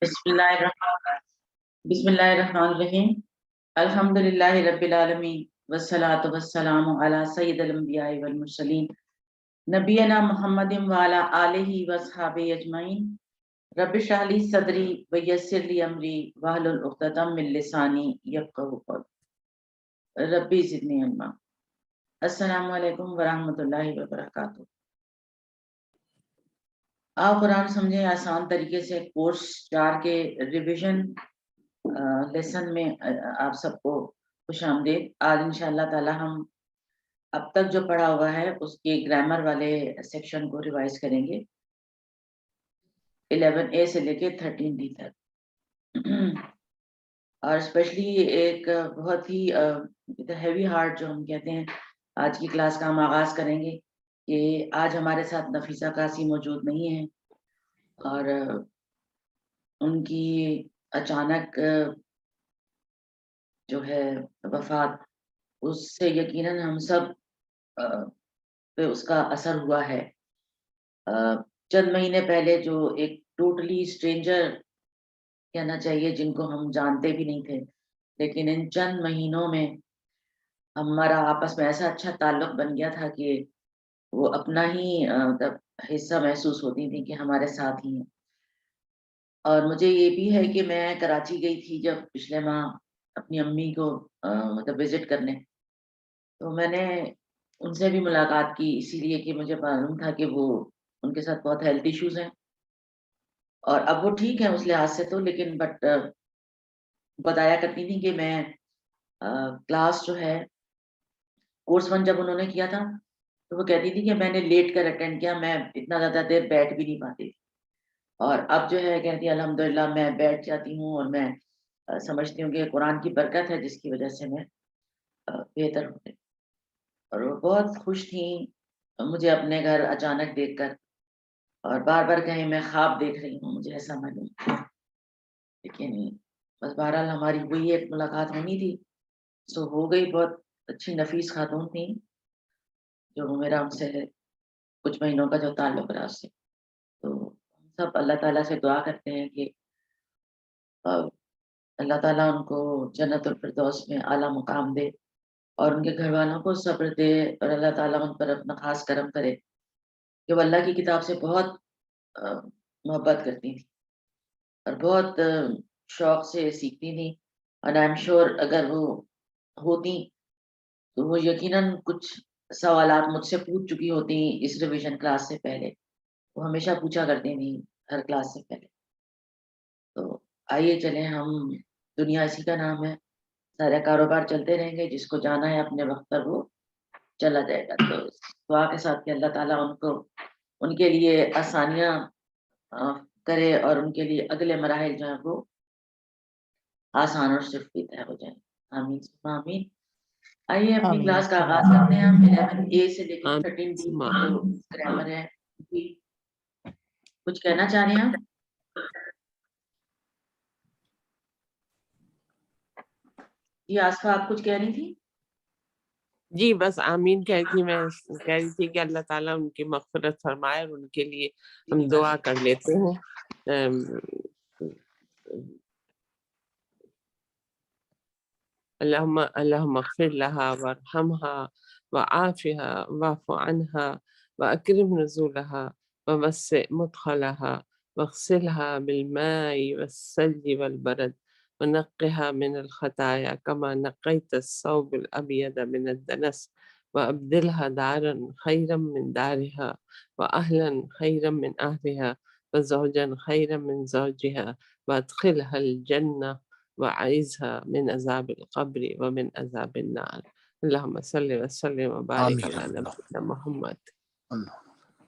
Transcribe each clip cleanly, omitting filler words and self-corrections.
بسم اللہ الرحمن الرحیم الحمدللہ رب العالمین والصلاة والسلام علی سید الانبیاء والمرسلین نبینا محمد وعلی آلہ واصحابہ اجمعین رب اشرح لی صدری ویسر لی امری واحلل عقدۃ من لسانی یفقہوا قولی ربی زدنی علما۔ السلام علیکم ورحمۃ اللہ وبرکاتہ۔ آپ قرآن سمجھیں آسان طریقے سے کورس 4 کے ریویژن لیسن میں آپ سب کو خوش آمدید۔ آج انشاءاللہ تعالی ہم اب تک جو پڑھا ہوا ہے اس کے گرامر والے سیکشن کو ریوائز کریں گے 11A سے لے کے 13D تک، اور اسپیشلی ایک بہت ہی ہیوی ہارٹ جو ہم کہتے ہیں آج کی کلاس کا ہم آغاز کریں گے کہ آج ہمارے ساتھ نفیسہ قاسی موجود نہیں ہے، اور ان کی اچانک جو ہے وفات، اس سے یقیناً ہم سب پہ اس کا اثر ہوا ہے۔ چند مہینے پہلے جو ایک ٹوٹلی اسٹرینجر کہنا چاہیے، جن کو ہم جانتے بھی نہیں تھے، لیکن ان چند مہینوں میں ہمارا آپس میں ایسا اچھا تعلق بن گیا تھا کہ وہ اپنا ہی مطلب حصہ محسوس ہوتی تھی کہ ہمارے ساتھ ہی ہیں۔ اور مجھے یہ بھی ہے کہ میں کراچی گئی تھی جب پچھلے ماہ اپنی امی کو مطلب وزٹ کرنے، تو میں نے ان سے بھی ملاقات کی، اسی لیے کہ مجھے معلوم تھا کہ وہ ان کے ساتھ بہت ہیلتھ ایشوز ہیں، اور اب وہ ٹھیک ہیں اس لحاظ سے تو، لیکن بٹ بتایا کرتی تھی کہ میں کلاس جو ہے کورس 1 جب انہوں نے کیا تھا تو وہ کہتی تھی کہ میں نے لیٹ کر اٹینڈ کیا، میں اتنا زیادہ دیر بیٹھ بھی نہیں پاتی تھی، اور اب جو ہے کہتی الحمدللہ میں بیٹھ جاتی ہوں، اور میں سمجھتی ہوں کہ قرآن کی برکت ہے جس کی وجہ سے میں بہتر ہو گئی۔ اور وہ بہت خوش تھیں مجھے اپنے گھر اچانک دیکھ کر، اور بار بار کہیں میں خواب دیکھ رہی ہوں، مجھے ایسا معلوم، لیکن بس بہرحال ہماری وہی ایک ملاقات ہونی تھی، سو ہو گئی۔ بہت اچھی نفیس خاتون تھیں جو میرا ان سے کچھ مہینوں کا جو تعلق رہا اس سے، تو ہم سب اللہ تعالیٰ سے دعا کرتے ہیں کہ اللہ تعالیٰ ان کو جنت الفردوس میں اعلیٰ مقام دے، اور ان کے گھر والوں کو صبر دے، اور اللہ تعالیٰ ان پر اپنا خاص کرم کرے کہ وہ اللہ کی کتاب سے بہت محبت کرتی تھی اور بہت شوق سے سیکھتی تھیں، اور آئی ایم شیور اگر وہ ہوتی تو وہ یقیناً کچھ سوالات مجھ سے پوچھ چکی ہوتی اس ریویژن کلاس سے پہلے، وہ ہمیشہ پوچھا کرتی تھیں ہر کلاس سے پہلے۔ تو آئیے چلیں، ہم دنیا اسی کا نام ہے، سارے کاروبار چلتے رہیں گے، جس کو جانا ہے اپنے وقت پر وہ چلا جائے گا۔ تو دعا کے ساتھ کہ اللہ تعالیٰ ان کو ان کے لیے آسانیاں کرے، اور ان کے لیے اگلے مراحل جو ہیں وہ آسان اور صرف طے ہو جائیں۔ آمین ثم آمین۔ آئیے اپنی آمین کلاس کا ثم آغاز کرتے ہیں۔ ہم 11A سے لے کے آمین 13D ثم کی جو آمین۔ گرامر ہے، جی کچھ کہنا چاہ رہے ہیں آپ؟ جی آصفہ، آپ کچھ کہہ رہی تھی؟ جی بس آمین کہہ رہی تھی، میں کہہ رہی تھی کہ اللہ تعالیٰ ان کی مغفرت فرمائے، اور ان کے لیے ہم دعا کر لیتے ہیں۔ اللهم اغفر لها وارحمها وعافها واعف عنها وأكرم نزولها ووسع مدخلها واغسلها بالماء والثلج والبرد ونقها من الخطايا كما نقيت الثوب الأبيض من الدنس، وأبدلها دارا خيرا من دارها وأهلا خيرا من أهلها وزوجا خيرا من زوجها، وأدخلها الجنة وأعيذها من عذاب القبر ومن عذاب النار۔ اللهم صل وسلم وبارك آمین على نبينا محمد۔ اللہ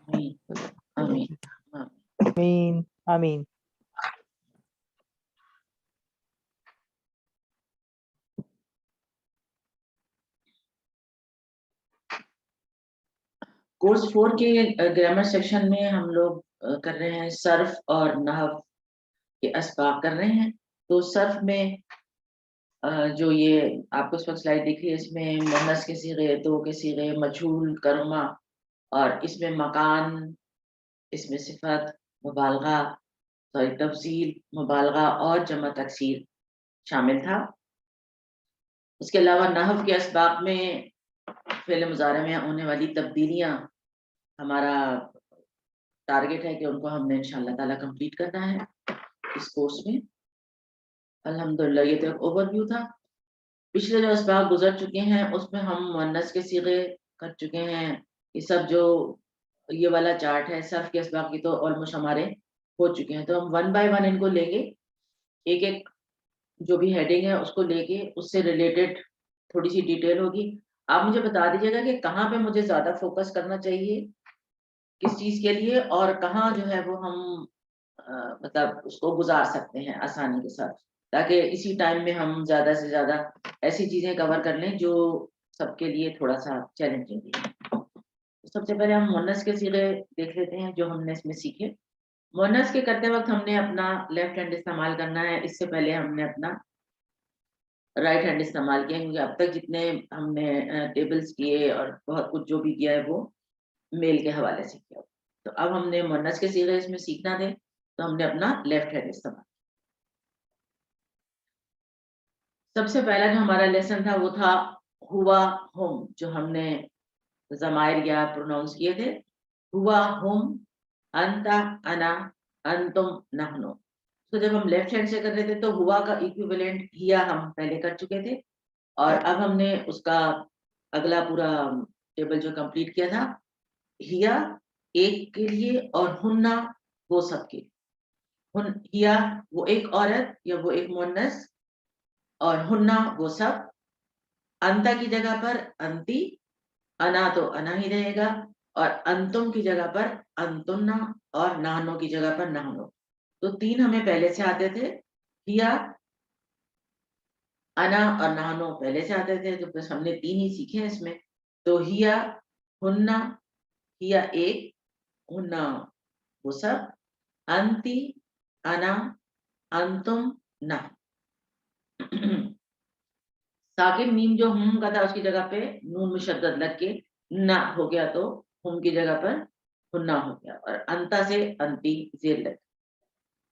آمین آمین آمین۔ آمین آمین۔ کورس 4 کے گرامر سیکشن میں ہم لوگ کر رہے ہیں صرف اور نحو کے اسباق کر رہے ہیں۔ تو صرف میں جو یہ آپ کو اس وقت سلائڈ دکھ رہی ہے، اس میں مؤنث کے صیغے، دو کے صیغے، مجہول، کرما، اور اس میں مکان، اس میں صفت، مبالغہ، सॉरी तफसील, मुबालगा और जमा तकसीर शामिल था। उसके अलावा नहव के असबाब में फ़िल मुज़ारे में होने वाली तब्दीलियाँ हमारा टारगेट है कि उनको हमने इंशाअल्लाह ताला कंप्लीट करना है इस कोर्स में। अल्हम्दुलिल्लाह ये तो एक ओवरव्यू था। पिछले जो असबाब गुजर चुके हैं उसमें हम मुअन्नस के सीगे कर चुके हैं। ये सब जो ये वाला चार्ट है सर्फ के असबाब की तो ऑलमोस्ट हमारे हो चुके हैं, तो हम वन बाय वन इनको लेंगे। एक एक जो भी हेडिंग है उसको लेके उससे रिलेटेड थोड़ी सी डिटेल होगी। आप मुझे बता दीजिएगा कि कहाँ पे मुझे ज्यादा फोकस करना चाहिए किस चीज के लिए, और कहाँ जो है वो हम मतलब उसको गुजार सकते हैं आसानी के साथ, ताकि इसी टाइम में हम ज्यादा से ज्यादा ऐसी चीजें कवर कर लें जो सबके लिए थोड़ा सा चैलेंजिंग है। तो सबसे पहले हम मुअन्नस के सीगे देख लेते हैं जो हमने इसमें सीखे। मुअन्नस के करते वक्त हमने अपना लेफ्ट हैंड इस्तेमाल करना है, इससे पहले हमने अपना राइट हैंड इस्तेमाल किया, क्योंकि अब तक जितने हमने टेबल्स किए और बहुत कुछ जो भी किया है वो मेल के हवाले से किया। तो अब हमने मुअन्नस के सीगे इसमें सीखना थे, तो हमने अपना लेफ्ट हैंड इस्तेमाल। सबसे पहला जो हमारा लेसन था वो था हुआ हुम, जो हमने ज़मायर या प्रोनाउंस किए थे। हुआ हुम, अंता, अना, अंतुम, नहनु। तो जब हम लेफ्ट हैंड से कर रहे थे तो हुआ का इक्विवेलेंट हिया हम पहले कर चुके थे, और अब हमने उसका अगला पूरा टेबल जो कंप्लीट किया था। हिया एक के लिए और हुन्ना वो सबके। हुन हिया वो एक औरत या वो एक मुअन्नस, और हुन्ना वो सब। अंता की जगह पर अंती, अना तो अना ही रहेगा, और अंतुम की जगह पर अंतुन्ना, और नाहनो की जगह पर नाहनो। तो तीन हमें पहले से आते थे। हिया, अना और नाहनो पहले से आते थे, तो बस हमने तीन ही सीखे हैं इसमें। तो हिया, हुन्ना, हिया एक, हुन्ना वो सब, अंति, अना, अंतुम, ना। साकिन मीम जो हम का था उसकी जगह पे नून मुशद्दद लग के ना हो गया, तो हम की जगह पर हुन्ना हो गया, और अंता से अंती जेर लग।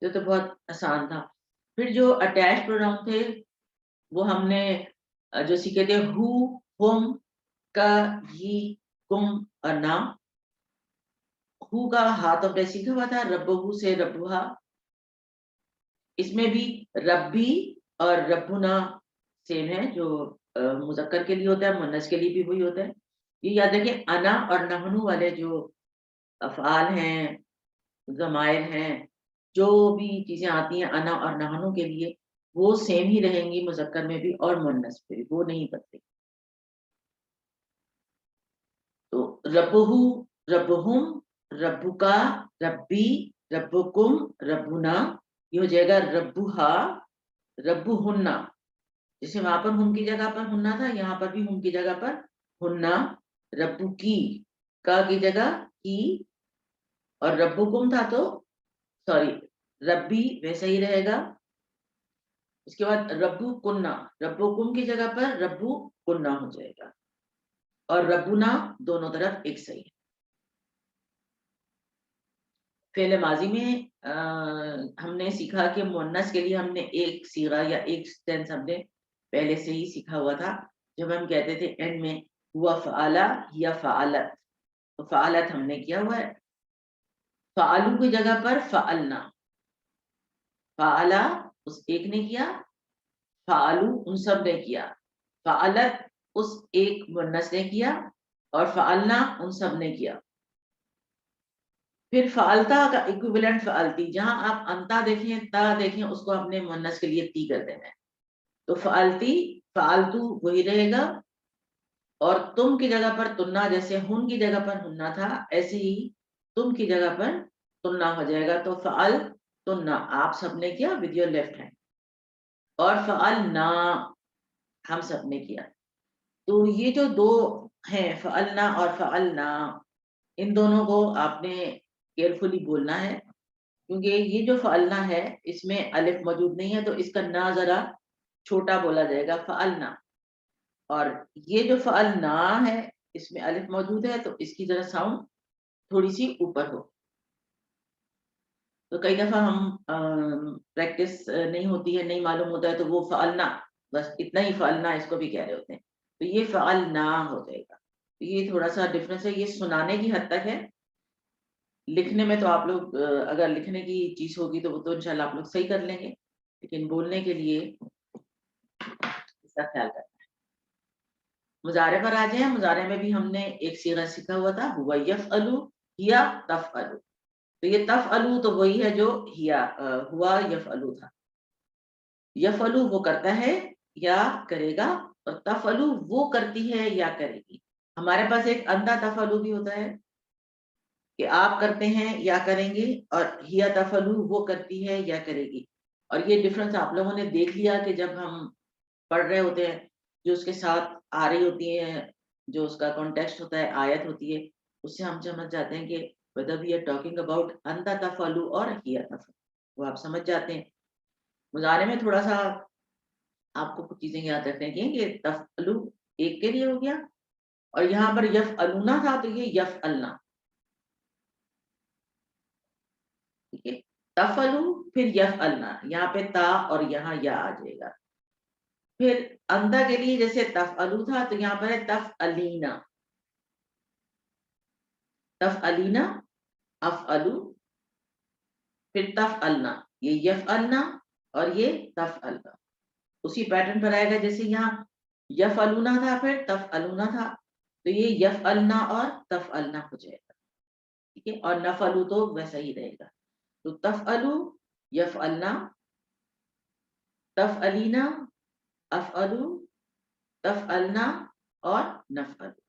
ये तो बहुत आसान था। फिर जो अटैच प्रोनाउन थे वो हमने जो सीखे थे हु, हुम, का, ही, कुम और ना। हु का हाथ हमने सीखा हुआ था, रब्बहू से रब्बुहा। इसमें भी रब्बी और रब्बुना सेम है, जो मुज़क्कर के लिए होता है, मुअन्नस के लिए भी वही होता है। ये याद रखिए, अना और नहनु वाले जो अफ़आल हैं, ज़माइर हैं, जो भी चीज़ें आती हैं अना और नहनु के लिए, वो सेम ही रहेंगी मुज़क्कर में भी और मुअन्नस में भी, वो नहीं बदलेगी। तो रब्बुहु, रब्बुहुम, रब्बुका, रब्बी, रब्बुकुम, रब्बुना। ये हो जाएगा रब्बुहा, रब्बुहुन्ना। जैसे वहां पर हुम की जगह पर हुन्ना था, यहाँ पर भी हुम की जगह पर हुन्ना। रब्बु का की जगह की, और रब्बुकुम था तो सॉरी रब्बी वैसा ही रहेगा। इसके बाद रब्बु कुन्ना, रब्बुकुम की जगह पर रब्बु कुन्ना हो जाएगा, और रब्बुना दोनों तरफ एक सही है। फ़िल माज़ी में हमने सीखा कि मुअन्नस के लिए हमने एक सीगा या एक टेंस हमने पहले से ही सीखा हुआ था, जब हम कहते थे एंड में हुआ फ़अला या फ़अलत, तो फ़अलत हमने किया हुआ है। फ़अलू की जगह पर फ़अलना, फ़अला उस एक ने किया, फ़अलू उन सब ने किया, फ़अलत उस एक मुअन्नस ने किया, और फ़अलना उन सब ने किया। फिर फ़अलता का इक्विवेलेंट फ़अलती, जहाँ आप अंता देखें, ता देखें, उसको आपने मुअन्नस के लिए ती कर देना है। तो फ़अलती, फ़अलतू वही रहेगा, और तुम की जगह पर तुन्ना, जैसे हुन की जगह पर हुन्ना था, ऐसे ही तुम की जगह पर तुन्ना हो जाएगा। तो फ़अल तुन्ना आप सबने किया विद योर लेफ्ट हैंड, और फ़अलना हम सबने किया। तो ये जो दो हैं फ़अलना और फ़अलना, इन दोनों को आपने केयरफुली बोलना है, क्योंकि ये जो फ़अलना है इसमें अलिफ मौजूद नहीं है, तो इसका ना ज़रा छोटा बोला जाएगा फ़अलना, और ये जो फ़अलना है इसमें अलिफ मौजूद है, तो इसकी ज़रा साउंड थोड़ी सी ऊपर हो। تو کئی دفعہ ہم پریکٹس نہیں ہوتی ہے، نہیں معلوم ہوتا ہے، تو وہ فعلنا، بس اتنا ہی فعلنا اس کو بھی کہہ رہے ہوتے ہیں، تو یہ فعلنا ہو جائے گا. یہ تھوڑا سا ڈفرینس ہے، یہ سنانے کی حد تک ہے. لکھنے میں تو آپ لوگ اگر لکھنے کی چیز ہوگی تو وہ تو انشاءاللہ آپ لوگ صحیح کر لیں گے، لیکن بولنے کے لیے اس کا خیال کرنا ہے. مضارع پر آ جائیں. مضارع میں بھی ہم نے ایک صیغہ سیکھا ہوا تھا، ہوا یفعلو یا تفعلو. تو یہ تفعلو تو وہی ہے جو ہوا یفعلو تھا. یفعلو وہ کرتا ہے یا کرے گا، اور تفعلو وہ کرتی ہے یا کرے گی. ہمارے پاس ایک اندھا تفعلو بھی ہوتا ہے کہ آپ کرتے ہیں یا کریں گے، اور ہیا تفعلو وہ کرتی ہے یا کرے گی. اور یہ ڈفرنس آپ لوگوں نے دیکھ لیا کہ جب ہم پڑھ رہے ہوتے ہیں، جو اس کے ساتھ آ رہی ہوتی ہیں، جو اس کا کانٹیکسٹ ہوتا ہے، آیت ہوتی ہے، اس سے ہم سمجھ جاتے ہیں کہ whether we are talking about anta tafalu اور hiya tafalu، وہ آپ سمجھ جاتے ہیں. مضارع میں تھوڑا سا آپ کو کچھ چیزیں یاد رکھنے کی کہ تفعلو ایک کے لیے ہو گیا، اور یہاں پر یفعلونا تھا تو یہ یفعلنا. ٹھیک ہے، تفعلو پھر یفعلنا، یہاں پہ تا اور یہاں یا آ جائے گا. پھر اندھا کے لیے جیسے تفعلو تھا تو یہاں پر ہے تفعلینا. تفعلینا، افعلو، پھر تفعلنا، یہ یفعلنا اور یہ تفعلنا. اسی پیٹرن پر آئے گا جیسے یہاں یفعلونا تھا پھر تفعلونا تھا، تو یہ یفعلنا اور تفعلنا ہو جائے گا. ٹھیک ہے، اور نفعلو تو ویسا ہی رہے گا. تو تفعلو، یفعلنا، تفعلینا، افعلو، تفعلنا اور نفعلو،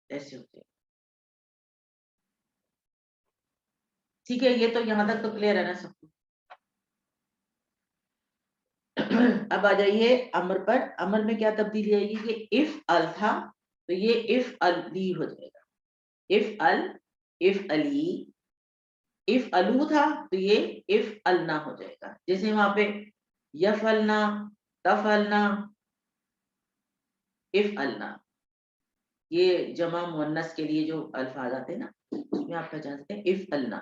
ایسے ہوتے ہیں. ٹھیک ہے، یہ تو یہاں تک تو کلیئر ہے نا سب کو. اب آ جائیے امر پر. امر میں کیا تبدیلی آئے گی کہ اف ال تھا تو یہ اف الی ہو جائے گا. اف ال، اف علی. اف الو تھا تو یہ اف النا ہو جائے گا. جیسے وہاں پہ یفعلنا، تفعلنا، اف النا، یہ جمع مؤنث کے لیے جو الفاظ آتے ہیں نا، اس میں آپ پہچان سکتے ہیں اف النا.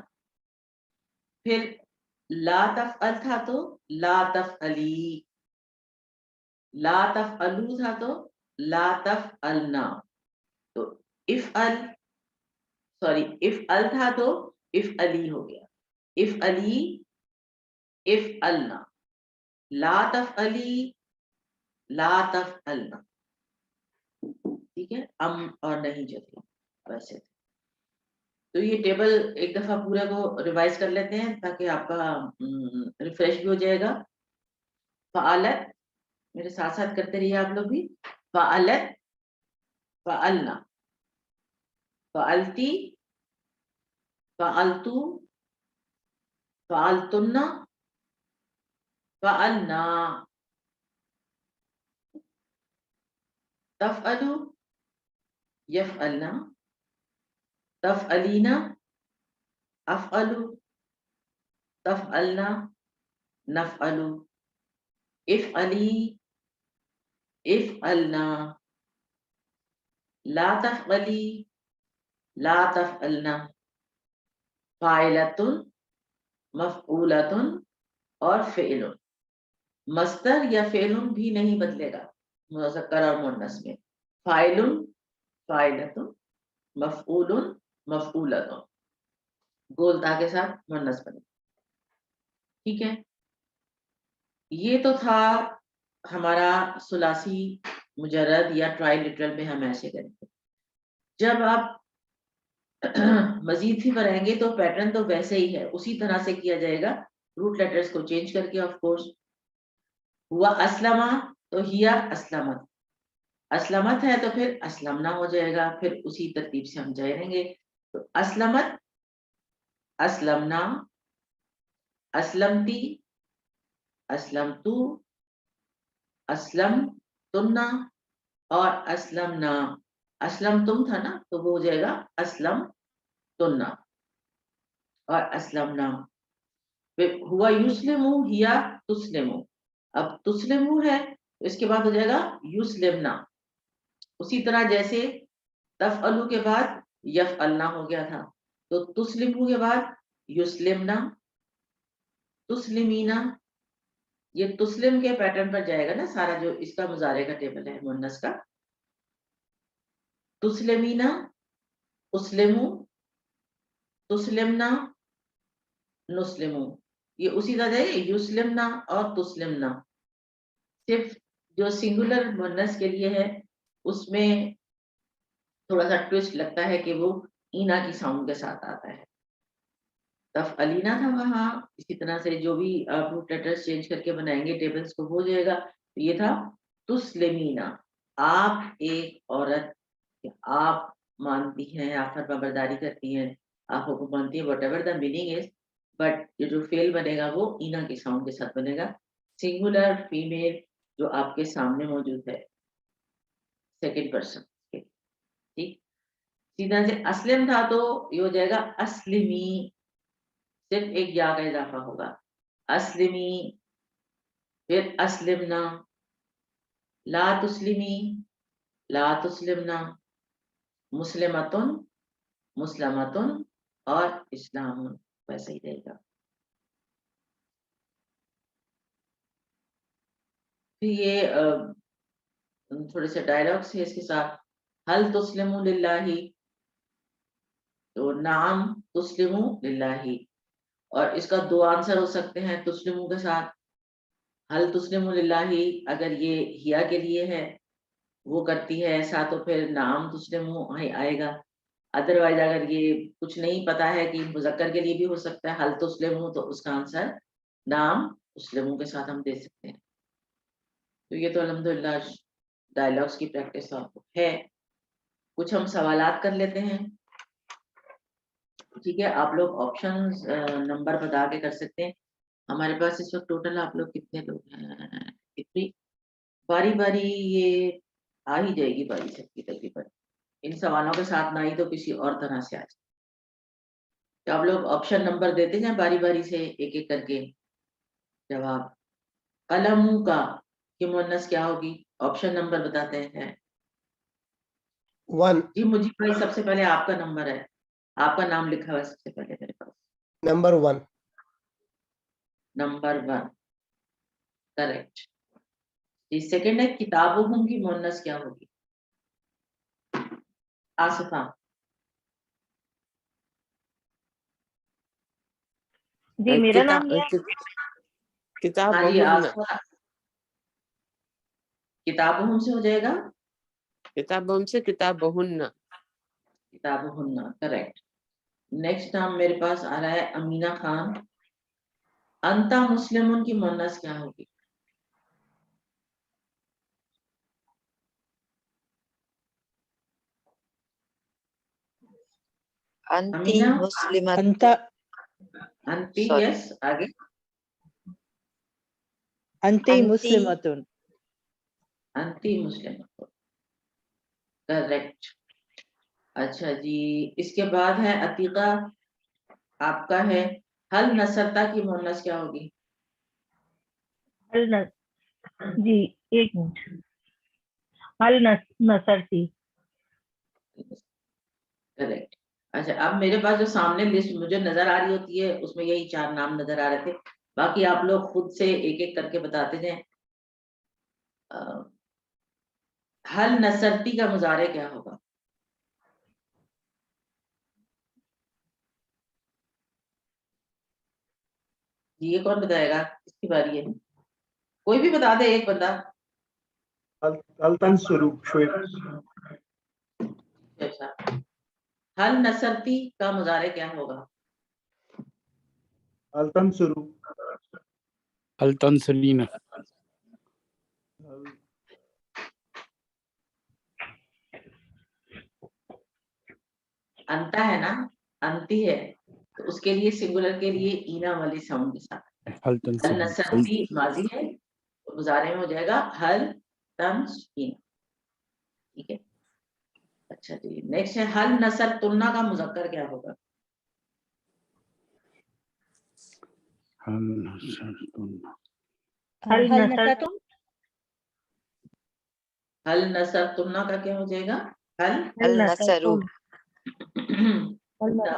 پھر لا تفعل تھا تو لا تفعلی. لا تفعلو تھا تو لا تفعلنا. تو اف ال، سوری اف ال تھا تو اف علی ہو گیا. اف علی، اف النا. لا تفعلی، لا تفعلنا. ٹھیک ہے، اور نہیں جاتے ویسے. تو یہ ٹیبل ایک دفعہ پورا کو ریوائز کر لیتے ہیں تاکہ آپ کا ریفریش بھی ہو جائے گا. فعلت، میرے ساتھ ساتھ کرتے رہیے آپ لوگ بھی. فعلت، فعلنا، فعلتی، فعلتو، فعلتن، فعلنا. تفعلو، یفعلنا، تفعلینا، افعلو، تفعلنا، نفعلو. افعلی، افعلنا. لا تفعلی، لا تفعلنا. فاعلۃ، مفعولۃ اور فعل. مصدر یا فعل بھی نہیں بدلے گا مذکر اور مؤنث میں. فاعل، فاعلۃ، مفعول، مفعولۃ، گول تا کے ساتھ مؤنث بنے. ٹھیک ہے، یہ تو تھا ہمارا ثلاثی مجرد یا ٹرائی لٹرل میں ہم ایسے کریں گے. جب آپ مزید ہی پڑھیں گے تو پیٹرن تو ویسے ہی ہے، اسی طرح سے کیا جائے گا، روٹ لیٹرز کو چینج کر کے. آف کورس ہوا اسلمہ تو ہیا اسلمت. اسلمت ہے تو پھر اسلمنا ہو جائے گا. پھر اسی ترتیب سے ہم جائیں گے. تو اسلمت، اسلمنا، اسلمتی، اسلمتو، اسلم تمنا اور اسلمنا. اسلم تم تھا نا تو وہ ہو جائے گا اسلم تمنا اور اسلمنا. ہوا یسلمو، ہیا تسلمو. اب تسلمو ہے تو اس کے بعد ہو جائے گا یسلمنا. اسی طرح جیسے تفعلو کے بعد یفعلنا ہو گیا تھا، تو تسلمو کے بعد یسلمنا. तुस्लिमीना, ये तुस्लिम के पैटर्न पर जाएगा ना सारा, जो इसका मुजारे का टेबल है मुन्नस का। तुस्लिमीना, उस्लिमू, तुस्लिमना, नुस्लिमू, ये उसी तरह है युस्लिमना और तुस्लिमना। सिर्फ जो सिंगुलर मुन्नस के लिए है उसमें थोड़ा सा ट्विस्ट लगता है कि वो ईना की साउंड के साथ आता है। तफअलीना था वहाँ, इसी तरह से जो भी आप रूट लेटर्स चेंज करके बनाएंगे टेबल्स को हो जाएगा। तो ये था तुस्लिमीना, आप एक औरत, आप मानती हैं, आप फर्माबरदारी करती हैं, आप हुक्म मानती हैं, what ever the meaning is, but ये जो फेल बनेगा वो ईना के साउंड के साथ बनेगा। सिंगुलर फीमेल जो आपके सामने मौजूद है सेकंड पर्सन के, ठीक। सीधा से असलम था तो ये हो जाएगा असलिमी, सिर्फ एक या का इजाफा होगा, असलिमी, फिर असलिमना, ला तुस्लिमी, ला तुस्लिमना, मुस्लिमतुन, मुस्लिमतुन और इस्लामुन, वैसे ही रहेगा। फिर ये थोड़े से डायलॉग्स है इसके साथ। हल तुस्लिमु लिल्लाही, तो नाम तुस्लिमु लिल्लाही, और इसका दो आंसर हो सकते हैं तुस्लिमु के साथ। हल तुस्लिमु लिल्लाही अगर ये हिया के लिए है, वो करती है ऐसा, तो फिर नाम तुस्लिमु आएगा। अदरवाइज अगर ये कुछ नहीं पता है कि मुजक्कर के लिए भी हो सकता है हल तुस्लिमु, तो उसका आंसर नाम तुस्लिमु के साथ हम दे सकते हैं। तो ये तो अल्हम्दुलिल्लाह डायलॉग्स की प्रैक्टिस तो आपको है। कुछ हम सवालात कर लेते हैं, ठीक है। आप लोग ऑप्शंस नंबर बता के कर सकते हैं। हमारे पास इस वक्त टोटल आप लोग कितने लोग हैं, कितनी बारी बारी ये आ ही जाएगी बारी सबकी तकरीबन, इन सवालों के साथ ना ही तो किसी और तरह से आ जाए। तो आप लोग ऑप्शन नंबर देते जाए बारी बारी से एक एक करके जवाब। कलमू का कि मुन्नस क्या होगी, ऑप्शन नंबर बताते हैं। 1, जी मुझीब भाई, सबसे पहले आपका नंबर है, आपका नाम लिखा हुआ है सबसे पहले मेरे पास, नंबर 1, नंबर 1 करेक्ट। सेकंड है किताबुहुम की मुन्नस क्या होगी, आसिफा। जी मेरा नाम लिया। किताब हाँ जी बहुन्ना, आसिफा, किताबुहुम से हो जाएगा, किताब हमसे किताब बहुन्ना, किताबुहुन्ना करेक्ट। नेक्स्ट नाम मेरे पास आ रहा है अमीना खान, अंता मुस्लिमुन की मुन्नस क्या होगी, अंती अमीना? मुस्लिमत, अंता अंती, Sorry. यस आगे, अंती अंती मुस्लिमतुन। अंती मुस्लिम करेक्ट। अच्छा जी, इसके बाद है अतीका, आपका है हल नसरता की मुन्नस क्या होगी, जी एक मिनट, हल नसरती। करेक्ट। अच्छा अब मेरे पास जो सामने लिस्ट मुझे नजर आ रही होती है उसमें यही 4 नाम नजर आ रहे थे, बाकी आप लोग खुद से एक एक करके बताते जाएं। हल नसरती का मुजारे क्या होगा, ये कौन बताएगा, किसकी बारी है, कोई भी बता दे एक बंदा। अल्तनसुरु शुएब, अच्छा, हल नसरती का मुजारे क्या होगा, अल्तनसुरु, अल्तनसलीना, अंता है ना, अंती है, तो उसके लिए सिंगुलर के लिए ईना वाली साउंड के साथ हल नसरती माजी है, तो मुजारे में हो जाएगा हल तंसीना, ठीक है। अच्छा जी, नेक्स्ट है हल नसर तुन्ना का मुजक्कर क्या होगा, हल नसरतुन्ना, हल हल नसर नसरतुम, हल नसर तुन्ना का क्या हो जाएगा, हल अल नसरु,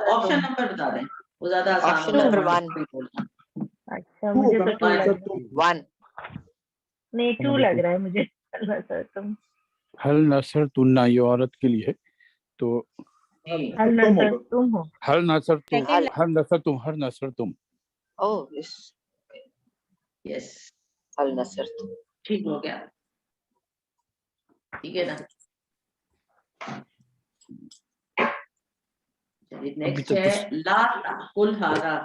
ऑप्शन नंबर बता दें, वो ज्यादा आसान ऑप्शन होगा नंबर मुझे 1, कोई बोलना। अच्छा मुझे तो 2 लग रहा है, 1 नहीं 2 लग रहा है मुझे सर तुम हल नसर तुन्ना ये औरत के लिए है, तो जी हल नसर तुम हो। हल नसर तुम, Second- हर नसर तुम, हर नसर तुम। oh yes यस हल नसर तुम ठीक हो गया, ठीक है ना। चलिए नेक्स्ट तक है ला कुल हादा,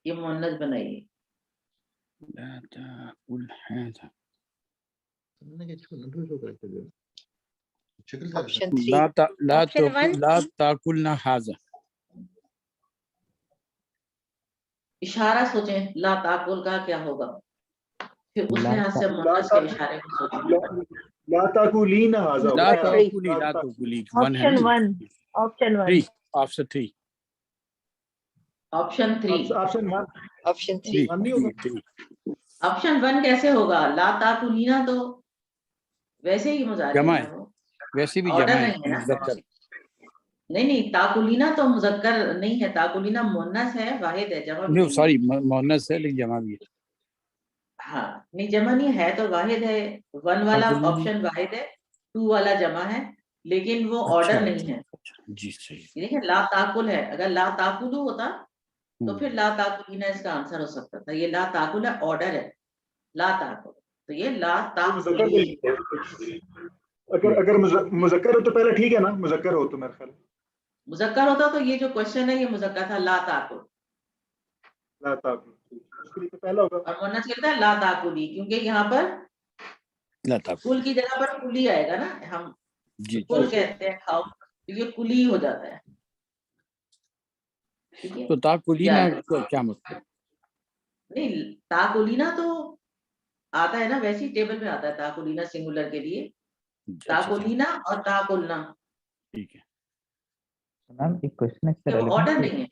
ये मुअन्नस बनाइए। ला ताकुल हाजा, ऑप्शन 3 ला ताकुल ना हाजा। इशारा सोचें, ला ताकुल का क्या होगा, फिर उस लिहाज से मुअन्नस के इशारे को सोचें। ला ताकुलीना हाजा, ला ताकुली वन है ऑप्शन ना, 1 3 ऑप्शन 3 ऑप्शन 3 ऑप्शन 1 ऑप्शन 3 1 नहीं होगा। ऑप्शन 1 कैसे होगा, ला ताकुलीना तो वैसे ही मुजारे जमा है है, ना, वो वैसे भी ऑर्डर जमा है नहीं है ना। मुज़क्कर। नहीं ताकुलीना तो मुज़क्कर नहीं है, ताकुलीना मुअन्नस है, वाहिद है, जमा भी नहीं नहीं है। सॉरी मुअन्नस है लेकिन जमा भी है। हाँ नहीं जमा नहीं है तो वाहिद है, 1 वाला ताकुलीना। ऑप्शन वाहिद है, 2 वाला जमा है, लेकिन वो ऑर्डर नहीं है। जी सही। ये देखिए ला ताकुल है, अगर ला ताकुलू होता तो फिर ला ताकुलीना इसका आंसर हो सकता था, ये ला ताकुल है, ऑर्डर है ला ताकुल, तो ये ला मुज़क्कर ताकुली। नहीं, अगर मुज़क्कर हो तो पहले ठीक है ना, मुज़क्कर हो तो मेरे ख्याल मुज़क्कर होता तो ये जो क्वेश्चन है ये मुज़क्कर था, ला ताकुल, ला ताकुल उसके लिए तो पहला होगा। और मुअन्नस कहता है ला ताकुली, क्योंकि यहाँ पर ला ताकुल कुल की जगह पर कुली आएगा ना, हम जी कुल कहते हैं खाओ, तो ये कुली हो जाता है। ठीक है तो ताकुलीना क्या मतलब? नहीं ताकुलीना तो आता है ना, वैसे ही टेबल में आता है ताकुलीना सिंगुलर के लिए, ताकुलीना और ताकुलना, ठीक है। मैम एक क्वेश्चन है वो ऑर्डर नहीं है।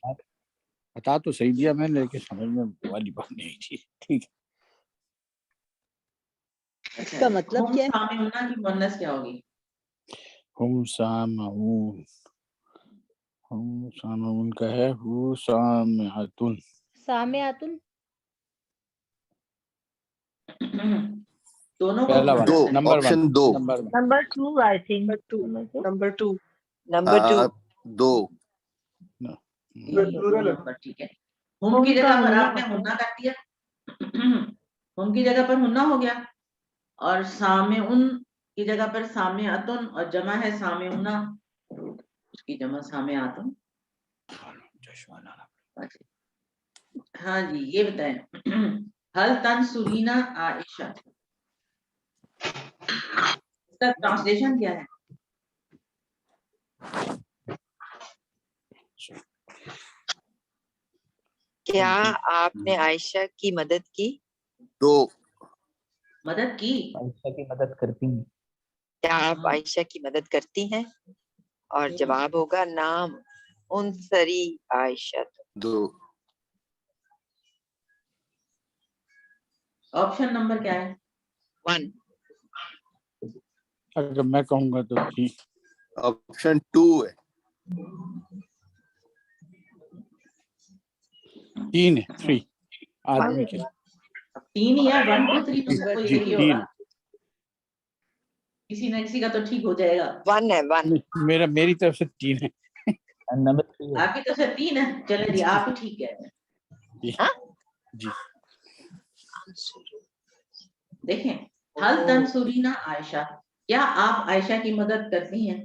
बता तो सही दिया मैंने, लेकिन समझ में वाली बात नहीं आई थी। ठीक है। इसका मतलब क्या है? सामिउना की मुअन्नस क्या होगी? हम सामऊन का है हु सामिअतुन। सामिअतुन दोनों को पहला वाला number option 2 number 2 I think number 2 2 plural है। नंबर ठीक है। हुम की जगह पर आपने हुन्ना कर दिया, हुम की जगह पर हुन्ना हो गया, और सामिउन की जगह पर सामिअतुन, और जमा है सामिउना, उसकी जमा सामिअतुन। हाँ जी ये बताएं, हल तंसुरीना आयशा, इसका ट्रांसलेशन क्या है? क्या आपने आयशा की मदद की? 2 मदद की, आयशा की मदद करती हैं। क्या आप आयशा की मदद करती हैं? और जवाब होगा नाम उनसरी आयशा। 2 ऑप्शन नंबर क्या है? 1 अगर मैं कहूंगा तो ठीक। ऑप्शन 2 है। 3 है 3 आदमी के 3 या 1 2 3 में से कोई जी एक ही 3 होगा, किसी न किसी का तो ठीक हो जाएगा। 1 है 1 मेरी तरफ से 3 है। नंबर 3 है। आपकी तरफ से 3 है, चले जी आप ही ठीक है। हाँ? जी देखें, हल तंसुरीना आयशा, क्या आप आयशा की मदद करती हैं?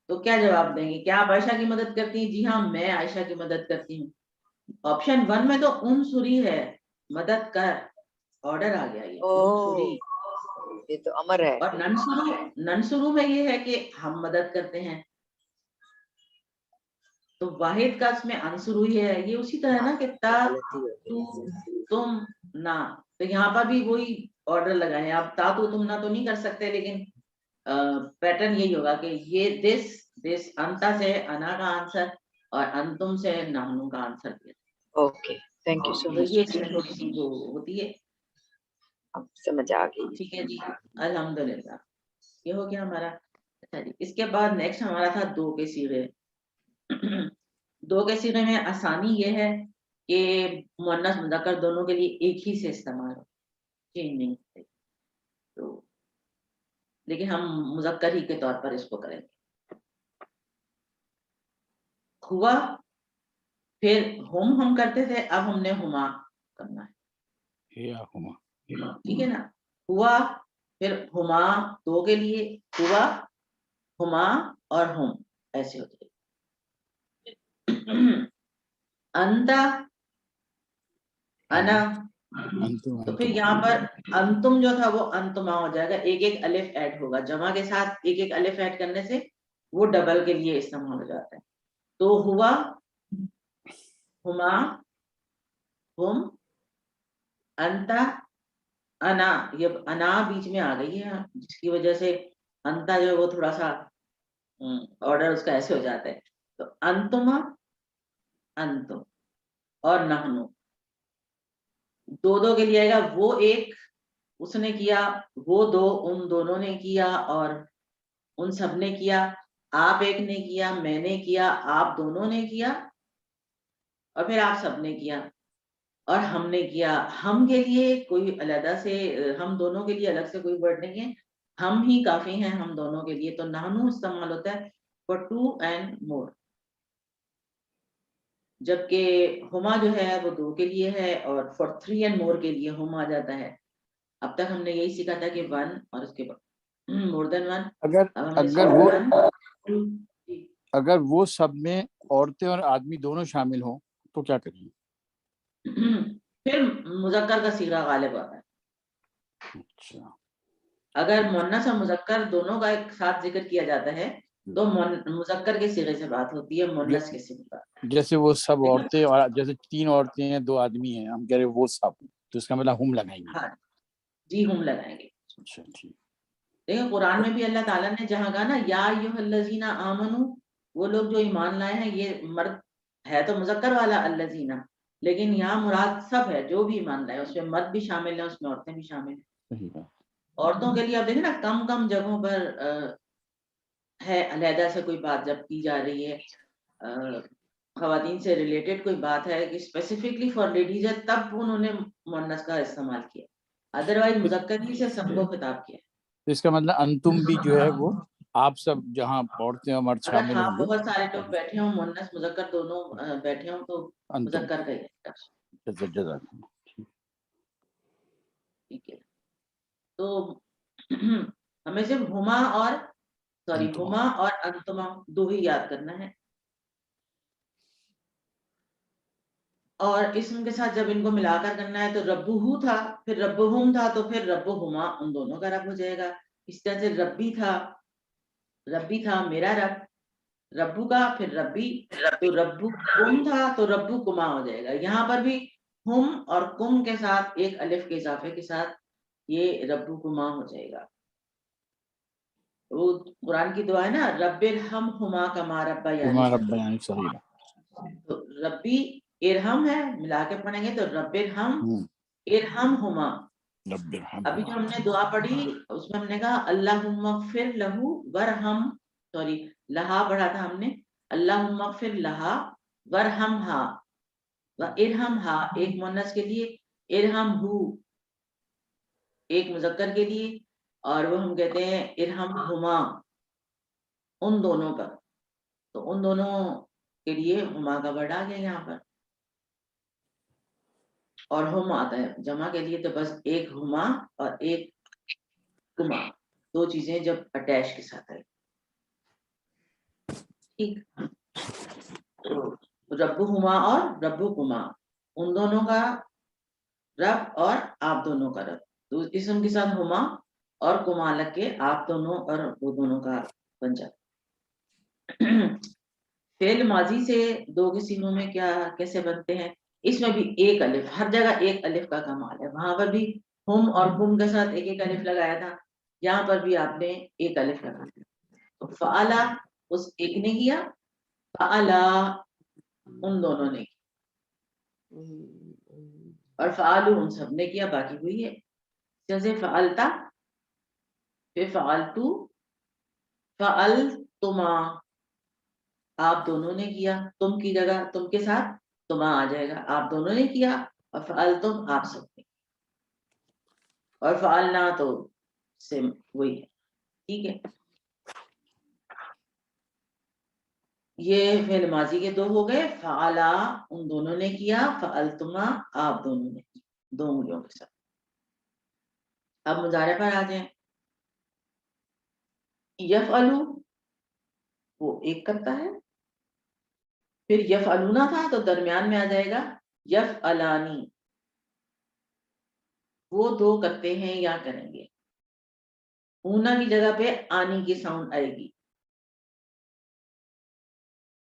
तो क्या जवाब देंगे, क्या आप आयशा की मदद करती हैं? जी हाँ मैं आयशा की मदद करती हूँ। ऑप्शन 1 में तो उनसुरी है, मदद कर, ऑर्डर आ गया ये उनसुरी, ये तो अमर है। और ननसुरू में ये है कि हम मदद करते हैं, तो वाहिद का इसमें अंसुरू ही है। ये उसी तरह ना कि ता तू तुम ना, तो यहाँ पर भी वही ऑर्डर लगाए। आप ता तू तुम ना तो नहीं कर सकते, लेकिन पैटर्न यही होगा कि ये दिस अंता से अना का आंसर, और अंतुम से नाहनु का आंसर दिया। ओके थैंक यू सो तो ये मच, इसमें थोड़ी सी वो होती है। अब समझ आ गई। ठीक है जी, अल्हम्दुलिल्लाह ये हो गया हमारा। अच्छा जी, इसके बाद नेक्स्ट हमारा था 2 के सीगे। 2 के सीगे में आसानी ये है کہ मुअन्नस मुज़क्कर दोनों के लिए एक ही से इस्तेमाल हो, चेंज नहीं होते। तो लेकिन हम मुज़क्कर ही के तौर पर इसको करेंगे। हुआ, फिर हम करते थे, अब हमने हुमा करना है। या हुमा, ठीक है ना? हुआ, फिर हुमा दो के लिए, हुआ, हुमा और हम, ऐसे हो जाएगी। अंता, अना, अंतुम तो फिर अंतुम। यहाँ पर अंतुम जो था वो अंतुमा हो जाएगा, एक एक अलिफ ऐड होगा, जमा के साथ एक एक अलिफ ऐड करने से वो डबल के लिए इस्तेमाल हो जाता है। तो हुआ, हुमा, हुम, अंता, अना, ये अना बीच में आ गई है जिसकी वजह से अंता जो है वो थोड़ा सा ऑर्डर उसका ऐसे हो जाता है। तो अंतुमा, अंतुम और नहनु दो दो के लिए आएगा, वो एक उसने किया, वो दो उन दोनों ने किया और उन सब ने किया, आप एक ने किया, मैंने किया, आप दोनों ने किया और फिर आप सब ने किया और हमने किया। हम के लिए कोई अलग से, हम दोनों के लिए अलग से कोई वर्ड नहीं है, हम ही काफी हैं हम दोनों के लिए। तो नानू इस्तेमाल होता है फॉर टू एंड मोर, जबकि हुमा जो है वो दो के लिए है और फॉर थ्री एंड मोर के लिए हुम आ जाता है। अब तक हमने यही सीखा था कि वन और उसके बाद मोर देन वन। अगर वो सब में औरतें और आदमी दोनों शामिल हों तो क्या करेंगे? फिर मुज़क्कर का सीगा गालिब आता है। अच्छा, अगर मुअन्नस और मुज़क्कर दोनों का एक साथ जिक्र किया जाता है तो मुज़क्कर के सीगे से बात होती है, मुअन्नस के सीगे से। जैसे वो सब औरतें और जैसे तीन औरतें हैं दो आदमी हैं, हम कह रहे वो सब, तो इसका मतलब हम लगाएंगे। हाँ जी, हम लगाएंगे। अच्छा ठीक। देखिए कुरान में भी अल्लाह ताला ने जहाँ कहा ना या अय्युहल्लज़ीना आमनू, वो लोग जो ईमान लाए हैं, ये मर्द है तो मुज़क्कर वाला अल्लज़ीना, लेकिन यहाँ मुराद सब है जो भी ईमान लाए, उसमें मर्द भी शामिल है, उसमें औरतें भी शामिल है। सही बात। औरतों के लिए आप देखें ना कम कम जगहों पर है अलहदा से कोई बात जब की जा रही है, ख़वातीन से रिलेटेड कोई बात है कि स्पेसिफिकली फॉर लेडीज है, तब उन्होंने मुअन्नस का इस्तेमाल किया, अदरवाइज मुज़क्कर ही से सबको खिताब किया। तो इसका मतलब अंतुम भी जो है वो आप सब जहाँ औरतें और मर्द अगर शामिल हाँ होंगे। बहुत सारे लोग बैठे हों, मुअन्नस मुज़क्कर दोनों बैठे हों तो अंतुम। मुज़क्कर का ही रहेगा। ठीक है, तो हमें सिर्फ हुमा और हुमा और अंतुमा दो ही याद करना है, और इसम के साथ जब इनको मिलाकर करना है तो रब्बुहु था, फिर रब्बुहुम था, तो फिर रब्बुहुमा उन दोनों का रब हो जाएगा। इस तरह से रब्बी था मेरा रब, रब्बू का फिर रब्बी, तो रब्बू कुम था तो रब्बू कुमा हो जाएगा। यहाँ पर भी हुम और कुम के साथ एक अलिफ के इजाफे के साथ ये रब्बू कुमा हो जाएगा। वो कुरान की दुआ है ना, रब्बिर हम हुमा कमा रब्बा यानी, तो रब्बी इरहम है, मिला के पढ़ेंगे तो रब्बिर हम इरहम हुमा। अभी जो हमने दुआ पढ़ी उसमें हमने कहा अल्लाहुम्मा फ़िर लहू वरहम, सॉरी लहा पढ़ा था हमने, अल्लाहुम्मा फ़िर लहा वरहमहा व इरहमहा, एक मुअन्नस के लिए, इरहमहू एक मुज़क्कर के लिए, और वो हम कहते हैं इरहमहुमा उन दोनों का, तो उन दोनों के लिए हुमा का वर्ड आ गया यहाँ पर। और हुम आता है जमा के लिए तो बस एक हुमा और एक कुमा, दो चीजें जब अटैच के साथ है। ठीक, तो रब्बु हुमा और रब्बु कुमा उन दोनों का रब और आप दोनों का रब, तो इसम के साथ हुमा और कुमा लग के आप दोनों और वो दोनों का बन जाता। फेल माजी से दो के सीनों में क्या कैसे बनते हैं, इसमें भी एक अलिफ, हर जगह एक अलिफ का कमाल है। वहां पर भी हुम और कुम के साथ एक एक अलिफ लगाया था, यहाँ पर भी आपने एक अलिफ लगाया। तो फ़अला उस एक ने किया, फ़अला उन दोनों ने किया, और फ़अलू उन सब ने किया, बाकी हुई है। जैसे फ़अलता, फिर फ़अलतू, फ़अलतुमा आप दोनों ने किया, तुम की जगह तुम के साथ تما آ جائے گا، آپ دونوں نے کیا، اور فعلتم آپ سب نے، اور فعلنا تو سیم وہی ہے، ٹھیک ہے. یہ فعل ماضی کے 2 ہو گئے، فعلا ان دونوں نے کیا، فعلتما آپ دونوں نے کیا، 2 انگلیوں کے ساتھ. اب مضارع پر آ جائیں. یفعلو وہ ایک کرتا ہے، پھر یفعلونا تھا تو درمیان میں آ جائے گا یفعلانی، وہ 2 کرتے ہیں یا کریں گے. اونا کی جگہ پہ آنی کی ساؤنڈ آئے گی.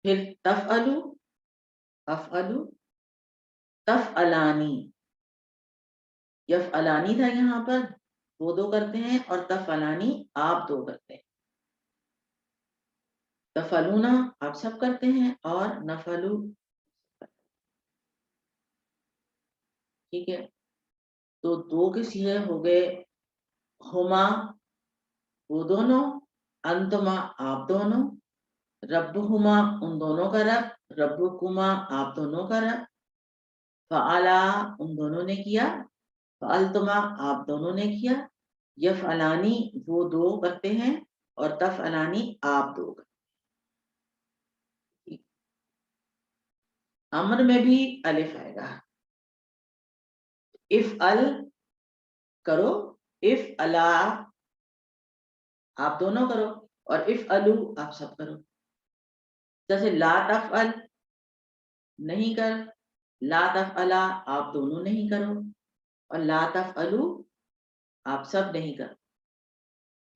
پھر تفعلو، افعلو، تفعلانی، یفعلانی تھا یہاں پر، وہ 2 کرتے ہیں، اور تفعلانی آپ 2 کرتے ہیں. تفعلونا آپ سب کرتے ہیں، اور نفعلو، ٹھیک ہے. تو 2 کے صیغے ہو گئے، ہما وہ دونوں، انتما آپ دونوں، ربہما ان دونوں کا رب، ربکما آپ دونوں کا رب، فعلا ان دونوں نے کیا، فعلتما آپ دونوں نے کیا، یفعلانی وہ 2 کرتے ہیں، اور تفعلانی آپ 2 کرتے ہیں. امر میں بھی الف آئے گا. افعل کرو، افعلا آپ دونوں کرو، اور افعلو آپ سب کرو. جیسے لا تفعل نہیں کر، لا تفعلا آپ دونوں نہیں کرو، اور لا تفعلو آپ سب نہیں کرو.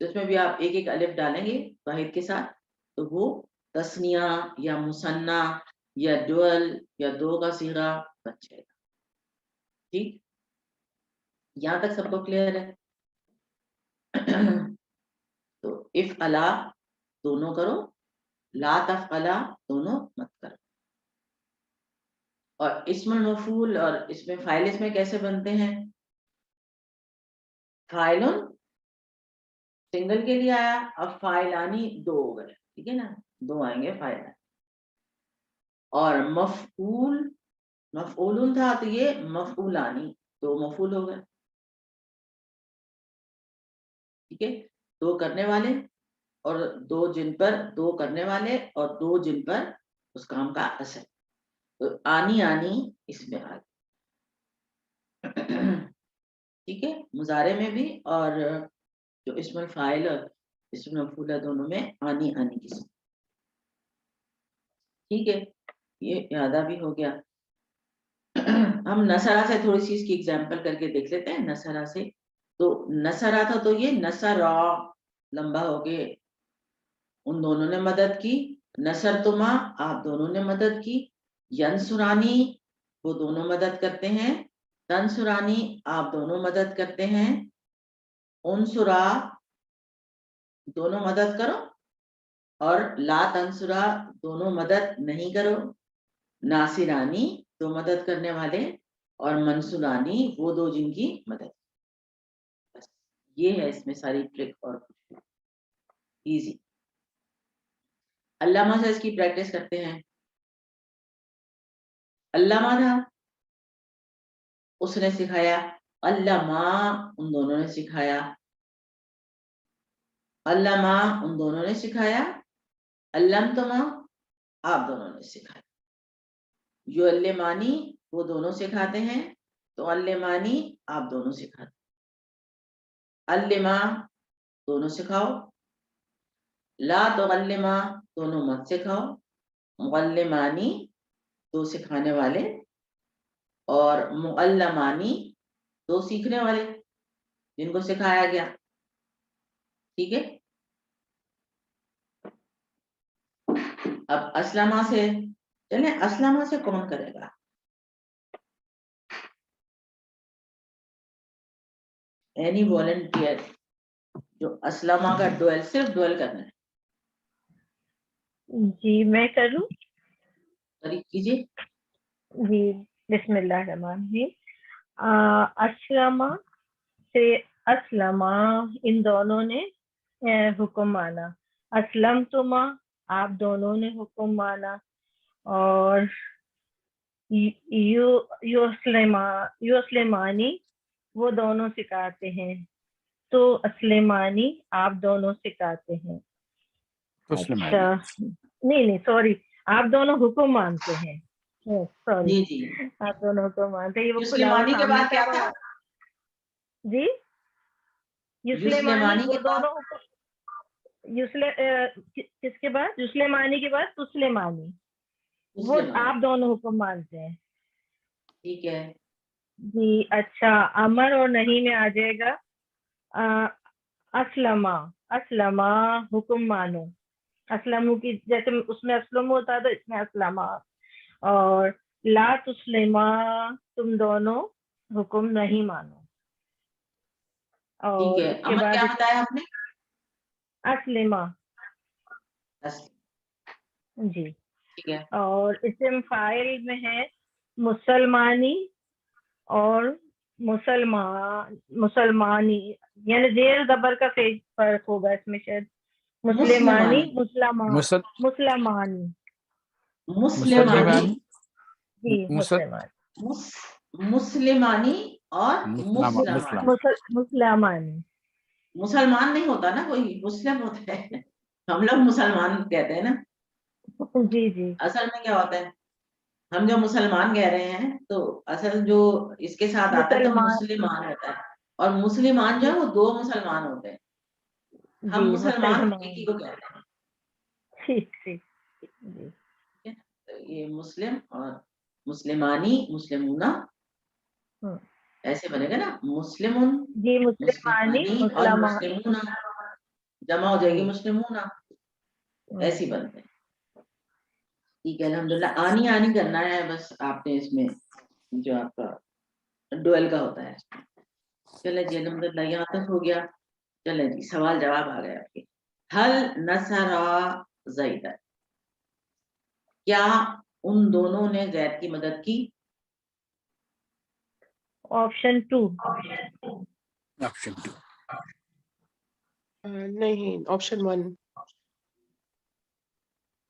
اس میں بھی آپ ایک ایک الف ڈالیں گے واحد کے ساتھ تو وہ تسنیہ یا مثنیٰ یا ڈوئل یا 2 کا صیغہ بن جائے گا. ٹھیک، یہاں تک سب کو کلیئر ہے؟ تو افعلا دونوں کرو، لا تفعلا دونوں مت کرو. اور اسم المفعول اور اسم فاعل اس میں کیسے بنتے ہیں؟ فاعلن سنگل کے لیے آیا، اب فاعلانی 2 ہو گئے، ٹھیک ہے نا، 2 آئیں گے فاعلان. اور مفعول مفعولن تھا تو یہ مفعولانی 2 مفعول ہو گئے، ٹھیک ہے. 2 کرنے والے اور 2 جن پر 2 کرنے والے اور 2 جن پر اس کام کا اثر. تو آنی آنی اس میں آ گئی، ٹھیک ہے. مضارع میں بھی اور جو اسم الفاعل اور اسم المفعول دونوں میں آنی آنی کی صورت. ٹھیک ہے، یہ یادہ بھی ہو گیا. ہم نصرہ سے تھوڑی سی اس کی ایگزامپل کر کے دیکھ لیتے ہیں. نصرہ سے تو نصرہ تھا تو یہ نصرا لمبا ہو کے ان دونوں نے مدد کی، نصرتما آپ دونوں نے مدد کی، ینصرانی وہ دونوں مدد کرتے ہیں، تنصرانی آپ دونوں مدد کرتے ہیں، انصرا دونوں مدد کرو، اور لا تنصرا دونوں مدد نہیں کرو، ناصرانی 2 مدد کرنے والے، اور منصورانی وہ 2 جن کی مدد. بس یہ ہے اس میں ساری ٹرک اور ایزی. علامہ سے اس کی پریکٹس کرتے ہیں. علامہ تھا اس نے سکھایا، علامہ ان دونوں نے سکھایا، علامہ ان دونوں نے سکھایا، علمتما آپ دونوں نے سکھایا. یعلمانی وہ دونوں سکھاتے ہیں، تو علمانی آپ دونوں سکھاتے ہیں. علما دونوں سکھاؤ، لا تعلما دونوں مت سکھاؤ، معلمانی 2 سکھانے والے، اور معلمانی 2 سیکھنے والے جن کو سکھایا گیا. ٹھیک ہے. اب اسلمہ سے چلیں، اسلمہ سے کون کرے گا؟ اینی والنٹیئر جو اسلمہ کا ڈویل صرف ڈویل کرنا ہے. جی میں کروں. طریق کیجیے. جی بسم اللہ الرحمن الرحیم. اسلمہ سے اسلمہ ان دونوں نے حکم مانا، اسلمتما آپ دونوں نے حکم مانا، اور युस्लिमानी वो दोनों सिखाते हैं, तो अस्लिमानी आप दोनों सिखाते हैं। तुस्लिम अच्छा नहीं सॉरी, आप दोनों हुक्म मानते हैं। सॉरी जी जी। आप दोनों हुक्म मानते हैं। ये वो युस्लिमानी के बाद क्या था? जी युस्लिमानी वो के बाद? दोनों किसके बाद? युस्लिमानी के बाद तुस्लिमानी, वो युस्लिमानी, आप दोनों हुक्म मानते हैं। ठीक है। जी अच्छा, अमर और नहीं में आ जाएगा असलमा। असलमा हुक्म मानो। असलमू की जैसे उसमें असलम होता था, इसमें असलमा। और ला तुस्लिमा तुम दोनों हुक्म नहीं मानो। ठीक और है, उसके अमर बाद क्या बताया आपने? असलिमा। जी ठीक है। और इसम फाइल में है मुसलमानी और मुसलमानी, यानी जेर जबर का फर्क होगा इसमें शायद। मुस्लिमानी मुसलमानी मुस्लिमानी, जी मुस्लिमानी और मुसलमानी। मुसलमान नहीं होता ना कोई, मुस्लिम होता है। हम लोग मुसलमान कहते हैं ना। जी जी असल में क्या होता है, हम जो मुसलमान कह रहे हैं तो असल जो इसके साथ आता है तो मुसलमान होता है, और मुसलमान जो है वो दो मुसलमान होते हैं। हम मुसलमान एक ही को कहते हैं। ठीक ठीक जी। तो ये मुस्लिम और मुस्लिमानी, मुस्लिमूना ऐसे बनेगा ना, मुस्लिमुन, जी मुस्लिमानी और मुस्लिमूना जमा हो जाएगी मुस्लिमूना, ऐसी बनते हैं। ठीक है, अल्हम्दुलिल्लाह। आनी आनी करना है बस आपने इसमें, जो आपका डुअल का होता है। चले जी, अल्हम्दुलिल्लाह यहाँ तक हो गया। चले जी, सवाल जवाब आ गए आपके। हल नसरा ज़ैद, क्या उन दोनों ने ज़ैद की मदद की? ऑप्शन 2। ऑप्शन 2। नहीं, ऑप्शन 1।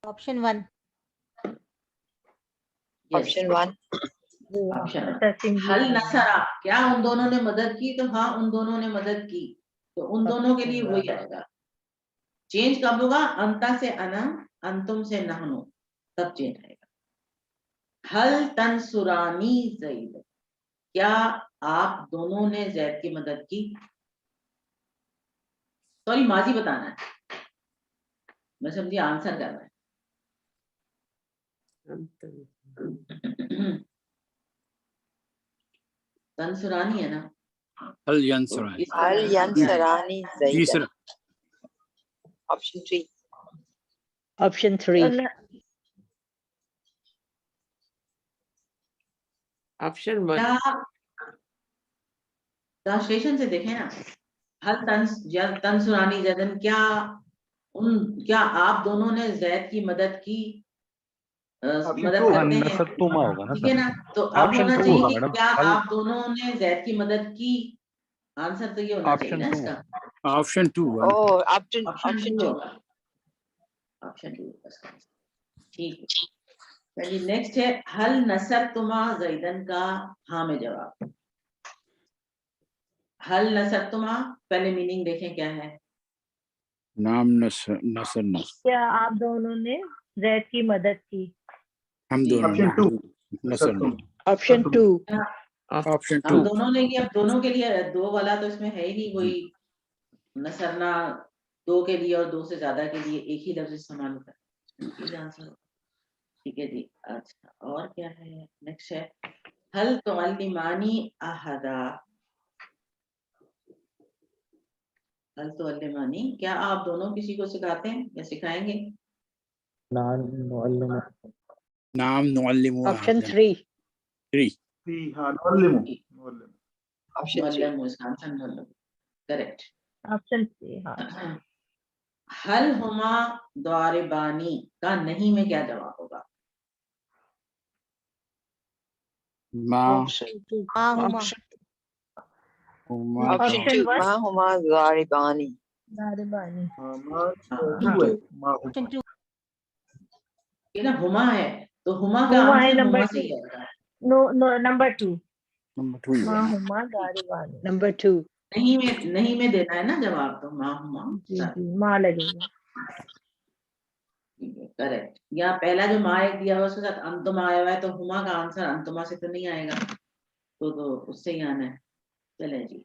ऑप्शन 1। ऑप्शन 1। ऑप्शन हल नसरा, क्या उन दोनों ने मदद की? तो हाँ, उन दोनों ने मदद की, तो उन दोनों के लिए वही आएगा। चेंज कब होगा? अंता से अना, अंतुम से नहनु, तब चेंज आएगा। हल तंसुरानी ज़ैद, क्या आप दोनों ने ज़ैद की मदद की? सॉरी, माजी बताना है, मैं समझी आंसर करना है। तंसुरानी है ना? हल यंसुरानी। हल यंसरानी जी ज़ैद। सर। ऑप्शन 3। ऑप्शन 3। ऑप्शन 1। क्या ट्रांसलेशन से देखें ना, हल तंसुरानी ज़ैदन, क्या आप दोनों ने ज़ैद की मदद की, मदद करते हैं, ठीक है ना? तो अब होना चाहिए कि क्या आप दोनों ने ज़ैद की मदद की। आंसर तो ये होना चाहिए ना इसका। ऑप्शन 2। ऑप्शन 2। ऑप्शन 2, ठीक है। चलिए नेक्स्ट है, हल नसर तुमा ज़ैदन का हाँ में जवाब। हल नसर तुमा, पहले मीनिंग देखें क्या है। नाम नसर क्या आप दोनों ने ज़ैद की मदद की? हम दोनों ऑप्शन 2। नसर नहीं। ऑप्शन 2। ऑप्शन हम 2। दोनों ने, अब दोनों के लिए दो वाला तो इसमें है ही नहीं कोई, नसरना दो के लिए और दो से ज्यादा के लिए एक ही लफ्ज इस्तेमाल होता है। आंसर, ठीक है जी। अच्छा, और क्या है? नेक्स्ट है, हल तुअल्लिमानी अहदा, हल तुअल्लिमानी, क्या आप दोनों किसी को सिखाते हैं या सिखाएंगे? नाम नुअल्लिमु ऑप्शन 3। 3। हाँ, नुअल्लिमु। ऑप्शन 3। करेक्ट। ऑप्शन 3 हाँ। हल हुमा दारिबानी का नहीं में क्या जवाब होगा? ऑप्शन 2। ऑप्शन 2 मा हुमा ज़ारिबानी। ये ना हुमा है, तो हुमा का हुमा है आंसर number हुमा से two. ही आएगा। No, number 2. नंबर 2 ही माँ है। हुमा गारिबानी। Number 2. नहीं में देना है ना जवाब, तो माँ हुमा जी सारी। जी माँ लगेगा। ठीक है, करेक्ट। यहाँ पहला जो माँ एक दिया हुआ उसके साथ अंतुमा आया हुआ है, तो हुमा का आंसर अंतुमा से तो नहीं आएगा, तो उससे ही आना है। चले जी,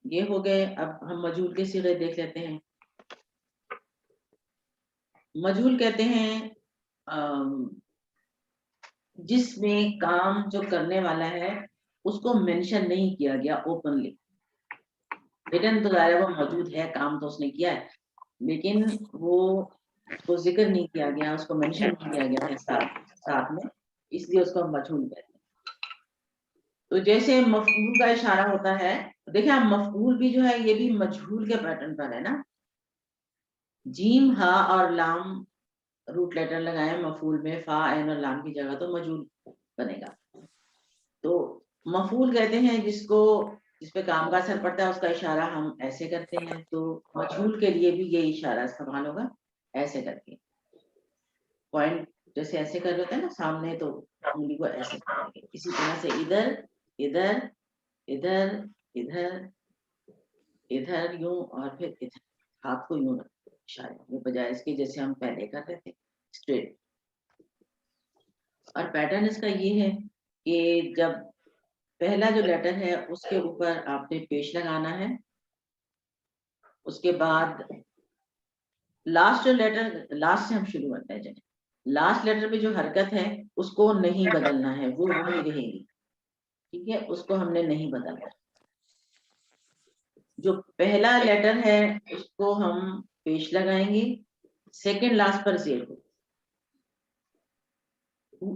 ये हो गए। अब हम मजहूल के सिरे देख लेते हैं। मजहूल कहते हैं जिसमें काम जो करने वाला है उसको मेंशन नहीं किया गया ओपनली। हिडन तो ज़ाहिर है वो मौजूद है, काम तो उसने किया है, लेकिन वो उसको जिक्र नहीं किया गया, उसको मेंशन नहीं किया गया है साथ में, इसलिए उसको हम मजहूल कहते हैं। तो जैसे मफऊल का इशारा होता है, देखिए आप मफऊल भी जो है ये भी मजहूल के पैटर्न पर है ना। जीम हा और लाम रूट लेटर लगाए मफूल में, फा ऐन और लाम की जगह, तो मजहूल बनेगा। तो मफूल कहते हैं जिस पे काम का असर पड़ता है, उसका इशारा हम ऐसे करते हैं। तो मजहूल के लिए भी ये इशारा इस्तेमाल होगा, ऐसे करके पॉइंट जैसे ऐसे कर रहे होते हैं ना सामने, तो उंगली को ऐसे करेंगे। इसी तरह से इधर इधर इधर इधर इधर यूं, और फिर इधर हाथ को यूं रखते इशारे में, बजाय इसके जैसे हम पहले कर रहे थे स्ट्रेट। और पैटर्न इसका ये है कि जब पहला जो लेटर है उसके ऊपर आपने पेश लगाना है, उसके बाद लास्ट लेटर, लास्ट से हम शुरू करते हैं। लास्ट लेटर पे जो हरकत है उसको नहीं बदलना है, वो वही रहेगी, ठीक है, उसको हमने नहीं बदलना। जो पहला लेटर है उसको हम पेश लगाएंगे, सेकंड लास्ट पर जेर को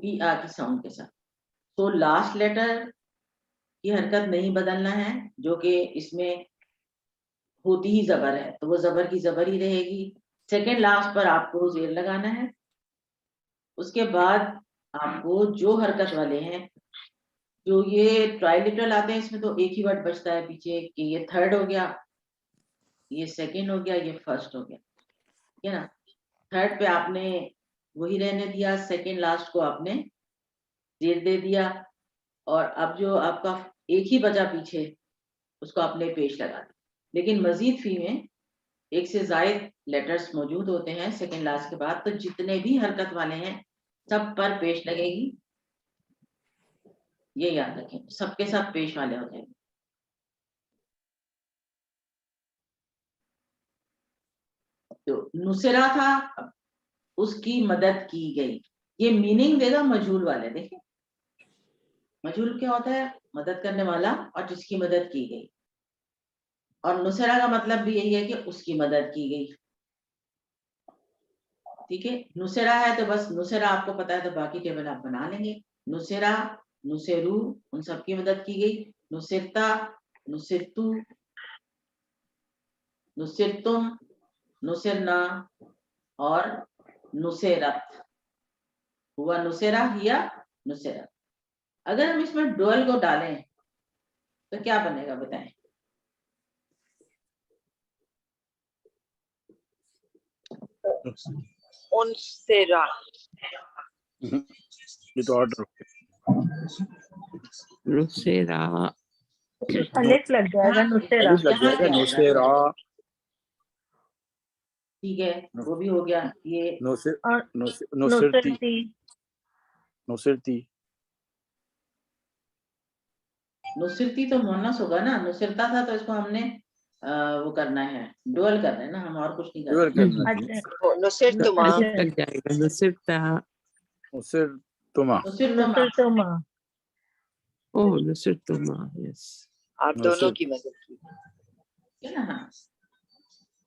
ई आ की साउंड के साथ। तो लास्ट लेटर की हरकत नहीं बदलना है, जो कि इसमें होती ही जबर है, तो वो जबर की जबर ही रहेगी। सेकंड लास्ट पर आपको जेर लगाना है। उसके बाद आपको जो हरकत वाले हैं, जो ये ट्राइलिटरल आते हैं, इसमें तो एक ही वर्ड बचता है पीछे कि ये थर्ड हो गया, ये सेकंड हो गया, ये फर्स्ट हो गया, ठीक है ना। थर्ड पे आपने वही रहने दिया, सेकंड लास्ट को आपने जेर दे दिया, और अब जो आपका एक ही बचा पीछे उसको आपने पेश लगा दिया। लेकिन मजीद फी में एक से जायद लेटर्स मौजूद होते हैं सेकंड लास्ट के बाद, तो जितने भी हरकत वाले हैं सब पर पेश लगेगी, ये याद रखें, सबके साथ पेश वाले हो जाएंगे। तो नुसरा था, उसकी मदद की गई, ये मीनिंग देगा मजहूल वाले। देखिए मजहूल क्या होता है, मदद करने वाला और जिसकी मदद की गई, और नुसरा का मतलब भी यही है कि उसकी मदद की गई, ठीक है। नुसरा है तो बस नुसरा आपको पता है, तो बाकी टेबल आप बना लेंगे। नुसरा, नुसेरू, उन सबकी मदद की गई। नुसिरता, नुसिरतु, नुसिरतुम, नुसिरना और नुसेरत। हुआ नुसेरा या नुसेरत। अगर हम इसमें डुअल को डालें तो क्या बनेगा बताएं। उनसेरा। ये तो ऑर्डर नुसेरा, अलिफ लग जाएगा नुसेरा। लग जाएगा। नोसेरा, ठीक है, वो भी हो गया। ये नोसिर, और नोसिरती, नोसिरती, नुसिरती तो मुन्नस होगा ना, नुसिरता था तो इसको हमने वो करना है, डुअल करना है ना, हम और कुछ नहीं डुअल करना। करना चाहिए। अच्छा नुसिरतुमा। अलिफ लग जाएगा, नुसिरता। नुसिरतुमा, नुसिरतुमा। ओह नुसिरतुमा, यस। आप दोनों की मदद की। है ना, हाँ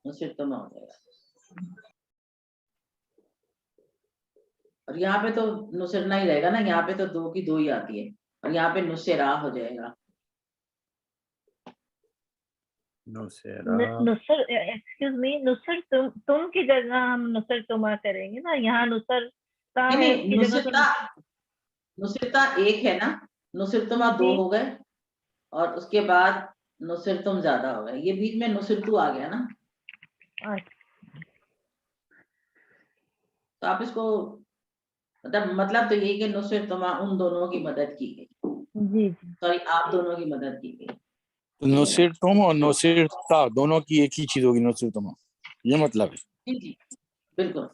नुसिरतुमा हो जाएगा। और यहाँ पे तो नुसिरना ही रहेगा ना, यहाँ पे तो दो की दो ही आती है, और यहाँ पे नुसेरा हो जाएगा। नुसर, एक्सक्यूज मी, नुसर तुम की जगह हम नुसर तुमा करेंगे ना, यहाँ नुसर ता है नहीं, उसकी जगह तो नुसिरता एक है ना, नुसिरतुमा दो हो गए, और उसके बाद नुसिरतुम ज्यादा हो गए, ये बीच में नुसिरतु आ गया ना। तो आप इसको मतलब तो यही कि नुसरतुमा उन दोनों की मदद की गई, जी जी सॉरी आप दोनों की मदद की गई। तो नुसरतुम और नुसरता दोनों की एक ही चीज होगी, नुसरतुमा, ये मतलब है। जी जी बिल्कुल,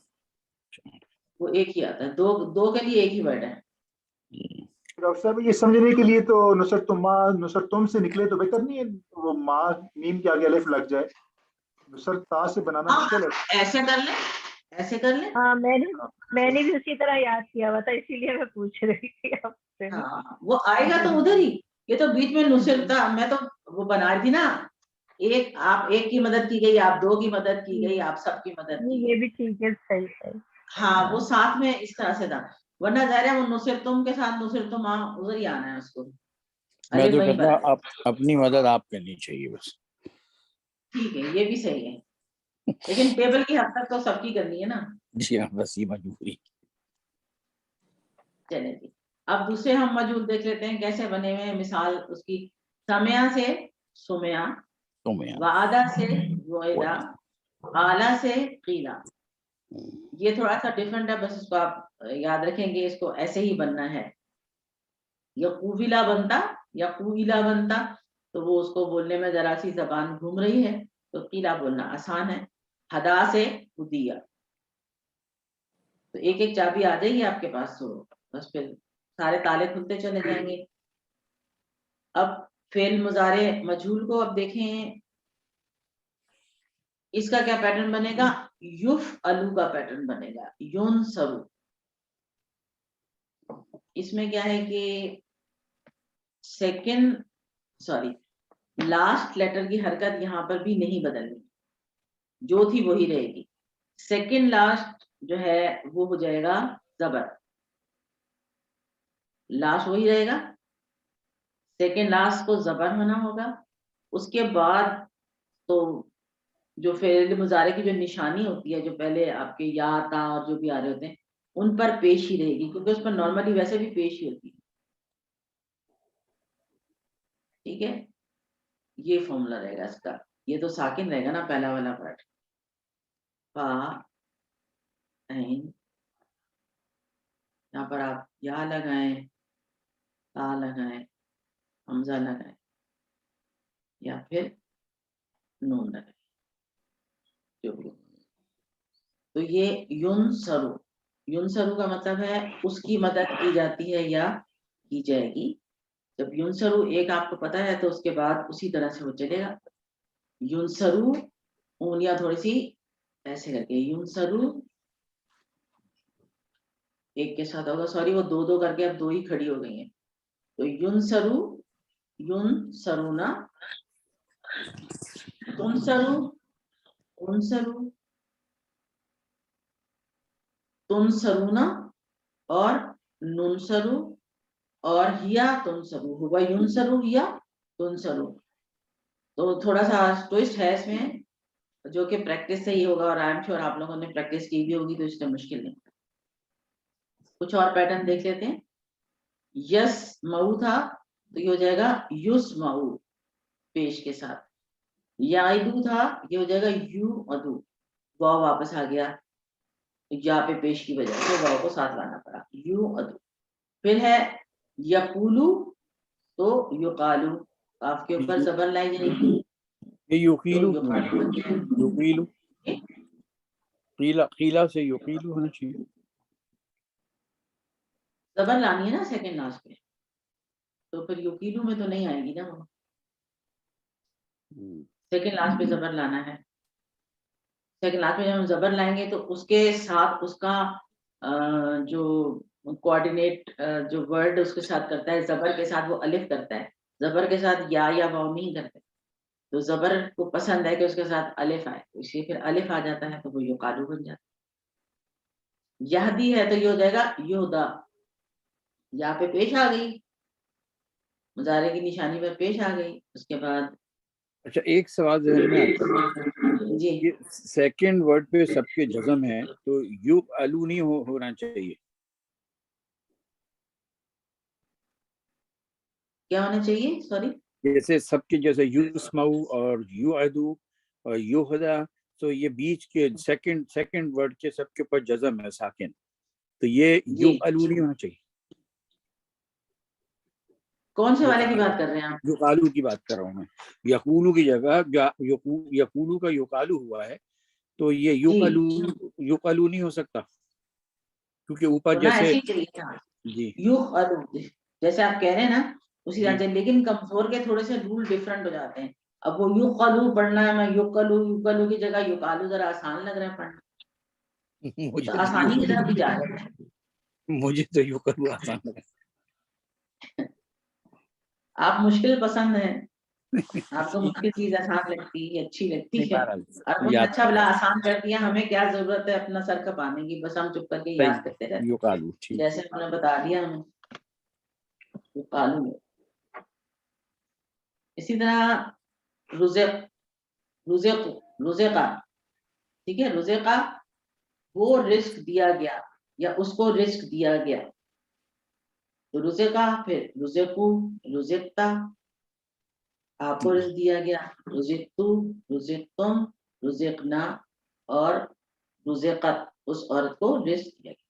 वो एक ही आता है, दो के लिए एक ही वर्ड है। डॉक्टर साहब ये समझने के लिए तो नुसरतुम से निकले तो बेहतर नहीं है, वो माँ मीम के आगे अलिफ लग जाए, नुसरता से बनाना मुश्किल है। ऐसे कर ले, ऐसे कर ले। हाँ, मैंने भी उसी तरह याद किया हुआ था, इसीलिए मैं पूछ रही थी आपसे। हाँ वो आएगा तो उधर ही, ये तो बीच में नुसरता, मैं तो वो बना रही थी ना, एक आप एक की मदद की गई, आप दो की मदद की गई, आप सबकी मदद की ये गई। भी ठीक है, सही सही। हाँ वो साथ में इस तरह से था, वरना जाहिर है वो नुसरतुम के साथ नुसरतुमा उधर ही आना है उसको, मैं अलिफ तो वहीं कहता पर। आप अपनी मदद आप करनी चाहिए बस। ठीक है, ये भी सही है, लेकिन टेबल की हद तक तो सबकी करनी है ना। जी हाँ, बस ये मजबूरी। चले जी, अब दूसरे हम मौजूद देख लेते हैं कैसे बने हुए हैं। मिसाल उसकी, समया से सुमया, तो मैं वादा से वोदा, आला से कीला। ये थोड़ा सा डिफरेंट है, बस इसको आप याद रखेंगे, इसको ऐसे ही बनना है। या कुविला बनता या कुविला बनता, तो वो उसको बोलने में जरा सी जबान घूम रही है, तो कीला बोलना आसान है। हदा से हुदिया, तो एक एक चाबी आ जाएगी आपके पास, तो बस फिर सारे ताले खुलते चले जाएंगे। अब फेल मुजारे मजहूल को अब देखें, इसका क्या पैटर्न बनेगा, युफ अलू का पैटर्न बनेगा, युन सरू। इसमें क्या है कि सेकंड, सॉरी लास्ट लेटर की हरकत यहाँ पर भी नहीं बदलनी, जो थी वही रहेगी। सेकंड लास्ट जो है वो हो जाएगा जबर, लास्ट वही रहेगा, सेकंड लास्ट को जबर होना होगा। उसके बाद तो जो फेल मुजारे की जो निशानी होती है, जो पहले आपके या ता और जो भी आ रहे होते हैं, उन पर पेश ही रहेगी, क्योंकि उस पर नॉर्मली वैसे भी पेश ही होती है। ठीक है, ये फॉर्मूला रहेगा इसका। ये तो साकिन रहेगा ना पहला वाला पार्ट, फा ऐन, यहाँ पर आप या लगाएं, ता लगाएं, हमजा लगाएं, या फिर नून लगाएं, जो भी। तो ये युनसरू, युनसरू का मतलब है उसकी मदद की जाती है या की जाएगी। जब युनसरू एक आपको पता है तो उसके बाद उसी तरह से वो चलेगा। युनसरू उंगलियां थोड़ी सी ऐसे करके, युनसरू एक के साथ होगा, सॉरी वो दो दो करके अब दो ही खड़ी हो गई हैं, तो युनसरू, युनसरूना, तुनसरू, उनसरू, तुनसरूना, और नुनसरू, और हिया तुनसरू, हुआ युनसरू हिया तुनसरू। तो थोड़ा सा ट्विस्ट है इसमें, जो कि प्रैक्टिस से ही होगा, और आई एम श्योर आप लोगों ने प्रैक्टिस की भी होगी, तो इसमें मुश्किल नहीं। कुछ और पैटर्न देख लेते हैं। यस मऊ था, तो ये हो जाएगा युस मऊ पेश के साथ। याइदू था, ये हो जाएगा यू अदू, वाव वापस आ गया, या पे पेश की वजह से वाव को साथ लाना पड़ा, यू अदू। फिर है यकूलू, तो युकालू, आपके ऊपर जबर लाई जाएगी, ये युकीलू तो युकालू बन जाएगा। युकीलू, कीला कीला से युकीलू होना चाहिए। जबर लानी है ना सेकंड लास्ट पे, तो फिर युकीलू में तो नहीं आएगी ना वो, सेकंड लास्ट पे जबर लाना है। सेकंड लास्ट में जब हम जबर लाएंगे तो उसके साथ उसका जो कोऑर्डिनेट जो वर्ड उसके साथ करता है, जबर के साथ वो अलिफ करता है, जबर के साथ या वाव नहीं करते। तो जबर को पसंद है कि उसके साथ अलिफ आए, तो इसलिए फिर अलिफ आ जाता है, तो वो युकालू बन जाता है। यहदी है तो ये हो जाएगा योदा, यहाँ पे पेश आ गई, मुजारे की निशानी पर पेश आ गई। उसके बाद अच्छा, एक सवाल ज़हन में आता है, जी ये सेकंड वर्ड पे सबके जज़म है, तो यू अलू नहीं होना चाहिए? क्या होना चाहिए, सॉरी? जैसे सबके जैसे युस्मऊ और युअदू और युहदा, तो ये बीच के सेकंड वर्ड के सबके ऊपर जज़म है साकिन, تو یہ جی یقالو نہیں ہونا چاہیے. کون سے والے کی بات کر رہے ہیں آپ؟ یقالو کی بات کر رہا ہوں میں. یقولو کی جگہ یقولو کا یقالو ہوا ہے تو یہ جی یقالو نہیں ہو سکتا کیونکہ اوپر ہونا جیسے ایسے ہی چاہیے تھا. جی یقالو جیسے آپ کہہ رہے ہیں نا اسی طرح سے، لیکن کمزور کے تھوڑے سے رول ڈفرنٹ ہو جاتے ہیں. اب وہ یقالو پڑھنا ہے، میں یقالو کی جگہ یقالو ذرا آسان لگ رہا ہے پڑھنا، تو آسانی کی طرف بھی جا رہے ہیں. مجھے تو یقالو آسان لگا. آپ مشکل پسند ہیں، آپ کو مشکل چیز آسان لگتی ہے، اچھی لگتی ہے، اور کچھ اچھا بلا آسان کر دیا. ہمیں کیا ضرورت ہے اپنا سر کھپانے کی، بس ہم چپ کر کے یاد کرتے رہتے یقالو ٹھیک. جیسے انہوں نے بتا دیا ہمیں یقالو. اسی طرح رزقا، ٹھیک ہے، رزقا وہ رزق دیا گیا یا اس کو رزق دیا گیا. تو رزقا پھر رزقو، رزقتا آپ کو رزق دیا گیا، رزقتو، رزقتم، رزقنا اور رزقت اس عورت کو رزق دیا گیا.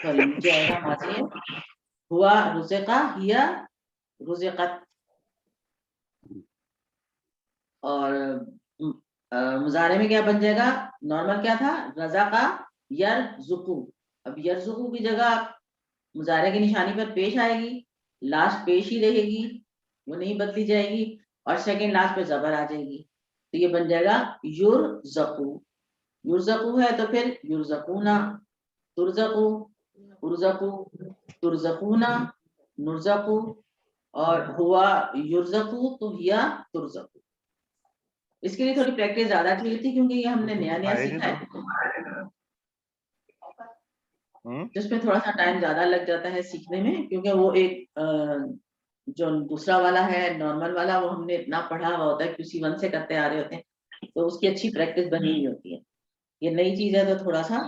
سوری نیچے آئے گا ماضی ہے، ہوا رزقا ہیا رزقت. اور مضارع میں کیا بن جائے گا؟ نارمل کیا تھا؟ رزقا یرزقو. اب یرزقو کی جگہ مضارع کی نشانی پر پیش آئے گی، لاسٹ پیش ہی رہے گی، وہ نہیں بدلی جائے گی، اور سیکنڈ لاسٹ پہ زبر آ جائے گی. تو یہ بن جائے گا یرزقو. یرزقو ہے تو پھر یرزقونا، ترزقو، ارزقو، ترزقونا، نرزقو، اور ہوا یرزقو تو ہیا ترزقو. اس کے لیے تھوڑی پریکٹس زیادہ چاہیے تھی کیونکہ یہ ہم نے نیا نیا سیکھا ہے، جس میں تھوڑا سا ٹائم زیادہ لگ جاتا ہے سیکھنے میں، کیونکہ وہ ایک جو دوسرا والا ہے نارمل والا وہ ہم نے اتنا پڑھا ہوا ہوتا ہے، QC1 سے کرتے آ رہے ہوتے ہیں، تو اس کی اچھی پریکٹس بنی ہوئی ہوتی ہے. یہ نئی چیز ہے تو تھوڑا سا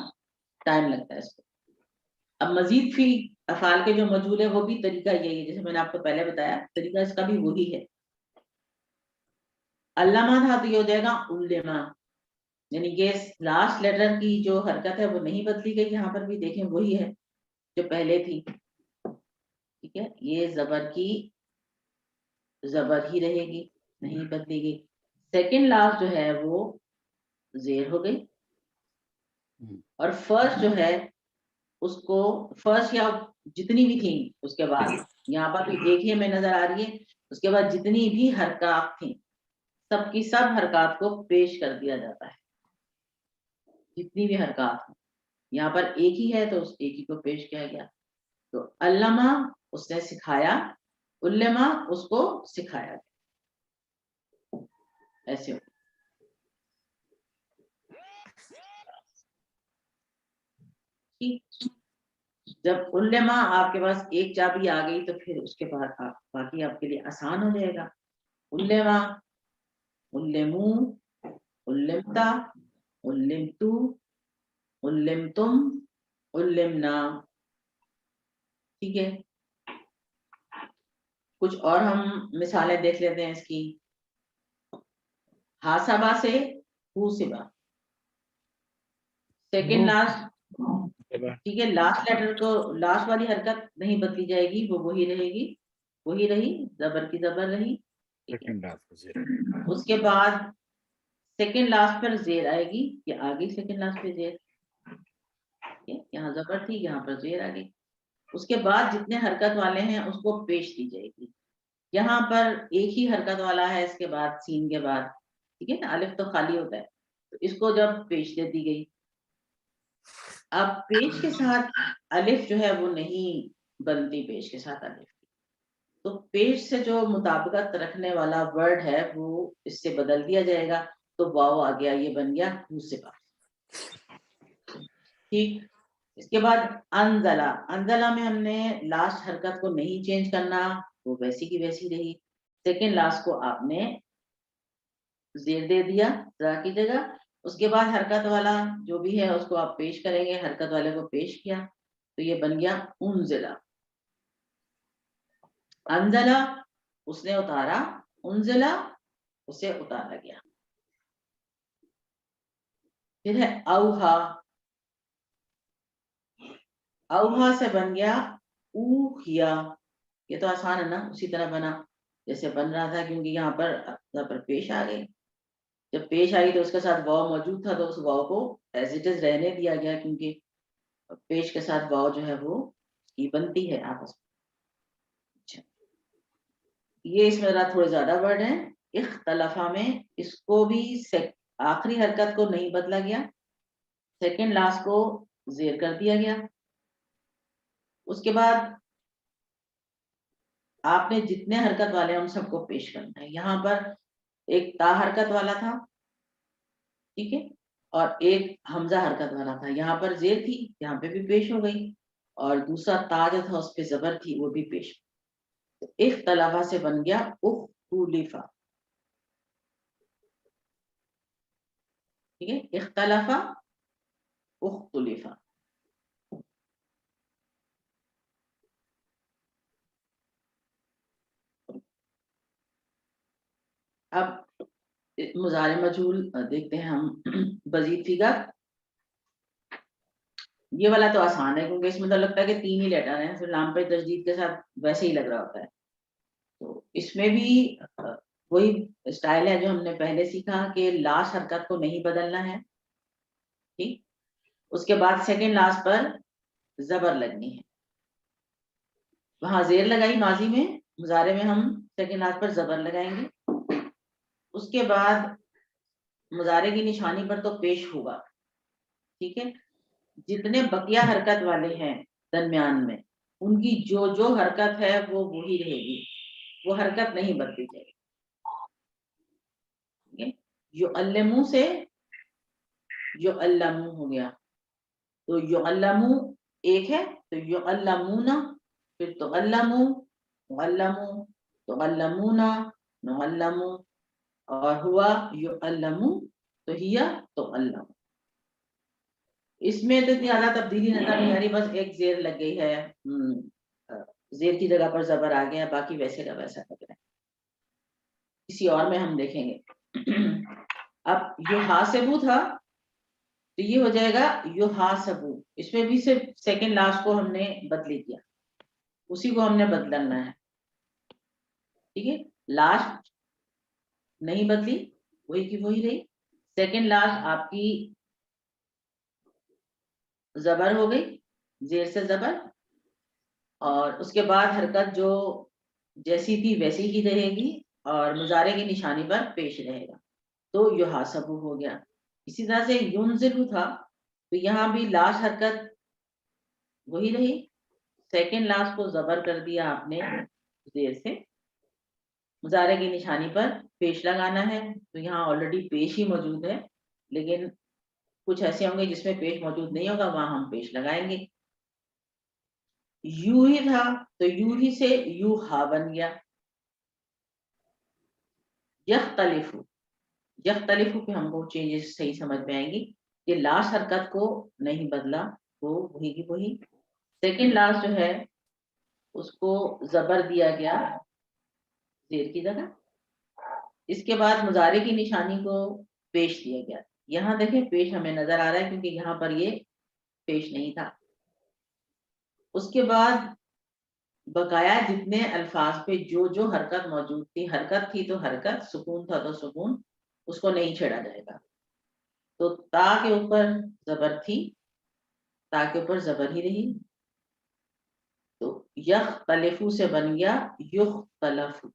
ٹائم لگتا ہے اس کو. اب مزید فی افعال کے جو مجہول ہے وہ بھی طریقہ یہی ہے، جیسے میں نے آپ کو پہلے بتایا طریقہ اس کا بھی وہی ہے. علامہ تھا تو یہ ہو جائے گا علما، یعنی کہ لاسٹ لیٹر کی جو حرکت ہے وہ نہیں بدلی گئی، یہاں پر بھی دیکھیں وہی ہے جو پہلے تھی. ٹھیک ہے، یہ زبر کی زبر ہی رہے گی، نہیں بدلی گئی. سیکنڈ لاسٹ جو ہے وہ زیر ہو گئی، اور فرسٹ جو ہے اس کو فرسٹ یا جتنی بھی تھیں اس کے بعد، یہاں پر بھی ایک ہی ہمیں نظر آ رہی ہے، اس کے بعد جتنی بھی حرکات تھیں سب کی سب حرکات کو پیش کر دیا جاتا ہے. جتنی بھی حرکات ہیں یہاں پر ایک ہی ہے تو اس ایک ہی کو پیش کیا گیا. تو علامہ اس نے سکھایا، علما اس کو سکھایا گیا، ایسے. جب علما آپ کے پاس ایک چابی آ گئی تو پھر اس کے بعد باقی آپ کے لیے آسان ہو جائے گا. علما، علمو، علمتا، علمتو، علمتم، علمنا. ٹھیک ہے، کچھ اور ہم مثالیں دیکھ لیتے ہیں اس کی. حاسبہ سے حوسبہ، سیکنڈ لاسٹ، ٹھیک ہے، لاسٹ لیٹر کو لاسٹ والی حرکت نہیں بدلی جائے گی، وہ وہی رہے گی، وہی رہی، زبر کی زبر رہی. اس کے بعد سیکنڈ لاسٹ پر زیر آئے گی، یہ آ گئی سیکنڈ لاسٹ پہ زیر، یہاں زبر تھی یہاں پر زیر آ گئی. اس کے بعد جتنے حرکت والے ہیں اس کو پیش دی جائے گی. یہاں پر ایک ہی حرکت والا ہے اس کے بعد سین کے بعد، ٹھیک ہے نا، الف تو خالی ہوتا ہے، تو اس کو جب پیش دے دی گئی. اب پیش کے ساتھ الف جو ہے وہ نہیں بنتی، پیش کے ساتھ الف، تو پیش سے جو مطابقت رکھنے والا ورڈ ہے وہ اس سے بدل دیا جائے گا، تو واو آ گیا، یہ بن گیا حوسبہ. ٹھیک، اس کے بعد انزلہ، انزلہ میں ہم نے لاسٹ حرکت کو نہیں چینج کرنا، وہ ویسی کی ویسی رہی. سیکنڈ لاسٹ کو آپ نے زیر دے دیا ذرا کی جگہ، اس کے بعد حرکت والا جو بھی ہے اس کو آپ پیش کریں گے، حرکت والے کو پیش کیا تو یہ بن گیا انزلہ. انزلہ اس نے اتارا، انزلہ اسے اتارا گیا. پھر ہے اوہا، औहा से बन गया ऊहिया। ये तो आसान है ना, उसी तरह बना जैसे बन रहा था, क्योंकि यहाँ पर पेश आ गई। जब पेश आई तो उसके साथ वाव मौजूद था, तो उस वाव को एज इट इज रहने दिया गया, क्योंकि पेश के साथ वाव जो है वो की बनती है आपस में। अच्छा, ये इसमें जरा थोड़े ज्यादा वर्ड हैं। इख्तलफा में इसको भी आखिरी हरकत को नहीं बदला गया, सेकंड लास्ट को जेर कर दिया गया। उसके बाद आपने जितने हरकत वाले हैं उन सबको पेश करना है। यहाँ पर एक ता हरकत वाला था, ठीक है, और एक हमजा हरकत वाला था। यहाँ पर जेर थी, यहाँ पे भी पेश हो गई, और दूसरा ता जो था उस पे जबर थी, वो भी पेश। तो इख्तलफा से बन गया उख्तुलिफा, ठीक है, इख्तलफा उख्तुलिफा। अब मुजारे मजहूल देखते हैं हम। बजीद फिगर, ये वाला तो आसान है, क्योंकि इसमें तो लगता है कि 3 ही लेटर हैं, फिर लाम पे तजदीद के साथ वैसे ही लग रहा होता है। तो इसमें भी वही स्टाइल है जो हमने पहले सीखा, कि लास्ट हरकत को नहीं बदलना है, ठीक। उसके बाद सेकंड लास्ट पर जबर लगनी है। वहां जेर लगाई माजी में, मुजारे में हम सेकंड लास्ट पर जबर लगाएंगे। उसके बाद मुजारे की निशानी पर तो पेश होगा, ठीक है। जितने बकिया हरकत वाले हैं दरमियान में, उनकी जो जो हरकत है वो वही रहेगी, वो हरकत नहीं बदली जाएगी, ठीक है। यो अल्लमू से यो अल्लमू हो गया, तो यो अल्लमू एक है, तो यो अल्लमूना, फिर तो अल्लमू, मुअल्लमू, तो अल्लमूना, नुअल्लमू, और हुआ यो अल्लमू, तो हिया तो अल्लमू। इसमें तो इतनी ज्यादा तब्दीली नजर नहीं आ रही, बस एक जेर लग गई है, जेर की जगह पर जबर आ गया, बाकी वैसे का वैसा लग रहा है। किसी और में हम देखेंगे। अब यो हासिबू था, तो ये हो जाएगा यो हासिबू। इसमें भी सिर्फ सेकंड लास्ट को हमने बदली किया, उसी को हमने बदलना है, ठीक है। लास्ट नहीं बदली, वही की वही रही। सेकंड लास्ट आपकी जबर हो गई, जेर से जबर, और उसके बाद हरकत जो जैसी थी वैसी ही रहेगी, और मुजारे की निशानी पर पेश रहेगा, तो युहासबु हो गया। इसी तरह से युनजिलु था, तो यहाँ भी लास्ट हरकत वही रही, सेकंड लास्ट को जबर कर दिया आपने जेर से, मुजारे की निशानी पर पेश लगाना है। तो यहाँ ऑलरेडी पेश ही मौजूद है, लेकिन कुछ ऐसे होंगे जिसमें पेश मौजूद नहीं होगा, वहां हम पेश लगाएंगे। यू ही था, तो यू ही से यू हा बन गया। यख्तलिफु, यख्तलिफु पे हमको चेंजेस सही समझ में आएंगी, कि लास्ट हरकत को नहीं बदला, वो वही की वही। सेकंड लास्ट जो है उसको जबर दिया गया जेर की जगह। इसके बाद मुजारे की निशानी को पेश दिया गया। यहाँ देखें पेश हमें नजर आ रहा है, क्योंकि यहाँ पर ये पेश नहीं था। उसके बाद बकाया जितने अल्फाज पे जो जो हरकत मौजूद थी, हरकत थी तो हरकत, सुकून था तो सुकून, उसको नहीं छेड़ा जाएगा। तो ता के ऊपर जबर थी, ता के ऊपर जबर ही रही, तो यख्तलिफु से बन गया युख्तलफु।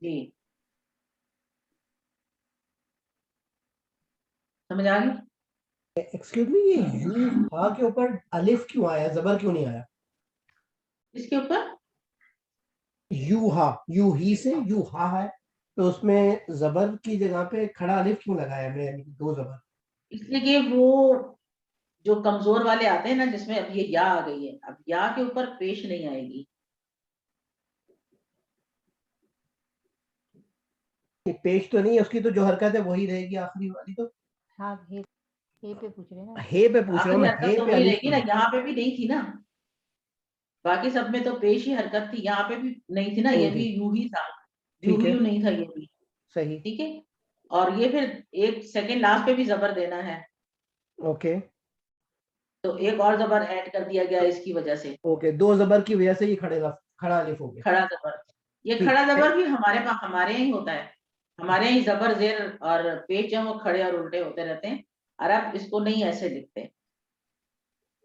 जी समझ आ गई? एक्सक्यूज मी, ये यू हा के ऊपर अलिफ क्यों आया, जबर क्यों नहीं आया? इसके ऊपर यू हा, यू ही से यू हा है, तो उसमें जबर की जगह पे खड़ा अलिफ क्यों लगाया है, यानी कि 2 जबर? इसलिए कि वो जो कमजोर वाले आते हैं ना, जिसमें अब ये या आ गई है, अब या के ऊपर पेश नहीं आएगी। पेश तो नहीं है उसकी, तो जो हरकत है वही रहेगी आखिरी वाली। तो हाँ हे पे पूछ रहे हैं ना। हे पे पूछ रहा हूँ आखिरी मैं, हरकत हे तो पे वही अलिफ रहेगी ना, यहाँ पे भी नहीं थी ना, बाकी सब में तो पेश ही हरकत थी, यहाँ पे भी नहीं थी ना, ये भी यू ही था, यू ठीक है, यू नहीं था ये भी, सही। ठीक है। اور یہ پھر ایک سیکنڈ لاسٹ پہ بھی زبر دینا ہے اوکے تو ایک اور زبر ایڈ کر دیا گیا اس کی وجہ سے. اوکے 2 زبر کی وجہ سے یہ کھڑا الف ہو گیا. کھڑا زبر, یہ ٹھیک. کھڑا زبر بھی ہمارے یہاں ہی ہوتا ہے. ہمارے یہاں زبر زیر اور پیش جو وہ کھڑے اور الٹے ہوتے رہتے ہیں. عرب اس کو نہیں ایسے لکھتے.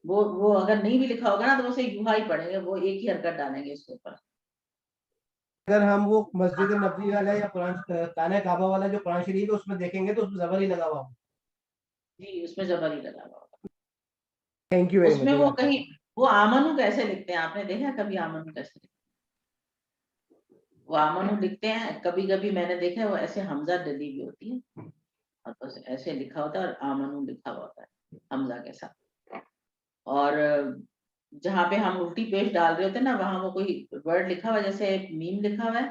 وہ اگر نہیں بھی لکھا ہوگا نا تو اسے یوہا ہی پڑھیں گے, وہ ایک ہی حرکت ڈالیں گے اس کے اوپر. اگر ہم وہ مسجد نبوی والا یا خانہ کعبہ والا جو قرآن شریف ہے اس میں دیکھیں گے تو اس میں زبر ہی لگا ہوا. جی اس میں زبر ہی لگا ہوا ہوگا. تھینک یو ویری اس مچ. میں وہ کہیں وہ آمنو کیسے لکھتے ہیں, آپ نے دیکھا کبھی آمنو کیسے لکھتے ہیں؟ وہ آمنو لکھتے ہیں, کبھی کبھی میں نے دیکھا ہے وہ ایسے حمزہ ڈلی ہوئی ہوتی ہے اور بس ایسے لکھا ہوتا ہے اور آمنو لکھا ہوا ہوتا ہے حمزہ کے ساتھ. اور جہاں پہ ہم الٹی پیش ڈال رہے ہوتے ہیں نا وہاں وہ کوئی ورڈ لکھا ہوا ہے جیسے میم لکھا ہوا ہے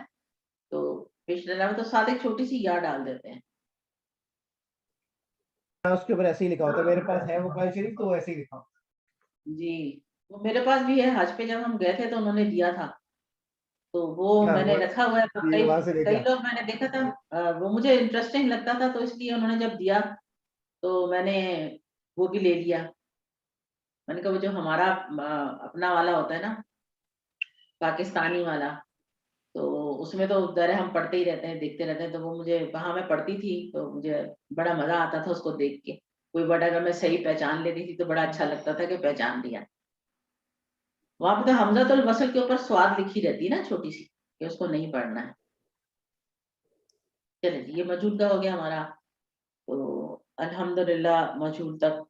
تو پیش ڈالا ہوا تو ساتھ ایک چھوٹی سی یا ڈال دیتے ہیں. اس کے اوپر ایسے ہی لکھا ہوتا ہے. میرے پاس ہے وہ قرآن شریف تو وہ ایسے ہی لکھا ہوتا ہے. جی وہ میرے پاس بھی ہے. حج پہ جب ہم گئے تھے تو انہوں نے دیا تھا تو وہ ہاں, میں نے وہ رکھا ہوا ہے. تو وہاں سے کئی لوگ میں نے دیکھا تھا وہ مجھے انٹرسٹنگ لگتا تھا تو اس لیے انہوں نے جب دیا تو میں نے وہ بھی لے لیا. میں نے کہا وہ جو ہمارا اپنا والا ہوتا ہے نا پاکستانی والا تو اس میں تو در ہم پڑھتے ہی رہتے ہیں دیکھتے رہتے ہیں. تو وہ مجھے وہاں میں پڑھتی تھی تو مجھے بڑا مزہ آتا تھا اس کو دیکھ کے. کوئی ورڈ اگر میں صحیح پہچان لیتی تھی تو بڑا اچھا لگتا تھا کہ پہچان لیا. وہاں پہ تو حمزۃ الوصل کے اوپر سواد لکھی رہتی ہے نا چھوٹی سی کہ اس کو نہیں پڑھنا ہے. چلے جی یہ مجھول کا ہو گیا ہمارا. تو الحمدللہ مجھول تک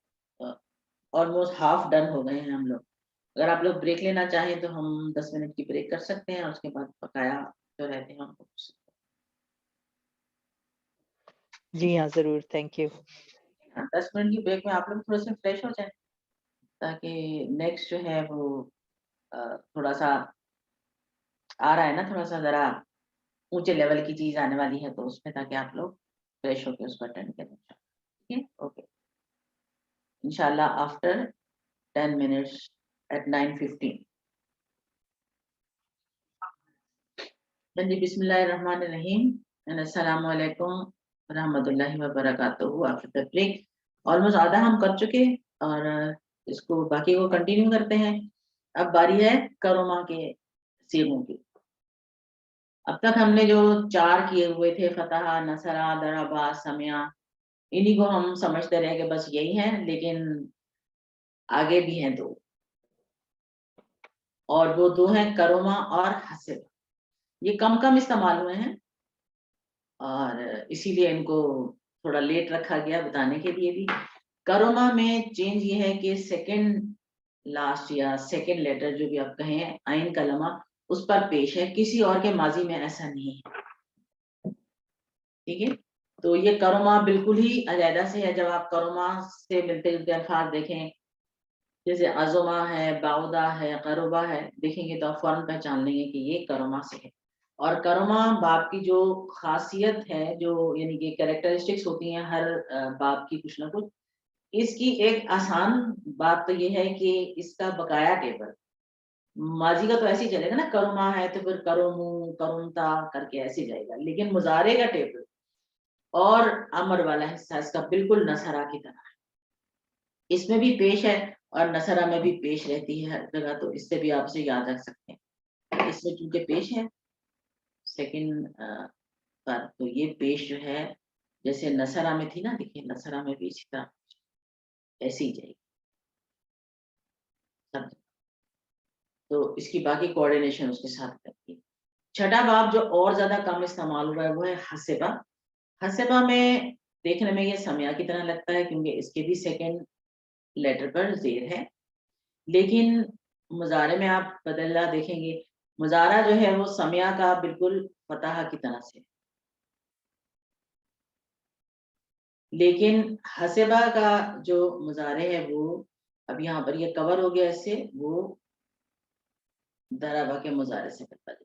آلموسٹ ہاف ڈن ہو گئے ہیں ہم لوگ. اگر آپ لوگ بریک لینا چاہیں تو ہم 10 منٹ کی بریک کر سکتے ہیں اور اس کے بعد بقایا جو رہتے ہیں ہم کو. جی ہاں ضرور, تھینک یو. 10 منٹ کی بریک میں آپ لوگ تھوڑے سے فریش ہو جائیں تاکہ نیکسٹ جو ہے وہ تھوڑا سا آ رہا ہے نا تھوڑا سا ذرا اونچے لیول کی چیز آنے والی ہے تو اس میں تاکہ آپ لوگ فریش ہو کے اس کو اٹینڈ کریں. ٹھیک ہے اوکے انشاءاللہ آفٹر 10 minutes at 9:15. جی بسم اللہ الرحمن الرحیم. السلام علیکم ورحمۃ اللہ وبرکاتہ. آفٹر بریک آلموسٹ آدھا ہم کر چکے اور اس کو باقی کو کنٹینیو کرتے ہیں. اب باری ہے کروما کے سیغوں کی. اب تک ہم نے جو 4 کیے ہوئے تھے فتح, نصرہ, ضربہ, سمع, انہی کو ہم سمجھتے رہے کہ بس یہی ہیں, لیکن آگے بھی ہیں 2 اور وہ 2 ہیں کروما اور حسب. یہ کم استعمال ہوئے ہیں اور اسی لیے ان کو تھوڑا لیٹ رکھا گیا بتانے کے لیے بھی. کروما میں چینج یہ ہے کہ سیکنڈ لاسٹ یا سیکنڈ لیٹر جو بھی آپ کہیں عین کا لمحہ اس پر پیش ہے, کسی اور کے ماضی میں ایسا نہیں ہے. ٹھیک ہے تو یہ کروما بالکل ہی علیحدہ سے ہے. جب آپ کروما سے ملتے جلتے الفاظ دیکھیں جیسے عظما ہے, باؤدا ہے, قربا ہے, دیکھیں گے تو آپ فوراً پہچان لیں گے کہ یہ کروما سے ہے. اور کروما باب کی جو خاصیت ہے جو یعنی کہ کریکٹرسٹکس ہوتی ہیں ہر باب کی کچھ نہ کچھ, اس کی ایک آسان بات تو یہ ہے کہ اس کا بقایا ٹیبل ماضی کا تو ایسے ہی چلے گا نا, کروما ہے تو پھر کرومو کرومتا کر کے ایسے جائے گا, لیکن مضارع کا ٹیبل اور امر والا حصہ اس کا بالکل نصرہ کی طرح ہے. اس میں بھی پیش ہے اور نصرہ میں بھی پیش رہتی ہے ہر جگہ, تو اس سے بھی آپ سے یاد رکھ سکتے ہیں. اس میں چونکہ پیش ہے سیکنڈ پر تو یہ پیش جو ہے جیسے نصرہ میں تھی نا, دیکھیے نصرہ میں بھی اسی طرح ایسے ہی جائے گی. تو اس کی باقی کوآرڈینیشن اس کے ساتھ کرتی ہے. چھٹا باب جو اور زیادہ کم استعمال ہوا ہے وہ ہے حسبہ. حسبہ میں دیکھنے میں یہ سمع کی طرح لگتا ہے کیونکہ اس کے بھی سیکنڈ لیٹر پر زیر ہے, لیکن مضارع میں آپ بدلہ دیکھیں گے, مضارع جو ہے وہ سمع کا بالکل فتح کی طرح سے, لیکن حسبہ کا جو مضارع ہے وہ اب یہاں پر یہ کور ہو گیا اس سے, وہ ضربہ کے مضارع سے کرتا ہے.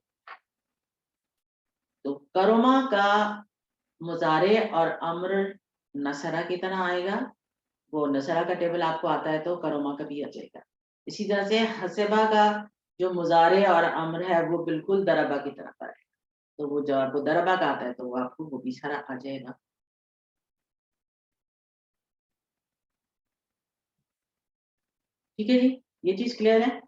تو کروما کا مضارع اور امر نصرہ کی طرح آئے گا, وہ نصرہ کا ٹیبل آپ کو آتا ہے تو کروما کا بھی آ جائے گا. اسی طرح سے حسبہ کا جو مضارع اور امر ہے وہ بالکل ضربہ کی طرف آئے گا, تو وہ جو آپ کو ضربہ کا آتا ہے تو وہ آپ کو وہ بھی سارا آ جائے گا. ठीक है जी, ये चीज क्लियर है?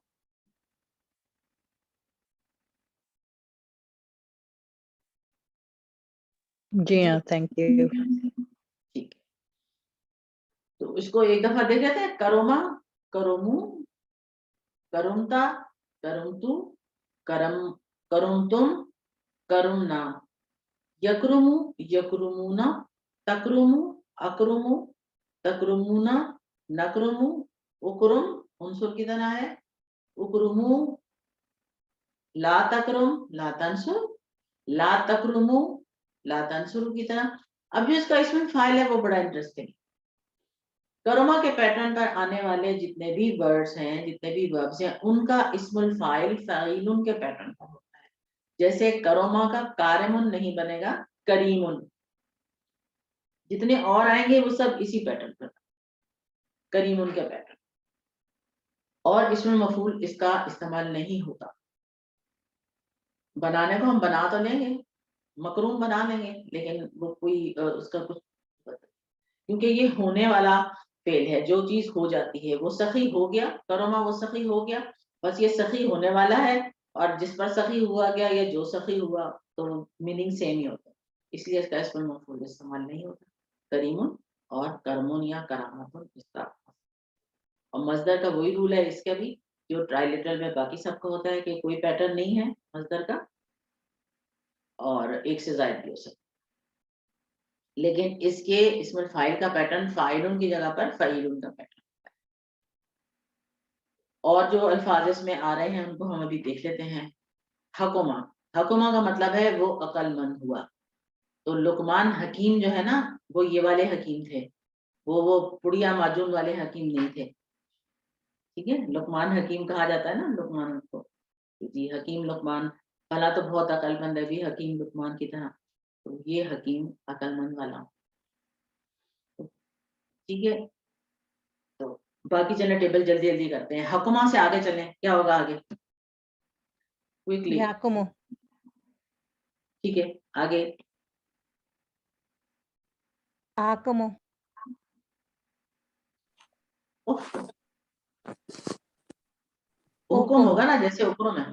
जी हाँ, थैंक यू। ठीक है, तो इसको एक दफा देख लेते हैं। करोमा, करोमू, करुमता, करुमतु, करम, करुमतुम, करुमना, यकरुमु, यकरुमुना, तकरुमु, अकरुमु, तकरुमुना, नकरुमु, उकरुम, उनसुर की तरह है, उकरुमु, ला तकरुम, ला तंसुर, ला तकरुमु, ला तंसुर की तरह। अब जो इसका इसमें फाइल है वो बड़ा इंटरेस्टिंग। करोमा के पैटर्न पर आने वाले जितने भी वर्ड्स हैं, जितने भी वर्ब्स हैं, उनका इस्मुल फाइल फाइलुन के पैटर्न पर होता है। जैसे करोमा का कारिमुन नहीं बनेगा, करीमुन। जितने और आएंगे वो सब इसी पैटर्न पर, करीमुन के पैटर्न। और इसमें मफूल इसका इस्तेमाल नहीं होता। बनाने को हम बना तो लेंगे, मकरूम बना लेंगे, लेकिन वो कोई उसका कुछ, क्योंकि ये होने वाला फेल है। जो चीज हो जाती है वो सखी हो गया, करोमा वो सखी हो गया, बस ये सखी होने वाला है। और जिस पर सखी हुआ गया या जो सखी हुआ तो मीनिंग सेम ही होता है, इसलिए इसका इसमें मफूल इस्तेमाल नहीं होता। करीमुन और करमुन या करामतुन इसका। और मजदर का वही रूल है इसका भी, जो ट्राइलिटरल में बाकी सबका होता है कि कोई पैटर्न नहीं है मजदर का, और एक से ज्यादा भी हो सकता। लेकिन इसके इसमें फाइल का पैटर्न फाइलुन की जगह पर फाइलुन का पैटर्न। और जो अल्फाज इसमें आ रहे हैं उनको हम अभी देख लेते हैं। हकुमा, हकुमा का मतलब है वो अक्लमंद हुआ। तो लुकमान हकीम जो है ना, वो ये वाले हकीम थे, वो पुड़िया माजून वाले हकीम नहीं थे। ठीक है, लुकमान हकीम कहा जाता है ना लुकमान को, जी हकीम लुकमान, भला तो बहुत अक्लमंद है भी हकीम लुकमान की तरह, तो ये हकीम अक्लमंद वाला। ठीक है, तो बाकी चलें टेबल जल्दी जल्दी करते हैं। हकुमा से आगे चलें, क्या होगा आगे क्विकली? याकुमु, ठीक है, आगे आकुमु, हुकुम होगा ना, जैसे हुक्म है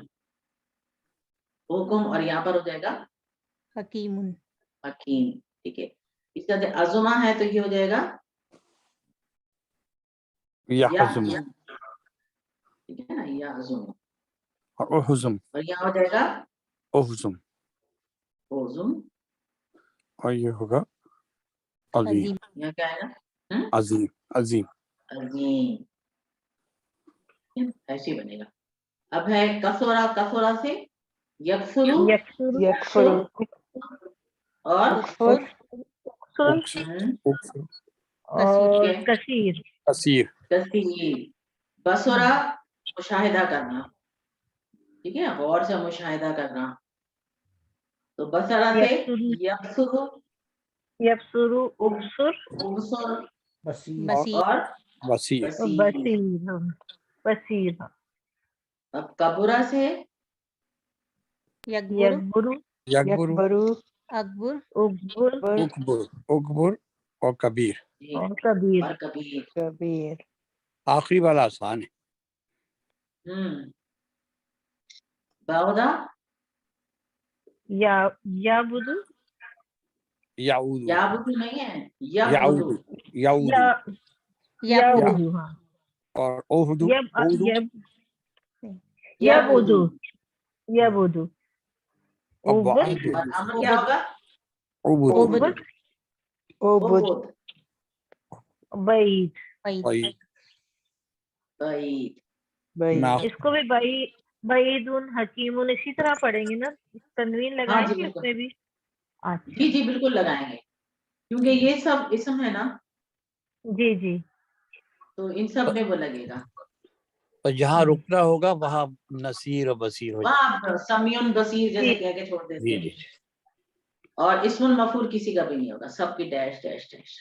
हुकुम, और यहाँ पर हो जाएगा हकीमुन, हकीम। ठीक है, इस तरह से अजुमा है तो ये हो जाएगा यहजुम, ठीक है ना, या अजुम। उहुजुम, और यहाँ हो जाएगा उहुजुम, ओजुम। और ये होगा अजीम, अजीम, यहाँ क्या आएगा? अजीम, अजीम। अजीम, ऐसे ही बनेगा। अब है कसोरा, कसोरा से यकफुरु, यकसुरु, यकफुरु, और उक्सुर, उक्सुर, और ठीक है, कसीर। कसीर, कसीर। बसोरा मुशाहिदा करना, ठीक है, गौर से मुशाहिदा करना। तो बसरा से यकसुरु, यकसुरु, यकसुरु, उक्सुर, उबसुर, बसीर, बसीर, और वसीर, बसीर। बसीर, बसीर। अब कबुरा से यकबुरु, यकबुरु, यकबुरु, अकबर, उकबुर, उकबुर, उकबुर और कबीर। जी, और कबीर। और कबीर। कबीर, आखिरी वाला आसान है। बाउदा, याबुदु, याऊदु, याबुदु नहीं है, याऊदु, यबुदु। याऊदु, याबुदु, हाँ, और ओहुदु, ओहुदु, यबुदु, यबुदु, और उबुद, वाहिदु, और अम्र क्या होगा? उबुद, उबुद, ओबुद, उबुद, बैद। वही बैद। मैं इसको भी बैदुन, हकीमुन इसी तरह पढ़ेंगे ना, तनवीन हाँ जी लगाएंगे बिल्कुल, उसमें भी। अच्छा, जी जी बिल्कुल लगाएंगे, क्योंकि ये सब इसम है ना, जी जी, तो इन सब में वो लगेगा। और जहाँ रुकना होगा वहाँ नसीर और बसीर हो जाए। वहाँ समियुन बसीर जैसे कह के छोड़ देते जी हैं। जी, और इसमुल मफूल किसी का भी नहीं होगा, सबकी डैश डैश डैश।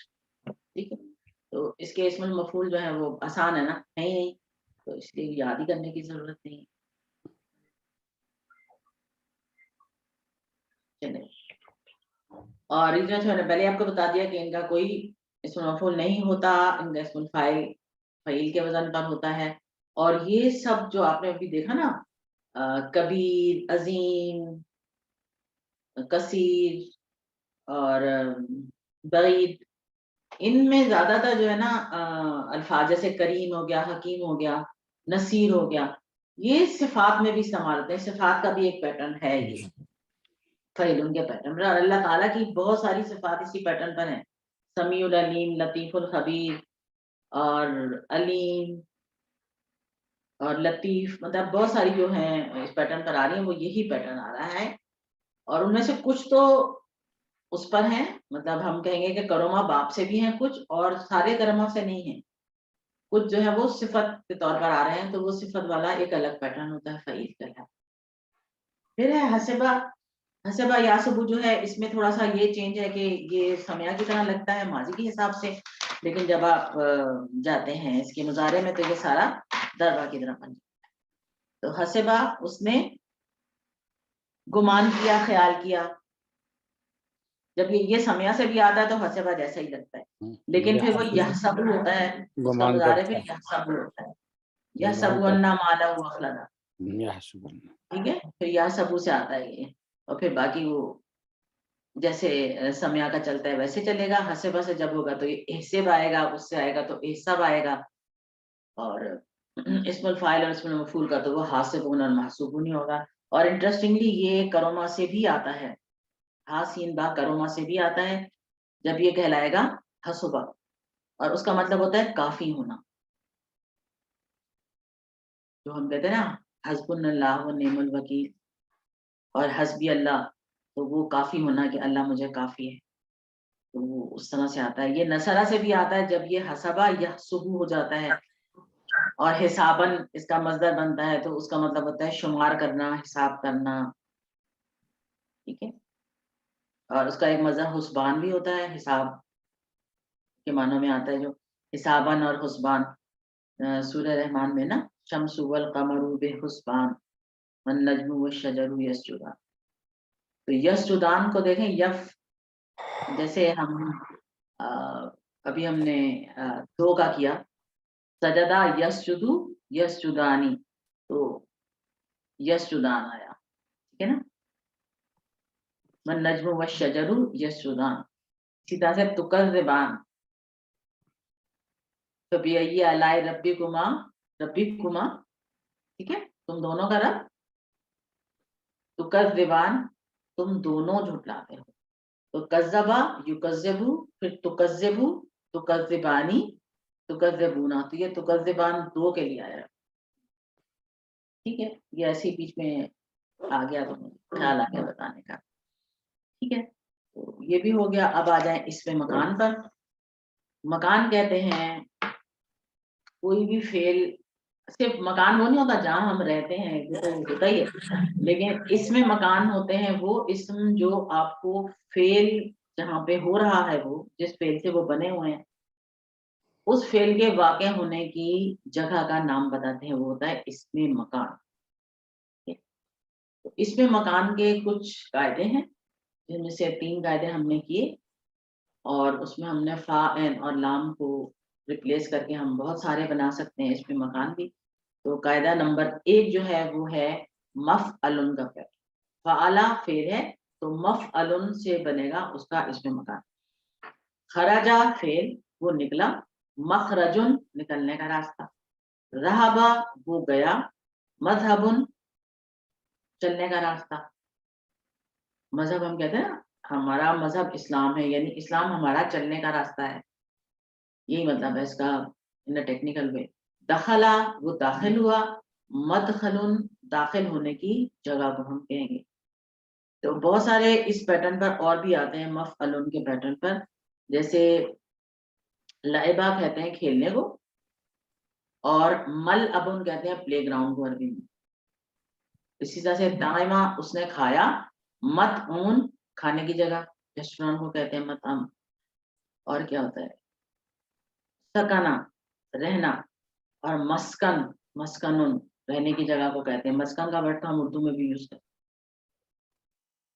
ठीक है, तो इसके इसमुल मफूल जो है वो आसान है ना, है ही नहीं, तो इसलिए याद ही करने की जरूरत नहीं है। चलिए, और रीजन मैंने पहले आपको बता दिया कि इनका कोई इसमुल मफूल नहीं होता, इनका इसमुल फाइल फाइल के वजन पर होता है। اور یہ سب جو آپ نے ابھی دیکھا نا کبیر، عظیم، کثیر اور بعید، ان میں زیادہ تر جو ہے نا الفاظ جیسے کریم ہو گیا، حکیم ہو گیا، نصیر ہو گیا، یہ صفات میں بھی استعمال ہوتے ہیں. صفات کا بھی ایک پیٹرن ہے یہ فعیلن کے پیٹرن. اللہ تعالیٰ کی بہت ساری صفات اسی پیٹرن پر ہیں. سمیع العلیم، لطیف الخبیر اور علیم اور لطیف، مطلب بہت ساری جو ہیں اس پیٹرن پر آ رہی ہیں، وہ یہی پیٹرن آ رہا ہے. اور ان میں سے کچھ تو اس پر ہیں، مطلب ہم کہیں گے کہ کروما باپ سے بھی ہیں کچھ، اور سارے کروما سے نہیں ہیں. کچھ جو ہے وہ صفت کے طور پر آ رہے ہیں، تو وہ صفت والا ایک الگ پیٹرن ہوتا ہے فعیل کا. پھر ہے حسبہ. حسبہ یاسبو جو ہے اس میں تھوڑا سا یہ چینج ہے کہ یہ سمیہ کی طرح لگتا ہے ماضی کے حساب سے، لیکن جب آپ جاتے ہیں اس کے مضارع میں تو یہ سارا ضربہ کی طرح بن جاتا ہے. تو حسبہ اس نے گمان کیا، خیال کیا. جب یہ سمیہ سے بھی آتا ہے تو حسبہ جیسا ہی لگتا ہے، لیکن پھر وہ یحسب ہوتا ہے، اس کا مضارع پھر یحسب ہوتا ہے. یحسب ان مالہ اخلدا، ٹھیک ہے. پھر یحسب سے آتا ہے یہ، اور پھر باقی وہ جیسے سمیہ کا چلتا ہے ویسے چلے گا. حسبہ سے جب ہوگا تو یہ احسب آئے گا، اس سے آئے گا تو احسب آئے گا. اور اسم الفاعل اور اسم المفعول کا تو وہ حاسبون اور محسوبون ہی ہوگا. اور انٹرسٹنگلی یہ کروما سے بھی آتا ہے، حاسین با کروما سے بھی آتا ہے جب یہ کہلائے گا حسبہ، اور اس کا مطلب ہوتا ہے کافی ہونا. جو ہم کہتے ہیں نا حسبنا اللہ و نعم الوکیل اور حسبی اللہ، تو وہ کافی ہونا کہ اللہ مجھے کافی ہے، تو وہ اس طرح سے آتا ہے. یہ نصرہ سے بھی آتا ہے جب یہ حسبہ یحسبو ہو جاتا ہے، اور حسابن اس کا مصدر بنتا ہے تو اس کا مطلب ہوتا ہے شمار کرنا، حساب کرنا، ٹھیک ہے. اور اس کا ایک مصدر حسبان بھی ہوتا ہے، حساب کے معنوں میں آتا ہے جو حسابن اور حسبان. سورہ رحمان میں نا شمس والقمر بحسبان والنجم والشجر یسجدان. تو یسجدان کو دیکھیں، یف جیسے ہم ابھی ہم نے دو کا کیا، سجدہ یسجدو یسجدانی، تو یسجدان آیا، ٹھیک ہے نا. والنجم والشجر یسجدان. اسی طرح سے تکذبان، فبأي آلاء ربكما، ربكما، ٹھیک ہے، تم دونوں کا رب. تکذبان، تم دونوں جھٹلاتے ہو. تو کذبا یکذبو، پھر تکذبو، تکذبانی، تکذبونا. تو یہ تکذبان دو کے لیے آیا، ٹھیک ہے. یہ ایسے بیچ میں آ گیا تو خیال آ گیا بتانے کا، ٹھیک ہے. تو یہ بھی ہو گیا. اب آ جائیں اس پہ مکان پر. مکان کہتے ہیں کوئی بھی فعل، صرف مکان وہ نہیں ہوتا جہاں ہم رہتے ہیں، وہ تو ہوتا ہی ہے، لیکن اس میں مکان ہوتے ہیں وہ اسم جو آپ کو فعل جہاں پہ ہو رہا ہے، وہ جس فعل سے وہ بنے ہوئے ہیں، اس فعل کے واقع ہونے کی جگہ کا نام بتاتے ہیں، وہ ہوتا ہے اسم مکان. تو اس میں مکان کے کچھ قاعدے ہیں جن میں سے 3 قاعدے ہم نے کیے، اور اس میں ہم نے فا عین اور لام کو ریپلیس کر کے ہم بہت سارے بنا سکتے ہیں اس میں مکان بھی. تو قاعدہ نمبر 1 جو ہے وہ ہے مفعل کا فعل. فعلا فعل ہے تو مفعل سے بنے گا اس کا اسم مکان. خرجا فعل، وہ نکلا. مخرجن نکلنے کا راستہ. رہبا وہ گیا. مذہبن چلنے کا راستہ. مذہب ہم کہتے ہیں نا ہمارا مذہب اسلام ہے، یعنی اسلام ہمارا چلنے کا راستہ ہے، یہی مطلب ہے اس کا ان ٹیکنیکل وے. دخلا وہ داخل ہوا. مدخلن داخل ہونے کی جگہ کو ہم کہیں گے. تو بہت سارے اس پیٹرن پر اور بھی آتے ہیں مفعلن کے پیٹرن پر، جیسے لعبہ کہتے ہیں کھیلنے کو، اور ملعبن کہتے ہیں پلے گراؤنڈ کو عربی میں. اسی طرح سے دائما اس نے کھایا. مطعون کھانے کی جگہ، ریسٹورینٹ کو کہتے ہیں مطعم. اور کیا ہوتا ہے سکنا رہنا، اور مسکن مسکنن رہنے کی جگہ کو کہتے ہیں. مسکن کا ورڈ ہم اردو میں بھی یوز کرتے ہیں،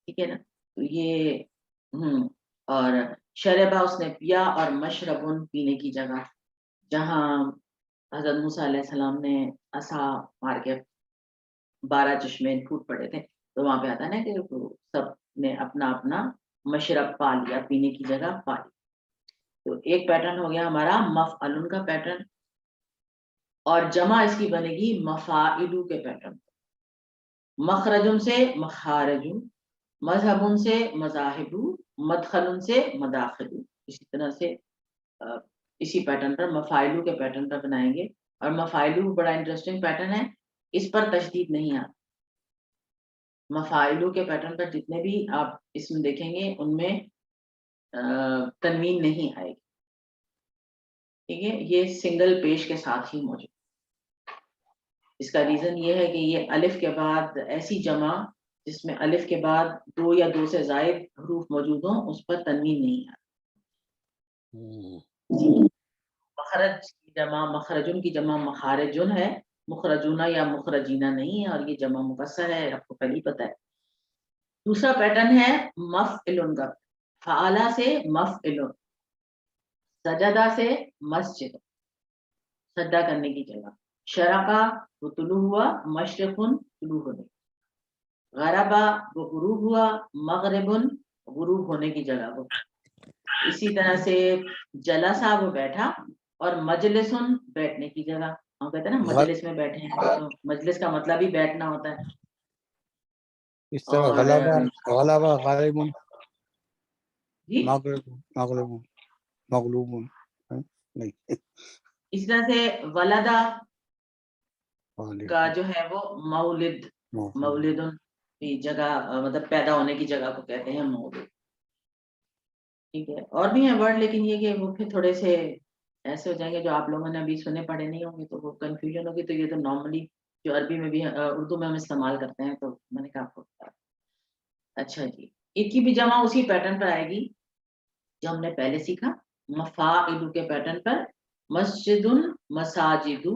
ٹھیک ہے نا. تو یہ اور شربا اس نے پیا، اور مشربن پینے کی جگہ، جہاں हजरत मूसा अलैहिस्सलाम ने असा मार के 12 चश्मे फूट पड़े थे, तो वहां पे आता है ना कि सब ने अपना अपना मशरब पा लिया, पीने की जगह पा ली। तो एक पैटर्न हो गया हमारा मफअलुन का पैटर्न, और जमा इसकी बनेगी मफाइलु के पैटर्न। मखरजुन से मखारजु, मजहबुन से मजाहिबु, मदखलुन से मदाखिलु। इसी तरह से इसी पैटर्न पर मफाइलु के पैटर्न पर बनाएंगे। और मफाइलु बड़ा इंटरेस्टिंग पैटर्न है, इस पर तशदीद नहीं आता। मफाइलु के पैटर्न पर जितने भी आप इसमें देखेंगे उनमें तनवीन नहीं आएगी, ठीक है। ये सिंगल पेश के साथ ही मौजूद। इसका रीजन ये है कि ये अलिफ के बाद ऐसी जमा जिसमें अलिफ के बाद 2 या 2 से जायद हरूफ मौजूद हों, उस पर तनवीन नहीं आती। मखरज की जमा मखरजुन की जमा मखारजुन है, मुखरजुना या मुखरजीना नहीं है, और ये जमा मुकस्सर है, आपको पहले ही पता है। दूसरा पैटर्न है मफइलुन का। फाला से मफइलुन, सजदा से मस्जिद, सजदा करने की जगह। शरका वो तुलू हुआ, मशरिकुन तुलू होने, गरबा वो गुरूब हुआ, मगरिबुन गुरूब होने की जगह वो। इसी तरह से जलसा वो बैठा, और मजलिसुन बैठने की जगह। हम कहते हैं ना मजलिस में बैठे हैं, तो मजलिस का मतलब ही बैठना होता है। इस तरह और गलबा गलबा गालिबुन जी मगलुबुन मगलूबुन नहीं। इसी तरह से वलदा का जो है वो मौलिद, मौलिदुन की जगह, मतलब पैदा होने की जगह को कहते हैं मौलिद, ठीक है। और भी हैं वर्ड, लेकिन ये कि वो फिर थोड़े से ऐसे हो जाएंगे जो आप लोगों ने अभी सुने पढ़े नहीं होंगे, तो वो कंफ्यूजन होगी। तो ये तो नॉर्मली जो अरबी में भी उर्दू में हम इस्तेमाल करते हैं, तो मैंने कहा आपको बता। अच्छा जी, इनकी भी जमा उसी पैटर्न पर आएगी जो हमने पहले सीखा, मफाइलु के पैटर्न पर। मस्जिदुन मसाजिदु,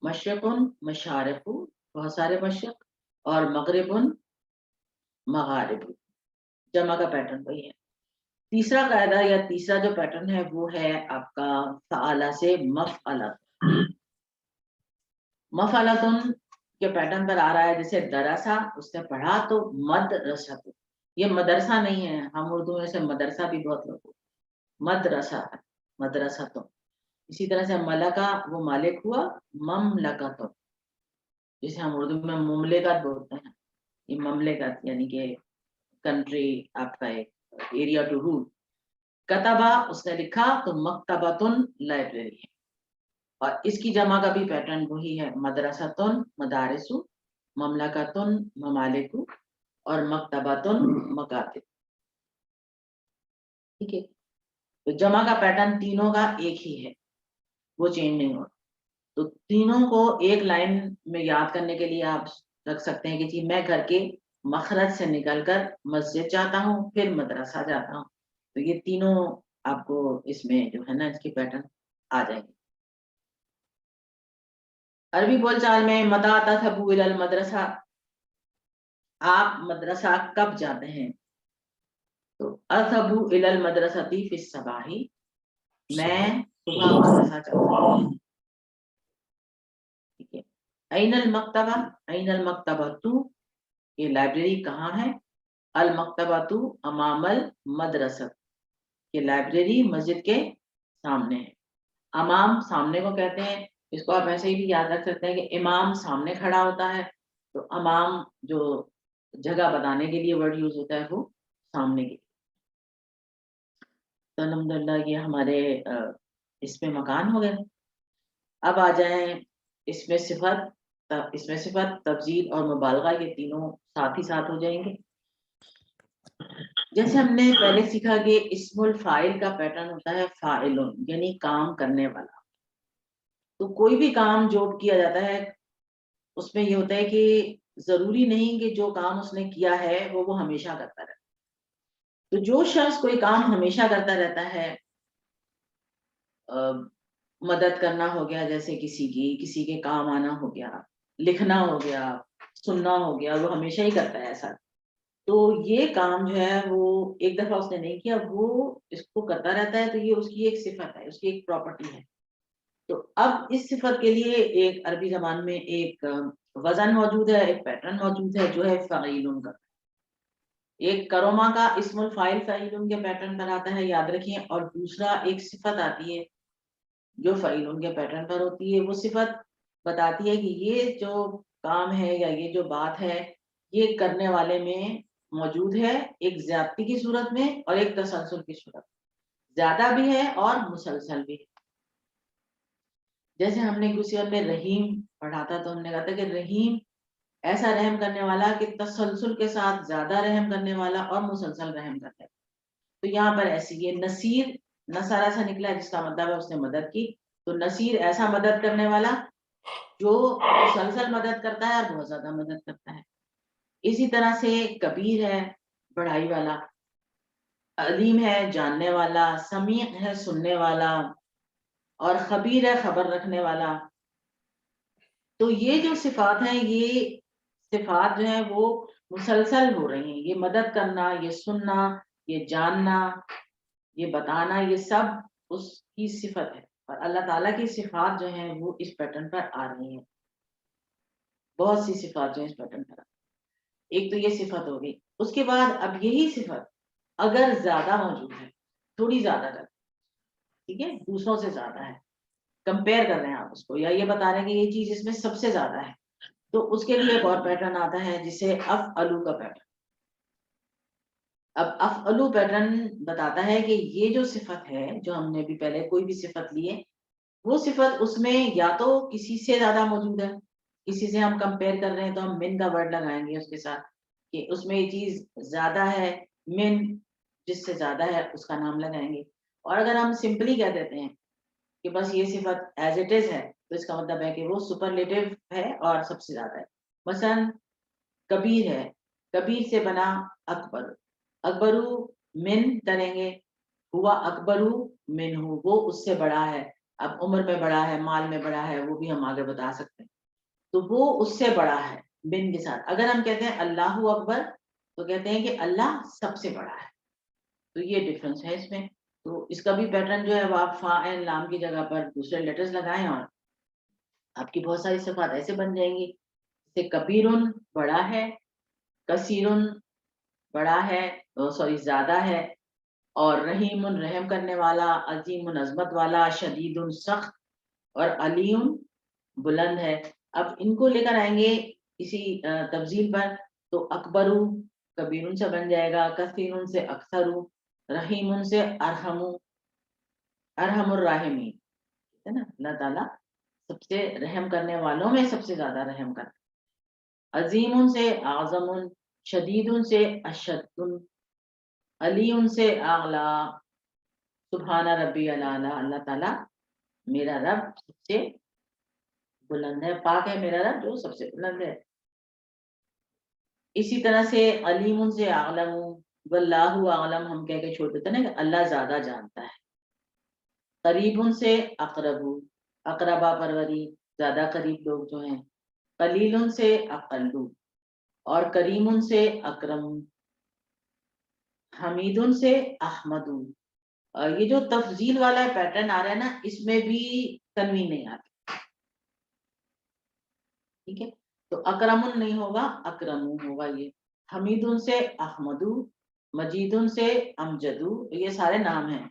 मशरकुन मशारिकु, बहुत सारे मशरक, और मगरिबुन मगारिबु, जमा का पैटर्न वही है। तीसरा कायदा या तीसरा जो पैटर्न है वो है आपका फ़अला से मफ़अला। मफ़अलतुन के पैटर्न पर आ रहा है, जैसे दरसा, उसने पढ़ा, तो मदरसा। ये मदरसा नहीं है, हम उर्दू में से मदरसा भी बहुत लोग, मदरसा है, मदरसा। तो इसी तरह से मलका वो मालिक हुआ, ममलकत, जिसे हम उर्दू में मुमलिकत बोलते हैं। ये ममलिकत यानी कि कंट्री, आपका एक एरिया टू रूल। कतबा उसने लिखा, तो मकतबतुन लाइब्रेरी है। और इसकी जमा का भी पैटर्न वही है, मदरसतुन मदारिसु, ममलकतुन ममालिकु, और मकतबतुन मकातिब, ठीक है। तो जमा का पैटर्न तीनों का एक ही है, वो चेंज नहीं होता। तो तीनों को एक लाइन में याद करने के लिए आप रख सकते हैं कि जी मैं घर के मखरज से निकलकर मस्जिद जाता हूँ, फिर मदरसा जाता हूँ। तो ये तीनों आपको इसमें जो है ना, इसके पैटर्न आ जाएंगे। अरबी बोलचाल में मता तज़हबू इलल मदरसा, आप मदरसा कब जाते हैं? तो अज़हबू इलल मदरसती फिस सबाही, मैं सुबह मदरसा जाता हूँ, ठीक है। ऐनल मक्तबा, ऐनल मक्तबतु, ये लाइब्रेरी कहाँ है? अल मक्तबतु अमामल मदरसा, ये लाइब्रेरी मस्जिद के सामने है। अमाम सामने को कहते हैं, इसको आप ऐसे ही भी याद रख सकते हैं कि इमाम सामने खड़ा होता है, तो अमाम जो जगह बताने के लिए वर्ड यूज होता है वो सामने की। तो अल्हम्दुलिल्लाह ये हमारे इसमें मकान हो गए। अब आ जाएं इसमें सिफत, तफजील और मुबालगा, ये तीनों साथ ही साथ हो जाएंगे। जैसे हमने पहले सीखा कि इस्मुल फाइल का पैटर्न होता है फाइलुन, यानी काम करने वाला। तो कोई भी काम जो किया जाता है उसमें ये होता है कि जरूरी नहीं कि जो काम उसने किया है वो हमेशा करता रहे। तो जो शख्स कोई काम हमेशा करता रहता है, मदद करना हो गया, जैसे किसी के काम आना हो गया, लिखना हो गया, सुनना हो गया, वो हमेशा ही करता है ऐसा। तो ये काम जो है वो एक दफा उसने नहीं किया, वो इसको करता रहता है, तो ये उसकी एक सिफत है, उसकी एक प्रॉपर्टी है। تو اب اس صفت کے لیے ایک عربی زبان میں ایک وزن موجود ہے، ایک پیٹرن موجود ہے جو ہے فعیلن کا. ایک کروما کا اسم الفاعل فعیلن کے پیٹرن پر آتا ہے، یاد رکھیں، اور دوسرا ایک صفت آتی ہے جو فعیلن کے پیٹرن پر ہوتی ہے. وہ صفت بتاتی ہے کہ یہ جو کام ہے یا یہ جو بات ہے یہ کرنے والے میں موجود ہے، ایک زیادتی کی صورت میں اور ایک تسلسل کی صورت، زیادہ بھی ہے اور مسلسل بھی ہے. جیسے ہم نے کسی اور میں رحیم پڑھا تھا تو ہم نے کہا تھا کہ رحیم ایسا رحم کرنے والا کہ تسلسل کے ساتھ زیادہ رحم کرنے والا اور مسلسل رحم کرنے والا. تو یہاں پر ایسی یہ نصیر نصارہ سے نکلا جس کا مطلب ہے اس نے مدد کی. تو نصیر ایسا مدد کرنے والا جو مسلسل مدد کرتا ہے اور بہت زیادہ مدد کرتا ہے. اسی طرح سے کبیر ہے بڑائی والا، علیم ہے جاننے والا، سمیع ہے سننے والا، اور خبیر ہے خبر رکھنے والا. تو یہ جو صفات ہیں یہ صفات جو ہیں وہ مسلسل ہو رہی ہیں. یہ مدد کرنا، یہ سننا، یہ جاننا، یہ بتانا، یہ سب اس کی صفت ہے. اور اللہ تعالیٰ کی صفات جو ہیں وہ اس پیٹرن پر آ رہی ہیں. بہت سی صفات جو ہیں اس پیٹرن پر آ رہی ہیں. ایک تو یہ صفت ہوگی. اس کے بعد اب یہی صفت اگر زیادہ موجود ہے، تھوڑی زیادہ کر، ٹھیک ہے، دوسروں سے زیادہ ہے، کمپیئر کر رہے ہیں آپ اس کو، یا یہ بتا رہے ہیں کہ یہ چیز اس میں سب سے زیادہ ہے، تو اس کے لیے ایک اور پیٹرن آتا ہے جسے افعلو کا پیٹرن. اب افعلو پیٹرن بتاتا ہے کہ یہ جو صفت ہے جو ہم نے بھی پہلے کوئی بھی صفت لی ہے، وہ صفت اس میں یا تو کسی سے زیادہ موجود ہے، کسی سے ہم کمپیئر کر رہے ہیں تو ہم من کا ورڈ لگائیں گے اس کے ساتھ کہ اس میں یہ چیز زیادہ ہے، من جس سے زیادہ ہے اس کا نام لگائیں گے. اور اگر ہم سمپلی کہہ دیتے ہیں کہ بس یہ صفت ایز اٹ از ہے تو اس کا مطلب ہے کہ وہ سپرلیٹو ہے اور سب سے زیادہ ہے. مثلا کبیر ہے، کبیر سے بنا اکبر، اکبرو من کریں گے، ہوا اکبرو من ہو، وہ اس سے بڑا ہے. اب عمر میں بڑا ہے، مال میں بڑا ہے، وہ بھی ہم آگے بتا سکتے ہیں. تو وہ اس سے بڑا ہے من کے ساتھ. اگر ہم کہتے ہیں اللہ اکبر تو کہتے ہیں کہ اللہ سب سے بڑا ہے. تو یہ ڈفرنس ہے اس میں. تو اس کا بھی پیٹرن جو ہے وہ آپ فا این لام کی جگہ پر دوسرے لیٹرز لگائیں اور آپ کی بہت ساری صفات ایسے بن جائیں گی. جیسے کبیرن بڑا ہے، کثیرن بڑا ہے، سوری زیادہ ہے، اور رحیم رحم کرنے والا، عظیم عظمت والا، شدید سخت، اور علیم بلند ہے. اب ان کو لے کر آئیں گے اسی تفضیل پر. تو اکبرو کبیرن سے بن جائے گا، کثیرن سے اکثرو، رحیم سے ارحم، ارحم الراحمین ہے نا. اللہ تعالیٰ سب سے رحم کرنے والوں میں سب سے زیادہ رحم کرتا. عظیم سے اعظم، شدید سے اشد، علی سے اعلی، سبحان ربی الاعلی، اللہ تعالیٰ میرا رب سب سے بلند ہے، پاک ہے میرا رب جو سب سے بلند ہے. اسی طرح سے علیم سے عالم، واللہ عالم ہم کہہ کے چھوڑ دیتے نا کہ اللہ زیادہ جانتا ہے. قریب سے اقرب، اقربا پروری زیادہ قریب لوگ جو ہیں. قلیل سے اقل، اور کریم سے اکرم. حمید سے احمد. یہ جو تفضیل والا پیٹرن آ رہا ہے نا اس میں بھی تنوین نہیں آتی، ٹھیک ہے. تو اکرم نہیں ہوگا، اکرم ہوگا. یہ حمید سے احمدو، مجید سے امجدو، یہ سارے نام ہیں،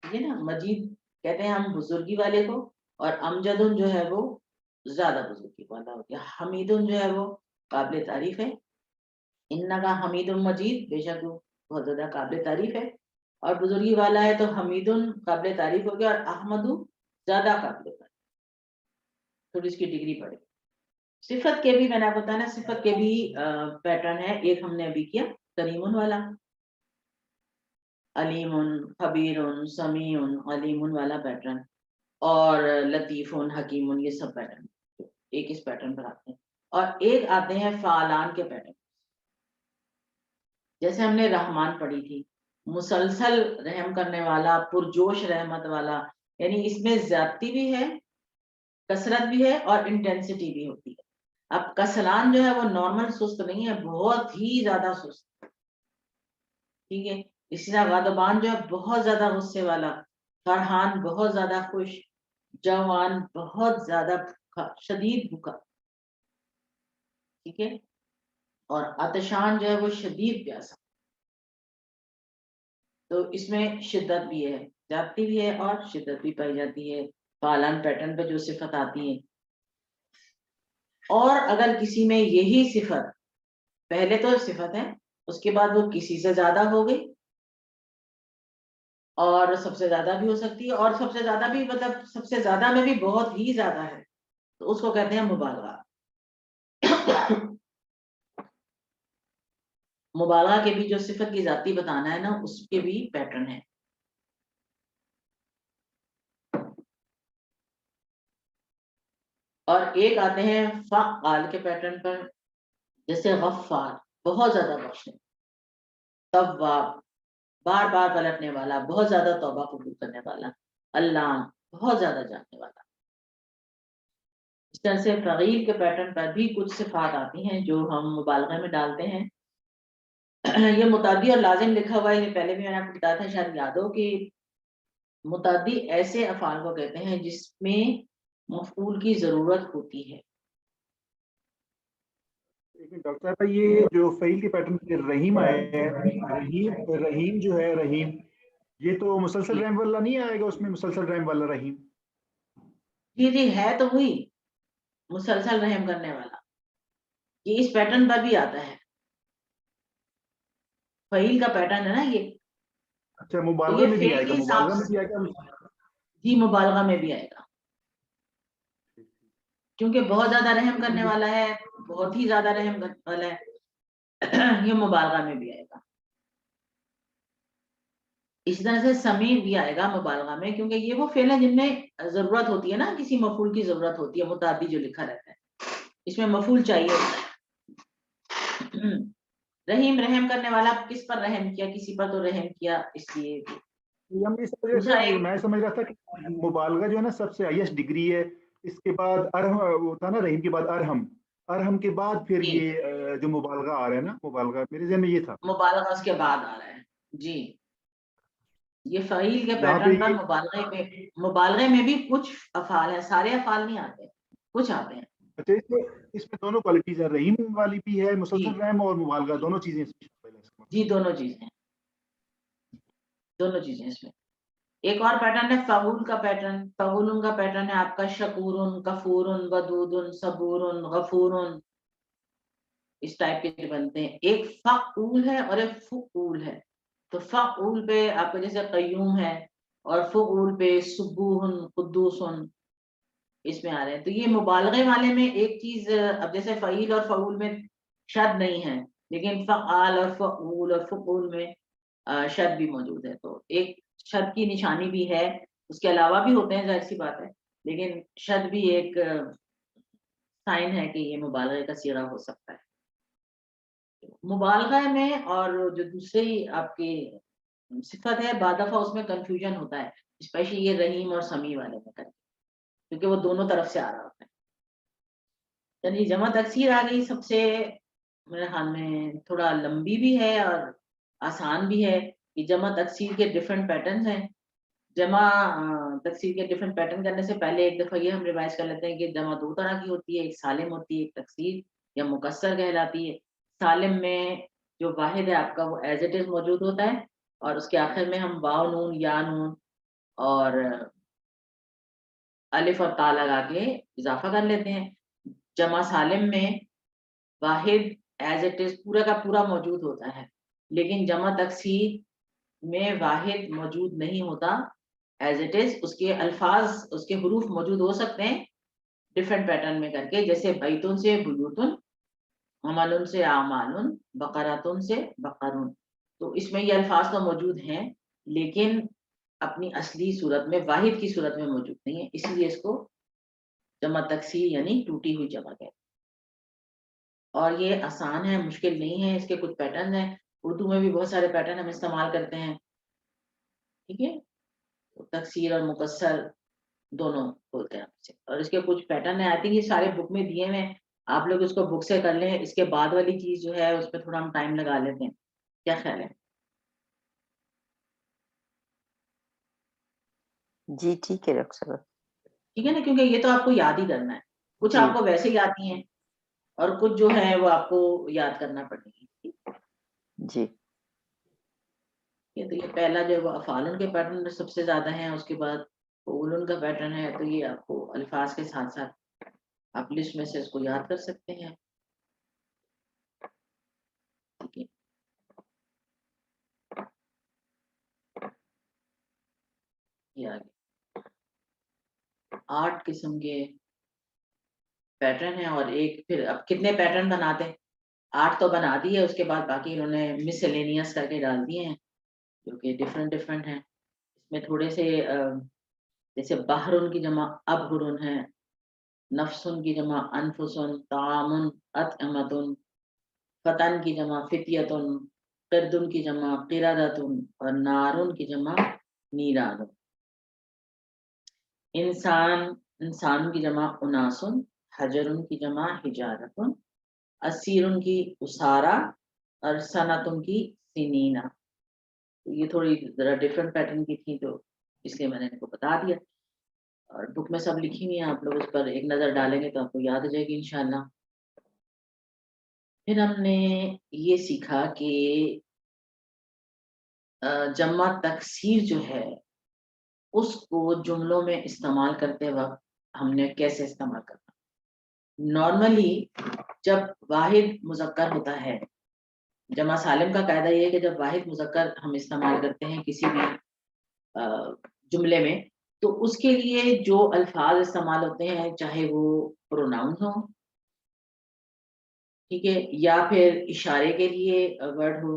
ٹھیک ہے نا. مجید کہتے ہیں ہم بزرگی والے کو، اور امجد جو ہے وہ زیادہ بزرگی والا ہو گیا. حمید جو ہے وہ قابل تعریف ہے. ان کا حمید مجید بے شک وہ بہت زیادہ قابل تعریف ہے، اور بزرگی والا ہے تو حمید قابل تعریف ہو گیا، اور احمد زیادہ قابل تعریف، تھوڑی اس کی ڈگری بڑھے. صفت کے بھی میں نے آپ کو بتایا نا، صفت کے بھی پیٹرن ہے. ایک ہم نے ابھی کیا کریم والا، علیم، خبیر، سمیع، علیم والا پیٹرن، اور لطیف، حکیم، یہ سب پیٹرن ایک اس پیٹرن پر آتے ہیں. اور ایک آتے ہیں فعالان کے پیٹرن. جیسے ہم نے رحمان پڑھی تھی، مسلسل رحم کرنے والا، پرجوش رحمت والا، یعنی اس میں زیادتی بھی ہے، کثرت بھی ہے، اور انٹینسٹی بھی ہوتی ہے. اب کسلان جو ہے وہ نارمل سست نہیں ہے، بہت ہی زیادہ سست، ٹھیک ہے. اسی طرح غضبان جو ہے بہت زیادہ غصے والا، فرحان بہت زیادہ خوش، जवान बहुत ज्यादा भूखा, शदीद भूखा, ठीक है, और आतशान जो है वो शदीद प्यासा। तो इसमें शिद्दत भी है, ज्यादती भी है और शिद्दत भी पाई जाती है पालन पैटर्न पे जो सिफत आती है। और अगर किसी में यही सिफत, पहले तो सिफत है, उसके बाद वो किसी से ज्यादा हो गई और सबसे ज्यादा भी हो सकती है, और सबसे ज्यादा भी मतलब सबसे ज्यादा में भी बहुत ही ज्यादा है, तो उसको कहते हैं मुबालगा। मुबालगा के भी जो सिफत की जाती बताना है ना, उसके भी पैटर्न है। और एक आते हैं फ़अाल के पैटर्न पर, जैसे गफ्फार, बहुत ज्यादा बख्शने, तव्वाब, बार बार पलटने वाला, बहुत ज्यादा तौबा कबूल करने वाला, अल्लाह, बहुत ज्यादा जानने वाला। इस तरह से फ़गील के पैटर्न पर भी कुछ सिफात आती हैं जो हम मुबालगा में डालते हैं। ये मुतादी और लाजिम लिखा हुआ है, ये पहले भी मैंने आपको बताया था, शायद याद हो कि मुतादी ऐसे अफ़ाल को कहते हैं जिसमें मफ़ऊल की जरूरत होती है। लेकिन डॉक्टर साहब ये जो फ़ईल के पैटर्न पे रहीम आए हैं, रहीम जो है रहीम, ये तो मुसलसल रहीम वाला नहीं आएगा उसमें, मुसलसल रहीम वाला रहीम? जी जी, है तो वही मुसलसल रहम करने वाला, ये इस पैटर्न पर भी आता है, फ़ईल का पैटर्न है ना ये। अच्छा, तो मुबालगा ये में भी फेल आएगा, के हिसाब मुबालगा में से, भी आएगा। जी मुबालगा में भी आएगा, क्योंकि बहुत ज्यादा रहम करने वाला है, बहुत ही ज्यादा रहम करने वाला है, ये मुबालगा में भी आएगा। इस तरह से समी भी आएगा मुबालगा में, क्योंकि ये वो फेल है जिनमें जरूरत होती है ना, किसी मफूल की जरूरत होती है, मुतादी जो लिखा रहता है, इसमें मफूल चाहिए होता है। रहीम, रहम करने वाला, किस पर रहम किया, किसी पर तो रहम किया, इसलिए। हम ये समझ रहे दूसरा थे, एक, मैं समझ रहा था कि मुबालगा जो है ना सबसे हाईएस्ट डिग्री है, इसके बाद अरहम वो था ना, रहीम के बाद अरहम, अरहम के बाद फिर जी, ये जो मुबालगा आ रहा है ना, मुबालगा मेरे ज़हन में ये था। मुबालगा उसके बाद आ रहा है जी। ये फ़ईल के यहाँ पे पैटर्न पर ये मुबालगे में भी कुछ अफ़ाल है, सारे अफ़ाल नहीं आते, कुछ आते हैं। अच्छा, इसमें दोनों क्वालिटीज है, रहीम वाली भी है, जी मुसलसल रहम और मुबालगा दोनों चीजें इसमें शामिल है इसमें। जी, दोनों चीजें, दोनों चीजें इसमें। एक और पैटर्न है फ़ऊल का पैटर्न। फ़ऊल का पैटर्न है आपका शकूरुन, कफूरुन, वदूदुन, सबूरुन, गफूरुन, इस टाइप के बनते हैं। एक फ़ऊल है और एक फ़ऊल है। तो फ़ऊल पे आपका जैसे क़य्यूम है, और फ़ऊल पे सुब्बूहुन, कुद्दूसुन, इसमें आ रहे हैं। तो ये मुबालगे वाले में एक चीज, अब जैसे फ़ईल और फ़ऊल में शद नहीं है, लेकिन फ़आल और फ़ऊल और फ़ऊल में शद भी मौजूद है। तो एक शद की निशानी भी है, उसके अलावा भी होते हैं, जाहिर सी बात है, लेकिन शद भी एक साइन है कि ये मुबालगे का सीगा हो सकता है। मुबालगा में और जो दूसरी आपकी सिफत है बादफा, उसमें कंफ्यूजन होता है, स्पेशली ये रहीम और समी वाले में करके, क्योंकि वो दोनों तरफ से आ रहा होता है। यानी जमा तकसीर आ गई सबसे, मेरे ख्याल में थोड़ा लंबी भी है और आसान भी है। कि जमा तकसीर के डिफरेंट पैटर्न्स हैं। जमा तकसीर के डिफरेंट पैटर्न करने से पहले एक दफा ये हम रिवाइज कर लेते हैं कि जमा दो तरह की होती है, एक सालिम होती है, एक तकसीर या मुकस्सर कहलाती है। सालिम में जो वाहिद है आपका वो एज इट इज मौजूद होता है, और उसके आखिर में हम वाव नून या नून और अलिफ और ता लगा के इजाफा कर लेते हैं। जमा सालिम में वाहिद एज इट इज पूरा का पूरा मौजूद होता है, लेकिन जमा तकसीर में वाहिद मौजूद नहीं होता एज इट इज, उसके अल्फाज, उसके हुरूफ मौजूद हो सकते हैं डिफरेंट पैटर्न में करके, जैसे बैतुन से बुयूतुन, अमलुन से आमालुन, बकरातुन से बकरुन। तो इसमें ये अल्फाज तो मौजूद हैं, लेकिन अपनी असली सूरत में, वाहिद की सूरत में मौजूद नहीं है, इसलिए इसको जमा तकसीर यानी टूटी हुई जमा कहते हैं। और ये आसान है, मुश्किल नहीं है, इसके कुछ पैटर्न हैं। उर्दू में भी बहुत सारे पैटर्न हम इस्तेमाल करते हैं, ठीक है। तो तकसीर और मुकस्सर दोनों बोलते हैं आपसे, और इसके कुछ पैटर्न है, आई थिंक ये सारे बुक में दिए हुए हैं, आप लोग इसको बुक से कर लें। इसके बाद वाली चीज जो है उसमें थोड़ा हम टाइम लगा लेते हैं, क्या ख्याल है? जी ठीक है डॉक्टर साहब। ٹھیک ہے نا, کیونکہ یہ تو آپ کو یاد ہی کرنا ہے, کچھ جی آپ کو ویسے ہی آتی ہیں اور کچھ جو ہے وہ آپ کو یاد کرنا پڑے گی. جی یہ تو یہ پہلا جو افعال کے پیٹرن سب سے زیادہ ہیں, اس کے بعد فعول کا پیٹرن ہے, تو یہ آپ کو الفاظ کے ساتھ ساتھ آپ لسٹ میں سے اس کو یاد کر سکتے ہیں. ٹھیک ہے, یہ آگے 8 قسم کے پیٹرن ہیں, اور ایک پھر اب کتنے پیٹرن بناتے ہیں, 8 تو بنا دیے, اس کے بعد باقی انہوں نے مسلینیس کر کے ڈال دیے ہیں جو کہ ڈفرینٹ ہیں. اس میں تھوڑے سے جیسے بحرن کی جمع ابحرن ہے, نفسن کی جمع انفسن, طعامن اطعمتن, فتن کی جمع فتیتن, قردن کی جمع قردتن, اور نارن کی جمع نیران. انسان کی جمع اناسن, حجرن کی جمع حجارتن, اسیرن کی اسارا, اور سنتن کی سنینا. یہ تھوڑی ذرا ڈفرینٹ پیٹرن کی تھی, تو اس لیے میں نے ان کو بتا دیا, اور بک میں سب لکھی ہوئی ہیں, آپ لوگ اس پر ایک نظر ڈالیں گے تو آپ کو یاد ہو جائے گی انشاءاللہ. پھر ہم نے یہ سیکھا کہ جمع تکسیر جو ہے اس کو جملوں میں استعمال کرتے وقت ہم نے کیسے استعمال کرنا. نارملی جب واحد مذکر ہوتا ہے, جمع سالم کا قاعدہ یہ ہے کہ جب واحد مذکر ہم استعمال کرتے ہیں کسی بھی جملے میں, تو اس کے لیے جو الفاظ استعمال ہوتے ہیں چاہے وہ پروناؤن ہو, ٹھیک ہے, یا پھر اشارے کے لیے ورڈ ہو,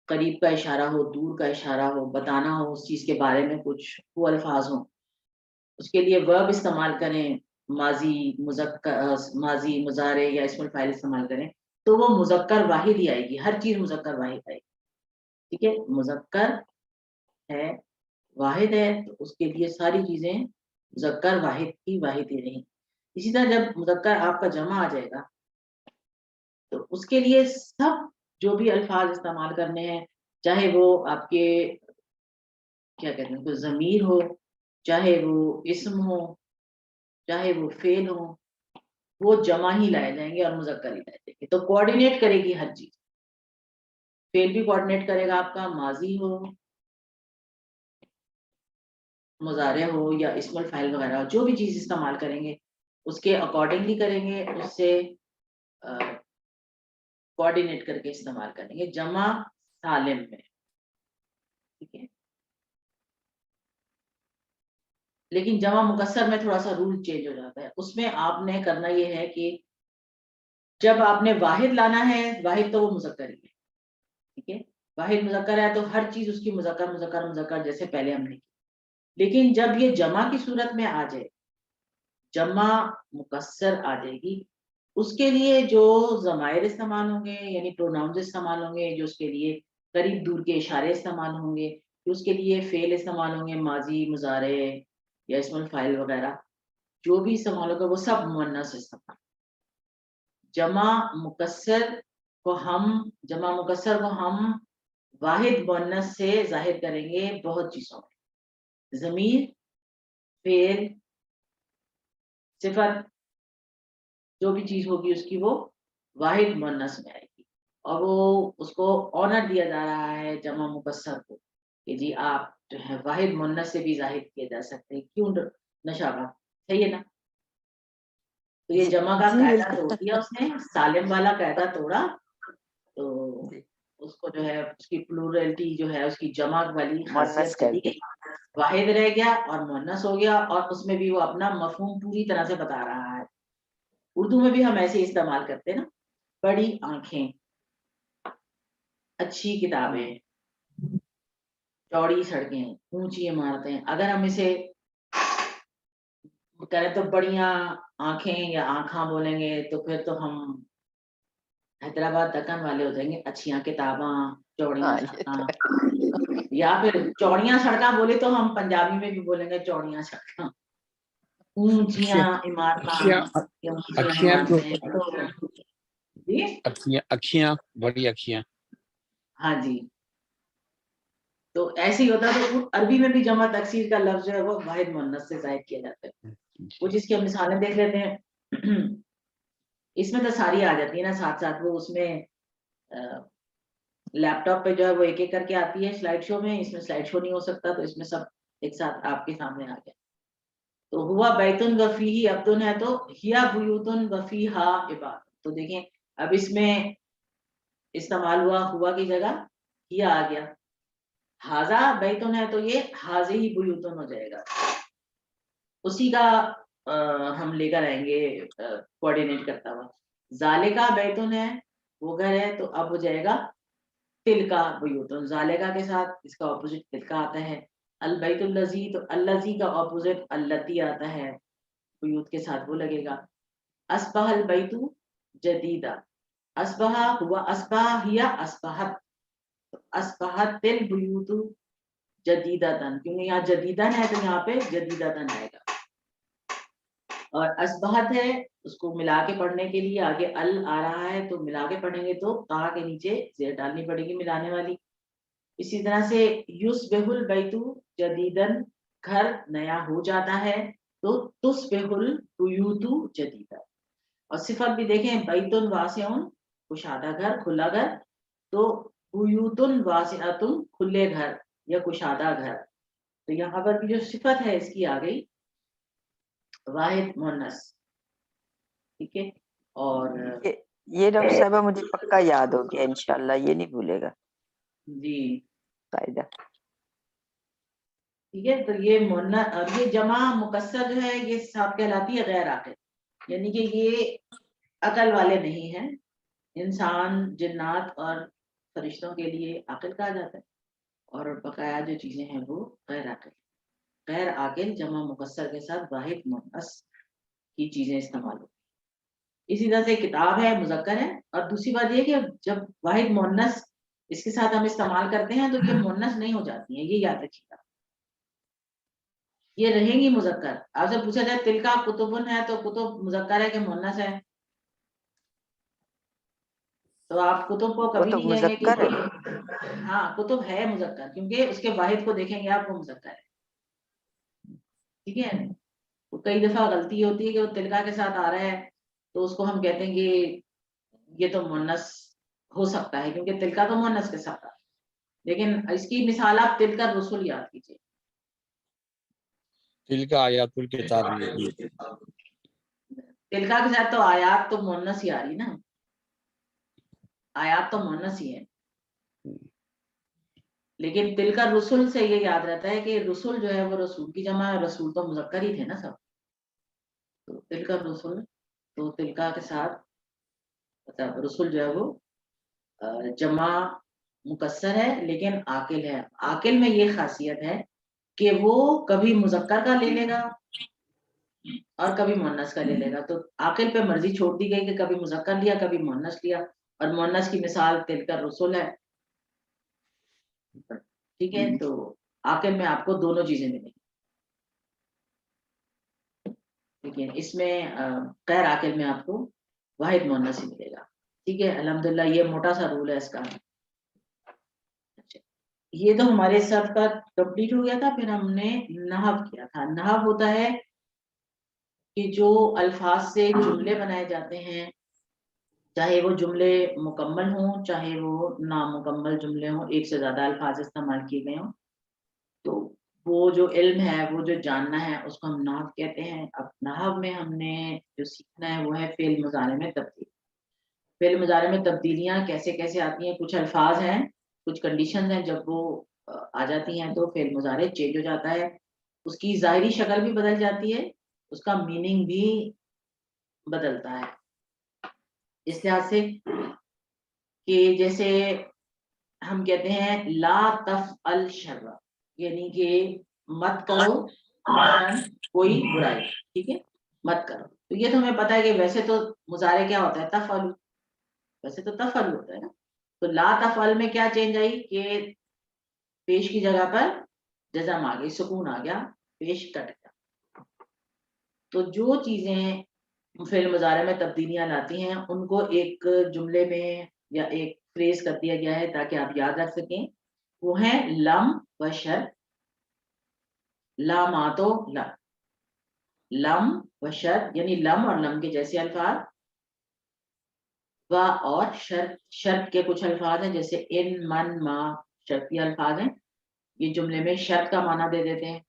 قریب کا اشارہ ہو, دور کا اشارہ ہو, بتانا ہو اس چیز کے بارے میں کچھ وہ الفاظ ہوں, اس کے لیے ورب استعمال کریں, ماضی ماضی مضارع یا اسم الفاعل استعمال کریں, تو وہ مذکر واحد ہی آئے گی, ہر چیز مذکر واحد آئے گی. ٹھیک ہے, مذکر ہے واحد ہے, تو اس کے لیے ساری چیزیں مذکر واحد ہی رہیں. اسی طرح جب مذکر آپ کا جمع آ جائے گا تو اس کے لیے سب جو بھی الفاظ استعمال کرنے ہیں, چاہے وہ آپ کے کیا کہتے ہیں ضمیر ہو, چاہے وہ اسم ہو, چاہے وہ فعل ہو, وہ جمع ہی لائے جائیں گے اور مذکر ہی لائے جائیں گے. تو کوآرڈینیٹ کرے گی ہر چیز, فعل بھی کوآرڈینیٹ کرے گا آپ کا, ماضی ہو, مضارع ہو, یا اسم الفاعل وغیرہ جو بھی چیز استعمال کریں گے اس کے اکارڈنگلی کریں گے, اس سے کوآرڈینیٹ کر کے استعمال کریں گے جمع سالم میں. ٹھیک ہے, لیکن جمع مکسر میں تھوڑا سا رول چینج ہو جاتا ہے. اس میں آپ نے کرنا یہ ہے کہ جب آپ نے واحد لانا ہے, واحد تو وہ مذکر ہی ہے, ٹھیک ہے, واحد مذکر ہے تو ہر چیز اس کی مذکر مذکر مذکر جیسے پہلے ہم نے کی. لیکن جب یہ جمع کی صورت میں آ جائے, جمع مکسر آ جائے گی, اس کے لیے جو ضمائر استعمال ہوں گے, یعنی پروناؤنز استعمال ہوں گے, جو اس کے لیے قریب دور کے اشارے استعمال ہوں گے, جو اس کے لیے فعل استعمال ہوں گے, ماضی مضارع یا اسم الفاعل وغیرہ جو بھی استعمال ہوگا وہ سب مؤنث استعمال. جمع مکسر کو ہم واحد مؤنث سے ظاہر کریں گے بہت چیزوں میں, ضمیر, فعل, صفت, جو بھی چیز ہوگی اس کی وہ واحد مؤنث میں آئے گی, اور وہ اس کو آنر دیا جا رہا ہے جمع مکسر کو کہ جی آپ جو ہے واحد مؤنث سے بھی ظاہر کیے جا سکتے ہیں. کیوں نشابہ, صحیح ہے نا. تو یہ جمع کا قاعدہ توڑ دیا اس نے, سالم والا قاعدہ توڑا, تو اس کو جو ہے اس کی پلورلٹی جو ہے اس کی جمع والی خاصیت چلی گئی, واحد رہ گیا اور مؤنث ہو گیا, اور اس میں بھی وہ اپنا مفہوم پوری طرح سے بتا رہا ہے. اردو میں بھی ہم ایسے ہی استعمال کرتے ہیں نا, بڑی آنکھیں, اچھی کتابیں, چوڑی سڑکیں, اونچی عمارتیں. اگر ہم اسے کریں تو بڑیاں آنکھیں یا آنکھاں بولیں گے تو پھر تو ہم حیدرآباد دکن والے ہو جائیں گے. اچھیاں کتاباں, چوڑیاں سڑکاں, یا پھر چوڑیاں سڑکاں بولے تو ہم پنجابی میں بھی بولیں گے چوڑیاں سڑکاں, اونچیاں اکھیاں, بڑی اکھیاں. ہاں جی, تو ایسے ہی ہوتا ہے. تو عربی میں بھی جمع تکسیر کا لفظ جو ہے وہ واحد مؤنث سے ظاہر کیا جاتا ہے. कुछ इसकी हम मिसालें देख लेते हैं। इसमें तो सारी आ जाती है ना साथ साथ, वो उसमें लैपटॉप पे जो है वो एक एक करके आती है स्लाइड शो में, इसमें स्लाइड शो नहीं हो सकता, तो इसमें सब एक साथ आपके सामने आ गया। तो हुआ बैतुन वफीही अब्दुन है तो हिया बुयूतुन वफीहा इबाद। तो देखें अब इसमें इस्तेमाल हुआ की जगह हिया आ गया। हाजा बैतुन है तो ये हाजे ही बुयूतुन हो जाएगा। उसी का हम लेकर आएंगे कोऑर्डिनेट करता हुआ। जालिका बैतुन है वो घर है, तो अब हो जाएगा तिलका बुयूतुन। जालिका के साथ इसका ऑपोजिट तिलका आता है। अल बैतुल लजी, तो अल्लजी का ऑपोजिट अल्लती आता है, बुयूत के साथ वो लगेगा। अस्बहल बैतु जदीदा, अस्बहा हुआ अस्बहा हिया अस्बहत, तो अस्बहत तिल बुयूतु जदीदातन, क्योंकि यहाँ जदीदन है तो यहाँ पे जदीदातन आएगा। और अस्बहत है उसको मिला के पढ़ने के लिए आगे अल आ रहा है, तो मिला के पढ़ेंगे तो ता के नीचे जेर डालनी पड़ेगी मिलाने वाली। इसी तरह से युस्बिहुल बैतु जदीदन, घर नया हो जाता है, तो तुस्बिहुल बुयूतु जदीदा। और सिफत भी देखें, बैतुन वासिउन कुशादा घर, खुला घर, तो बुयूतुन वासिअतुन खुले घर या कुशादा घर। तो यहाँ पर भी जो सिफत है इसकी आ गई वाहिद मुन्नस, ठीक है। और ये डॉक्टर साहबा मुझे पक्का याद हो गया, इंशाल्लाह ये नहीं भूलेगा जी फायदा। ठीक है, तो ये मुन्ना, अब ये जमा मुकस्सर जो है ये साहब कहलाती है गैर आकिल, यानी कि ये अकल वाले नहीं हैं। इंसान जिन्नात और फरिश्तों के लिए आकिल कहा जाता है, और बकाया जो चीजें हैं वो गैर आकिल। गैर आकिल जमा मुकस्सर के साथ वाहिद मुन्नस की चीजें इस्तेमाल होती। इसी तरह से किताब है मुज़क्कर है। और दूसरी बात ये कि जब वाहिद मुन्नस इसके साथ हम इस्तेमाल करते हैं तो ये मुन्नस नहीं हो जाती है, ये याद रखिएगा, ये रहेंगी मुज़क्कर। आपसे पूछा जाए तिलका कुतुबुन है तो कुतुब मुज़क्कर है कि मुन्नस है, तो आप कुतुब को कभी नहीं कहेंगे कि हाँ कुतुब है मुज़क्कर, क्योंकि उसके वाहिद को देखेंगे आप वो मुज़क्कर है, ठीक है। तो कई दफा गलती होती है कि वो तिलका के साथ आ रहा है तो उसको हम कहते हैं कि ये तो मुन्नस हो सकता है, क्योंकि तिलका तो मुन्नस के साथ आ रहा है। लेकिन इसकी मिसाल आप तिलका रसूल याद कीजिए, तिलका आयातुल किताब में तिलका के साथ तो आयात तो मुन्नस ही आ रही ना, आयात तो मुन्नस ही है। लेकिन तिलका रसूल से ये याद रहता है कि रसूल जो है वो रसूल की जमा है, रसूल तो मुज़क्कर ही थे ना सब, तो तिलका रसूल, तो तिलका के साथ मतलब रसूल जो है वो जमा मुकस्सर है लेकिन आकिल है। आकिल में ये खासियत है कि वो कभी मुज़क्कर का ले लेगा और कभी मुन्नस का ले लेगा, तो आकिल पे मर्जी छोड़ दी गई कि कभी मुज़क्कर लिया कभी मुन्नस लिया। और मुन्नस की मिसाल तिलका रसूल है, ठीक है। तो आकिल में आपको दोनों चीजें मिलेंगी, ठीक है। इसमें गैर आकिल में आपको वाहिद मुन्नस ही मिलेगा, ठीक है। अल्हम्दुलिल्लाह ये मोटा सा रूल है इसका। अच्छा, ये तो हमारे सब का कंप्लीट हो गया था। फिर हमने नहव किया था। नहव होता है कि जो अल्फाज से जुमले बनाए जाते हैं, चाहे वो जुमले मुकम्मल हों चाहे वो नामुकम्मल जुमले हों, एक से ज्यादा अल्फाज इस्तेमाल किए गए हों, तो वो जो इल्म है वो जो जानना है उसको हम नहव कहते हैं। अब नहव में हमने जो सीखना है वो है फेल मुजारे में तब्दील। फेल मुजारे में तब्दीलियां कैसे कैसे आती हैं, कुछ अल्फाज हैं, कुछ कंडीशन हैं, जब वो आ जाती हैं तो फेल मुजारे चेंज हो जाता है, उसकी ज़ाहिरी शक्ल भी बदल जाती है, उसका मीनिंग भी बदलता है। इस लिहाज से कि जैसे हम कहते हैं ला तफ़अल शर्रा, यानी कि मत करो कोई बुराई, ठीक है, मत करो। तो ये तो हमें पता है कि वैसे तो मुजारे क्या होता है तफ़अल, वैसे तो तफ़अल होता है ना। तो ला तफ़अल में क्या चेंज आई कि पेश की जगह पर जज़म आ गई, सुकून आ गया, पेश कट गया। तो जो चीजें फेल मुजारे में तब्दीलियां लाती हैं उनको एक जुमले में या एक फ्रेज कर दिया गया है ताकि आप याद रख सकें। वो है लम व शर, ला मातो ला, लम व शर्त यानी लम और लम के जैसे अल्फाज, व और शर्त, शर्त के कुछ अल्फाज हैं जैसे इन, मन, मा, शर्ती अल्फाज हैं, ये जुमले में शर्त का माना दे देते हैं।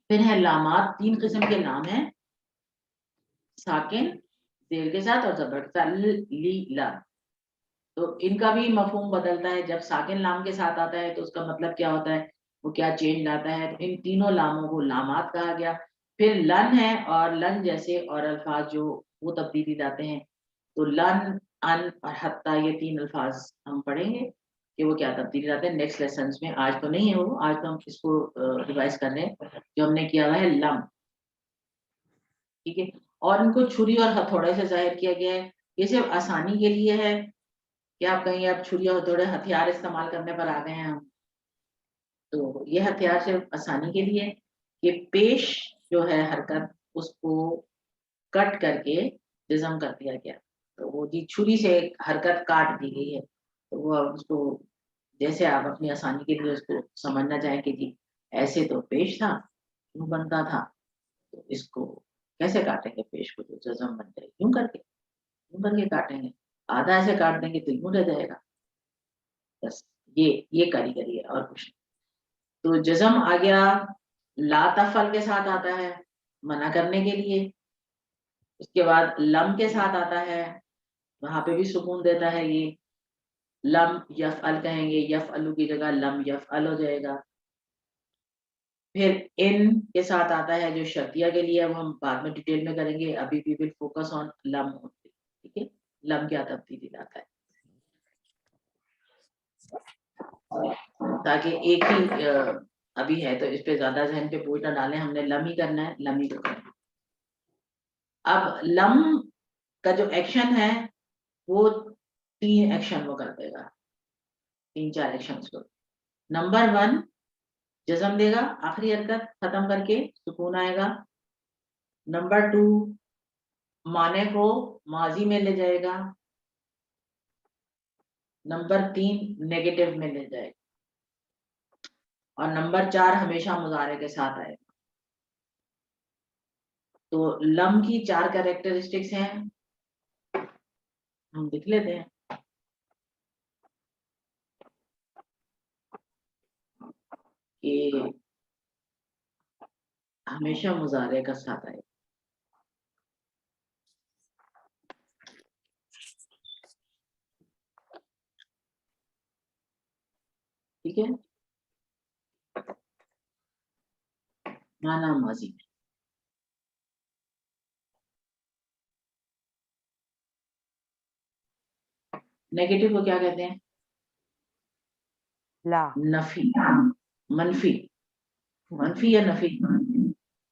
फिर है लामात, 3 किस्म के नाम हैं, साकिन जेर के साथ और जबर के साथ, ली, ला। तो इनका भी मफहूम बदलता है। जब साकिन लाम के साथ आता है तो उसका मतलब क्या होता है, वो क्या चेंज लाता है। तो इन तीनों लामों को लामात कहा गया। फिर लन है और लन जैसे और अल्फाज जो वो तब्दीली लाते हैं। तो लन, अन और हत्ता, ये 3 अल्फाज हम पढ़ेंगे कि वो क्या तब्दीली लाते हैं नेक्स्ट लेसन में। आज तो नहीं है वो, आज तो हम इसको रिवाइज कर रहे हैं जो हमने किया हुआ है लम, ठीक है। और इनको छुरी और हथौड़े से जाहिर किया गया है। ये सिर्फ आसानी के लिए है कि आप कहीं अब छुरी और हथौड़े हथियार इस्तेमाल करने पर आ गए हैं हम, तो ये हथियार सिर्फ आसानी के लिए। ये पेश जो है हरकत, उसको कट करके जिज़म कर दिया गया। तो वो जी छुरी से हरकत काट दी गई है, तो वो अब उसको जैसे आप अपनी आसानी के लिए उसको समझना चाहें कि जी ऐसे तो पेश था, यूं बनता था, तो इसको कैसे काटेंगे पेश को, तो जज़म बन जाए यूं करके काटेंगे। आधा ऐसे काट देंगे तो यूं रह जाएगा। बस ये कारीगरी है और कुछ नहीं। तो जज़म आ गया, ला तफल के साथ आता है मना करने के लिए। उसके बाद लम के साथ आता है, वहां पे भी सुकून देता है ये। लम यफअल कहेंगे, यफअलु की जगह लम यफअल हो जाएगा। फिर इन के साथ आता है जो शर्तिया के लिए, वो हम बाद में डिटेल में करेंगे, अभी वी विल फोकस ऑन लम, ठीक है। लम क्या तब्दीली लाता है, ताकि एक ही अभी है तो इस पे ज्यादा जहन पे बोझ ना डालें, हमने लम ही करना है, लम ही को करना है। अब लम का जो एक्शन है वो 3 एक्शन वो कर देगा, 3-4 एक्शन को। नंबर 1 जज़म देगा, आखिरी हरकत खत्म करके सुकून आएगा। नंबर 2 माने को माजी में ले जाएगा। नंबर 3 नेगेटिव में ले जाएगा। और नंबर 4 हमेशा मुजारे के साथ आएगा। तो लम की 4 कैरेक्टरिस्टिक्स हैं, हम लिख लेते हैं। कि हमेशा मुजारे का साथ आएगा, ठीक है, माना माजी में। नेगेटिव को क्या कहते हैं, ला, नफी, मनफी, मनफी या नफी,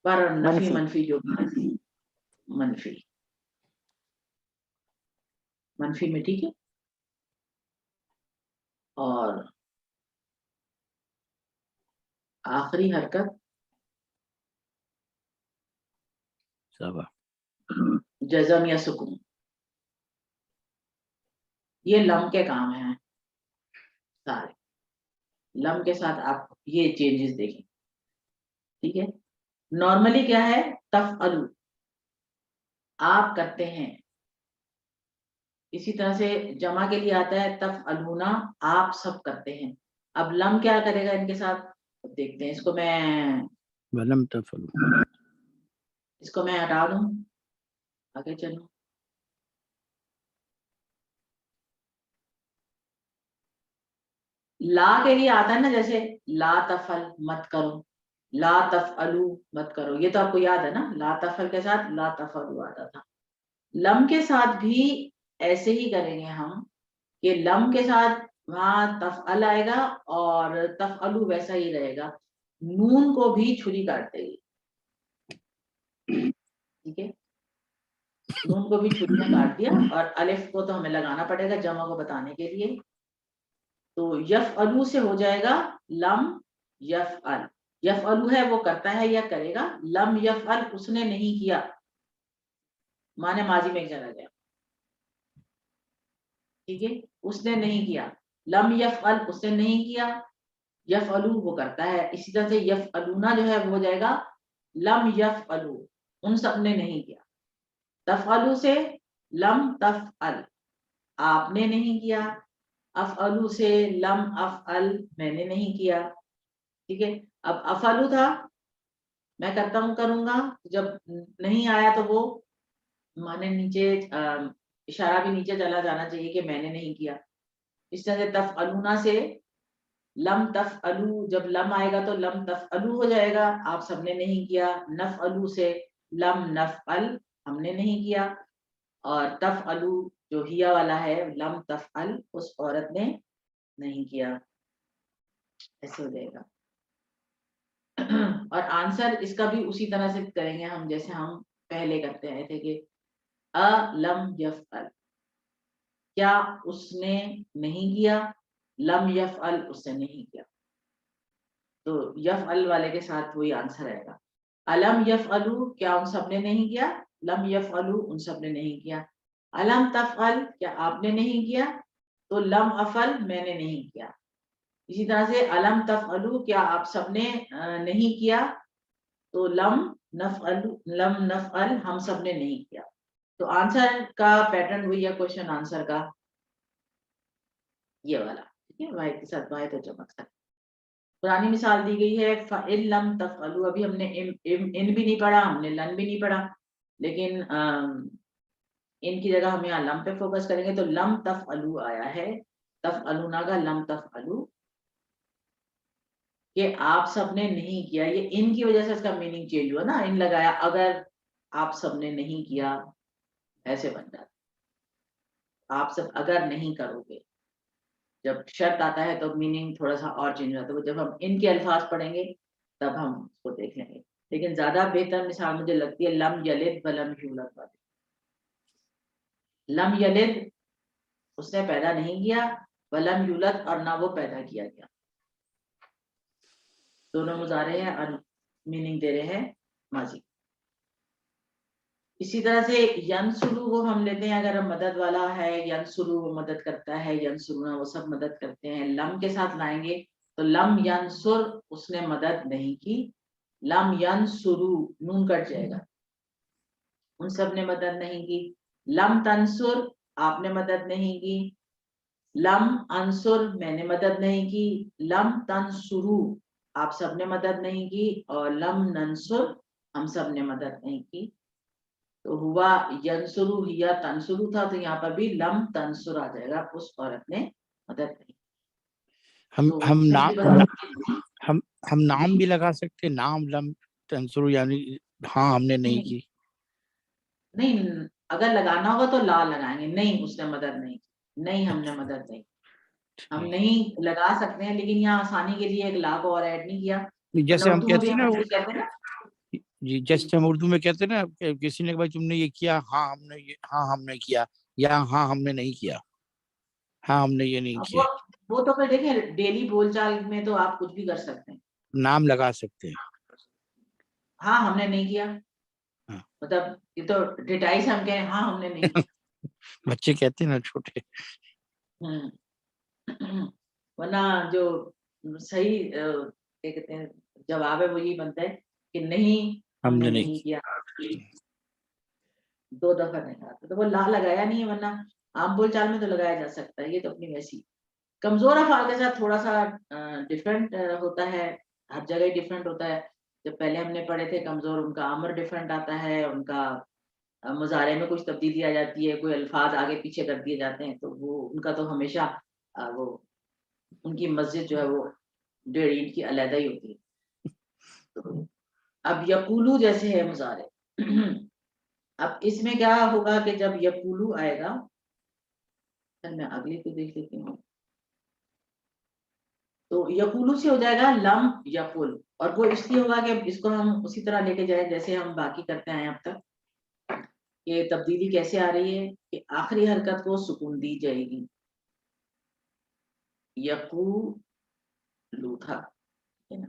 पर नफी मनफी जो भी मनफी, मनफी में, ठीक है। और आखिरी हरकत जज़म या सुकून, ये लम के काम हैं सारे। लम के साथ आप ये चेंजेस देखें, ठीक है। नॉर्मली क्या है, तफअलु आप करते हैं, इसी तरह से जमा के लिए आता है तफअलुना आप सब करते हैं। अब लम क्या करेगा इनके साथ, तो देखते हैं। इसको मैं हटा दूं, आगे चलूं। ला के लिए आता है ना, जैसे ला तफल मत करो, ला तफअलु मत करो, ये तो आपको याद है ना, ला तफल के साथ ला तफअलु आता था। लम के साथ भी ऐसे ही करेंगे हम कि लम के साथ वहां तफअल आएगा और तफअलु वैसा ही रहेगा। नून को भी छुरी काट देगी, ठीक है, नून को भी छुरी ने काट दिया। और अलिफ को तो हमें लगाना पड़ेगा जमा को बताने के लिए। तो यफअलु से हो जाएगा लम यफअल। यफअलु है वो करता है या करेगा, लम यफअल उसने नहीं किया, माने माजी में चला गया, ठीक है, उसने नहीं किया। लम यफअल उसने नहीं किया, यफअलु वो करता है। इसी तरह से यफअलुना जो है वो हो जाएगा लम यफअलु, उन सब ने नहीं किया। तफअलु से लम तफअल, आपने नहीं किया। अफअलु से लम अफअल, मैंने नहीं किया। ठीक है, अब अफअलु था, मैं करता हूँ करूंगा, जब नहीं आया तो वो माने नीचे इशारा भी नीचे चला जाना चाहिए कि मैंने नहीं किया। इस तरह से तफअलुना से लम तफअलु, जब लम आएगा तो लम तफअलु हो जाएगा, आप सबने नहीं किया। नफअलु से लम नफअल, हमने नहीं किया। और तफअलु जो हिया वाला है, लम तफअल, उस औरत ने नहीं किया। ऐसे हो जाएगा। और आंसर इसका भी उसी तरह से करेंगे हम जैसे हम पहले करते आए थे कि लम यफअल, क्या उसने नहीं किया, लम यफअल, उसने नहीं किया। तो यफअल वाले के साथ वही आंसर आएगा। अलम यफअलु, क्या उन सब ने नहीं किया, लम यफअलु, उन सब ने नहीं किया। अलम तफअल, क्या आपने नहीं किया, तो लम अफल, मैंने नहीं किया। इसी तरह से अलम तफअलु, क्या आप सबने नहीं किया, तो लम नफअलु, लम नफअल, हम सबने नहीं किया। तो आंसर का पैटर्न वही है, क्वेश्चन आंसर का, ये वाला। ठीक है, वाई के साथ वाई तो चमक सकता। पुरानी मिसाल दी गई है फ़इन लम तफअलु, अभी हमने इन भी नहीं पढ़ा, हमने लन भी नहीं पढ़ा, लेकिन इन की जगह हम यहाँ लम पे फोकस करेंगे। तो लम तफअलु आया है, तफअलुना का लम तफअलु, कि आप सबने नहीं किया। ये इन की वजह से इसका मीनिंग चेंज हुआ ना, इन लगाया, अगर आप सबने नहीं किया, ऐसे बन जाता। आप सब अगर नहीं करोगे, जब शर्त आता है तो मीनिंग थोड़ा सा और चेंज होता है। तो जब हम इनके अल्फाज पढ़ेंगे तब हम उसको देख लेंगे। लेकिन ज्यादा बेहतर मिसाल मुझे लगती है लम यलिद वलम यूलद वाली। लम यलिद, उसने पैदा नहीं किया, वलम यूलद, और ना वो पैदा किया गया। दोनों मुजारे हैं और मीनिंग दे रहे हैं माजी। इसी तरह से यंसुरु को हम लेते हैं, अगर हम मदद वाला है, यंसुरु वो मदद करता है, यंसुरुना वो सब मदद करते हैं। लम के साथ लाएंगे तो लम यंसुर, उसने मदद नहीं की। लम यंसुरु, नून कट जाएगा, उन सब ने मदद नहीं की। लम तंसुर, आपने मदद नहीं की। लम अंसुर, मैंने मदद नहीं की। लम तंसुरु, आप सबने मदद नहीं की। और लम नंसुर, हम सब ने मदद नहीं की। तो हुआ यंसुरु हिया तंसुरु था, तो यहाँ पर भी लम तंसुर आ जाएगा, उस औरत ने मदद नहीं। हम नाम भी लगा सकते हैं, नाम लम तंसुरु, यानी हाँ हमने नहीं की। नहीं, अगर लगाना होगा तो ला लगाएंगे, नहीं उसने मदद नहीं की, नहीं हमने मदद नहीं। हम नहीं लगा सकते हैं, लेकिन यहाँ आसानी के लिए एक ला को और ऐड नहीं किया। जैसे हम कहते हैं ना, कहते हैं ना जी, जैसे हम उर्दू में कहते हैं ना, किसी ने भाई तुमने ये किया, हाँ हमने ये, हाँ हमने किया, या हाँ हमने नहीं किया, हाँ हमने ये नहीं किया। वो तो फिर देखिए डेली बोलचाल में तो आप कुछ भी कर सकते हैं, नाम लगा सकते हैं। हाँ हमने नहीं किया, हाँ। मतलब ये तो डिटाई से हम कहें हाँ हमने नहीं किया। बच्चे कहते हैं ना छोटे। वरना जो सही क्या कहते हैं जवाब है वो ये बनता है कि नहीं हमने नहीं किया। 2 दफा नहीं कहा तो वो ला लगाया नहीं है, वरना आम बोलचाल में तो लगाया जा सकता है। ये तो अपनी वैसी कमजोर अफाल के साथ थोड़ा सा डिफरेंट होता है, हर जगह डिफरेंट होता है। जब पहले हमने पढ़े थे कमजोर, उनका अमर डिफरेंट आता है, उनका मुजारे में कुछ तब्दीली आ जाती है, कोई अल्फाज आगे पीछे कर दिए जाते हैं, तो वो उनका तो हमेशा वो उनकी मस्जिद जो है वो 1.5 ईंट की अलहदा ही होती है। तो अब यकूलू जैसे है मुजारे, अब इसमें क्या होगा कि जब यकूलू आएगा, मैं अगले को देख लेती हूँ। तो यकूलू से हो जाएगा लम यकुल, और वो इसलिए होगा कि इसको हम उसी तरह लेके जाए जैसे हम बाकी करते हैं अब तक। ये तब्दीली कैसे आ रही है कि आखिरी हरकत को सुकून दी जाएगी। यकूलू था, है ना,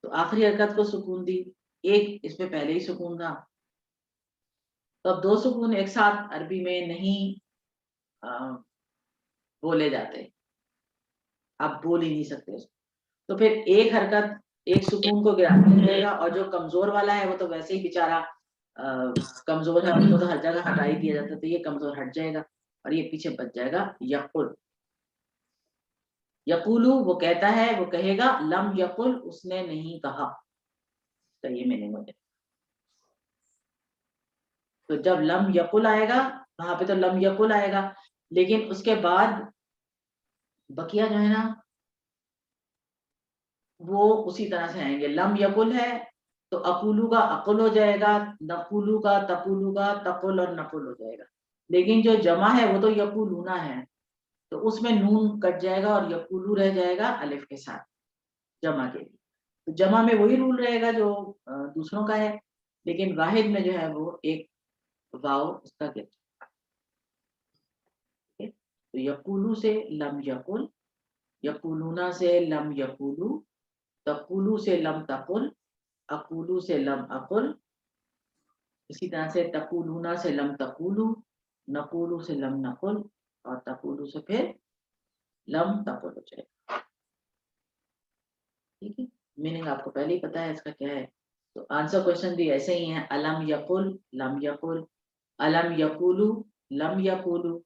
तो आखिरी हरकत को सुकून दी, एक इसमें पहले ही सुकून था। तो अब 2 सुकून एक साथ अरबी में नहीं बोले जाते, आप बोल ही नहीं सकते उसको। तो फिर एक हरकत एक सुकून को गिरा देगा, और जो कमजोर वाला है वो तो वैसे ही बेचारा कमजोर है, उसको तो हर जगह हटा ही दिया जाता है, तो ये कमजोर हट जाएगा और ये पीछे बच जाएगा यकुल। यकुलू वो कहता है, वो कहेगा, लम यकुल उसने नहीं कहा, तो ये मीनिंग हो जाएगा। तो जब लम यकुल आएगा वहां पे तो लम यकुल आएगा, लेकिन उसके बाद बकिया जो है ना वो उसी तरह से आएंगे। लम यकुल है तो अकुलू का अकुल हो जाएगा, नकुलू का तकुलू का तकुल और नकुल हो जाएगा। लेकिन जो जमा है वो तो यकुलूना है, तो उसमें नून कट जाएगा और यकुलू रह जाएगा अलिफ के साथ जमा के लिए। तो जमा में वही रूल रहेगा जो दूसरों का है, लेकिन वाहिद में जो है वो एक वाव उसका गिर जाएगा। तो यकुलू से लम यकुल, यकुलूना से लम यकुलू, तकुलू से लम तकुल, अकुलू से लम अकुल, इसी तरह से तकुलूना से लम तकुलू, नकुलू से लम नकुल, और तकुलू से फिर लम तकुल हो जाएगा। ठीक है, मीनिंग आपको पहले ही पता है इसका क्या है। तो आंसर क्वेश्चन भी ऐसे ही है, अलम यकुल लम यकुल, अलम यकुलू लम यकुलू,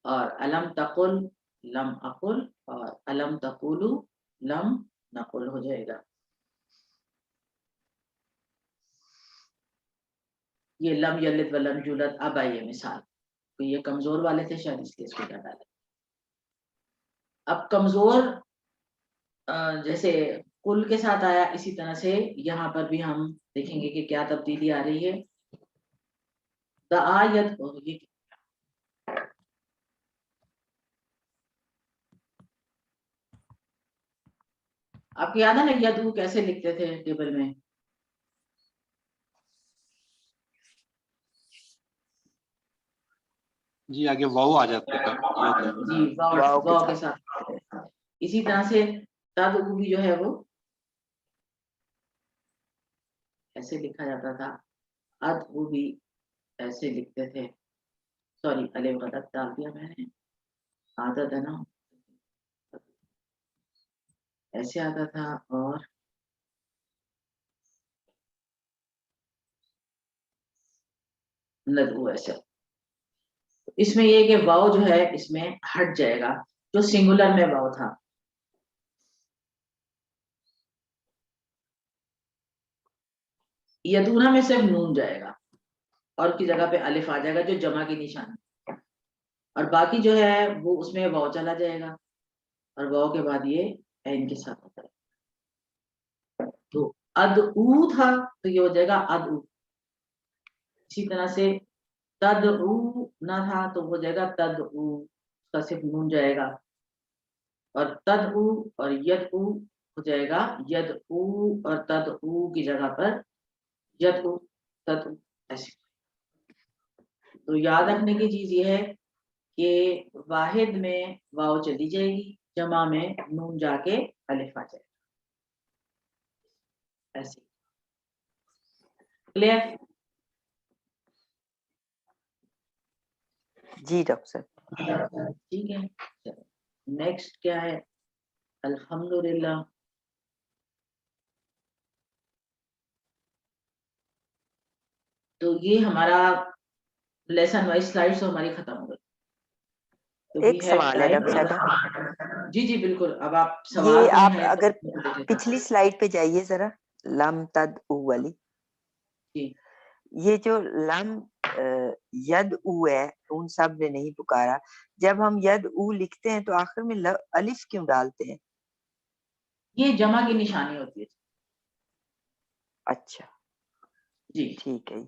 और अलम तकुल लम अकुल, और अलम तकुलू लम नकुल हो जाएगा। ये लम यलिद व लम यूलद। अब आइए मिसाल, तो ये कमजोर वाले थे शायद इसलिए इसको क्या डाला। अब कमजोर जैसे कुल के साथ आया, इसी तरह से यहाँ पर भी हम देखेंगे कि क्या तब्दीली आ रही है। द आयत, ये आपको याद है ना यदू कैसे लिखते थे टेबल में? जी आगे वाव आ जाता है जी, वाव के साथ। इसी तरह से तद भी जो है वो ऐसे लिखा जाता था, अद भी ऐसे लिखते थे। सॉरी, अलिफ गलत डाल दिया मैंने, आदत है ना, ऐसे आता था, और नदू ऐसे। इसमें ये कि वाव जो है इसमें हट जाएगा, जो सिंगुलर में वाव था। यदूना में सिर्फ नून जाएगा और की जगह पे अलिफ आ जाएगा जो जमा की निशानी, और बाकी जो है वो उसमें वाव चला जाएगा, और वाव के बाद ये ऐन के साथ होता है। तो अदऊ था तो ये हो जाएगा अदऊ। इसी तरह से तदऊ ना था तो हो जाएगा तदऊ, उसका सिर्फ नून जाएगा, और तदऊ और यदऊ हो जाएगा यदऊ, और तदऊ की जगह पर यदऊ तदऊ ऐसे। तो याद रखने की चीज ये है कि वाहिद में वाव चली जाएगी, जमा में नून जाके अलिफ आ जाएगा, ऐसे। क्लियर? जी डॉक्टर साहब। ठीक है, नेक्स्ट क्या है? अल्हम्दुलिल्लाह। तो ये हमारा लेसन वाइज स्लाइड्स तो हमारी खत्म हो गई। तो एक सवाल है डॉक्टर साहब। जी जी बिल्कुल, अब आप सवाल ये कोई आप है अगर तो पिछली स्लाइड पे जाइए जरा, लम तद उ वाली। जी। ये जो लम यद उ है, उन सब ने नहीं पुकारा। जब हम यद उ लिखते हैं तो आखिर में अलिफ क्यों डालते हैं? ये जमा की निशानी होती है। अच्छा जी ठीक है,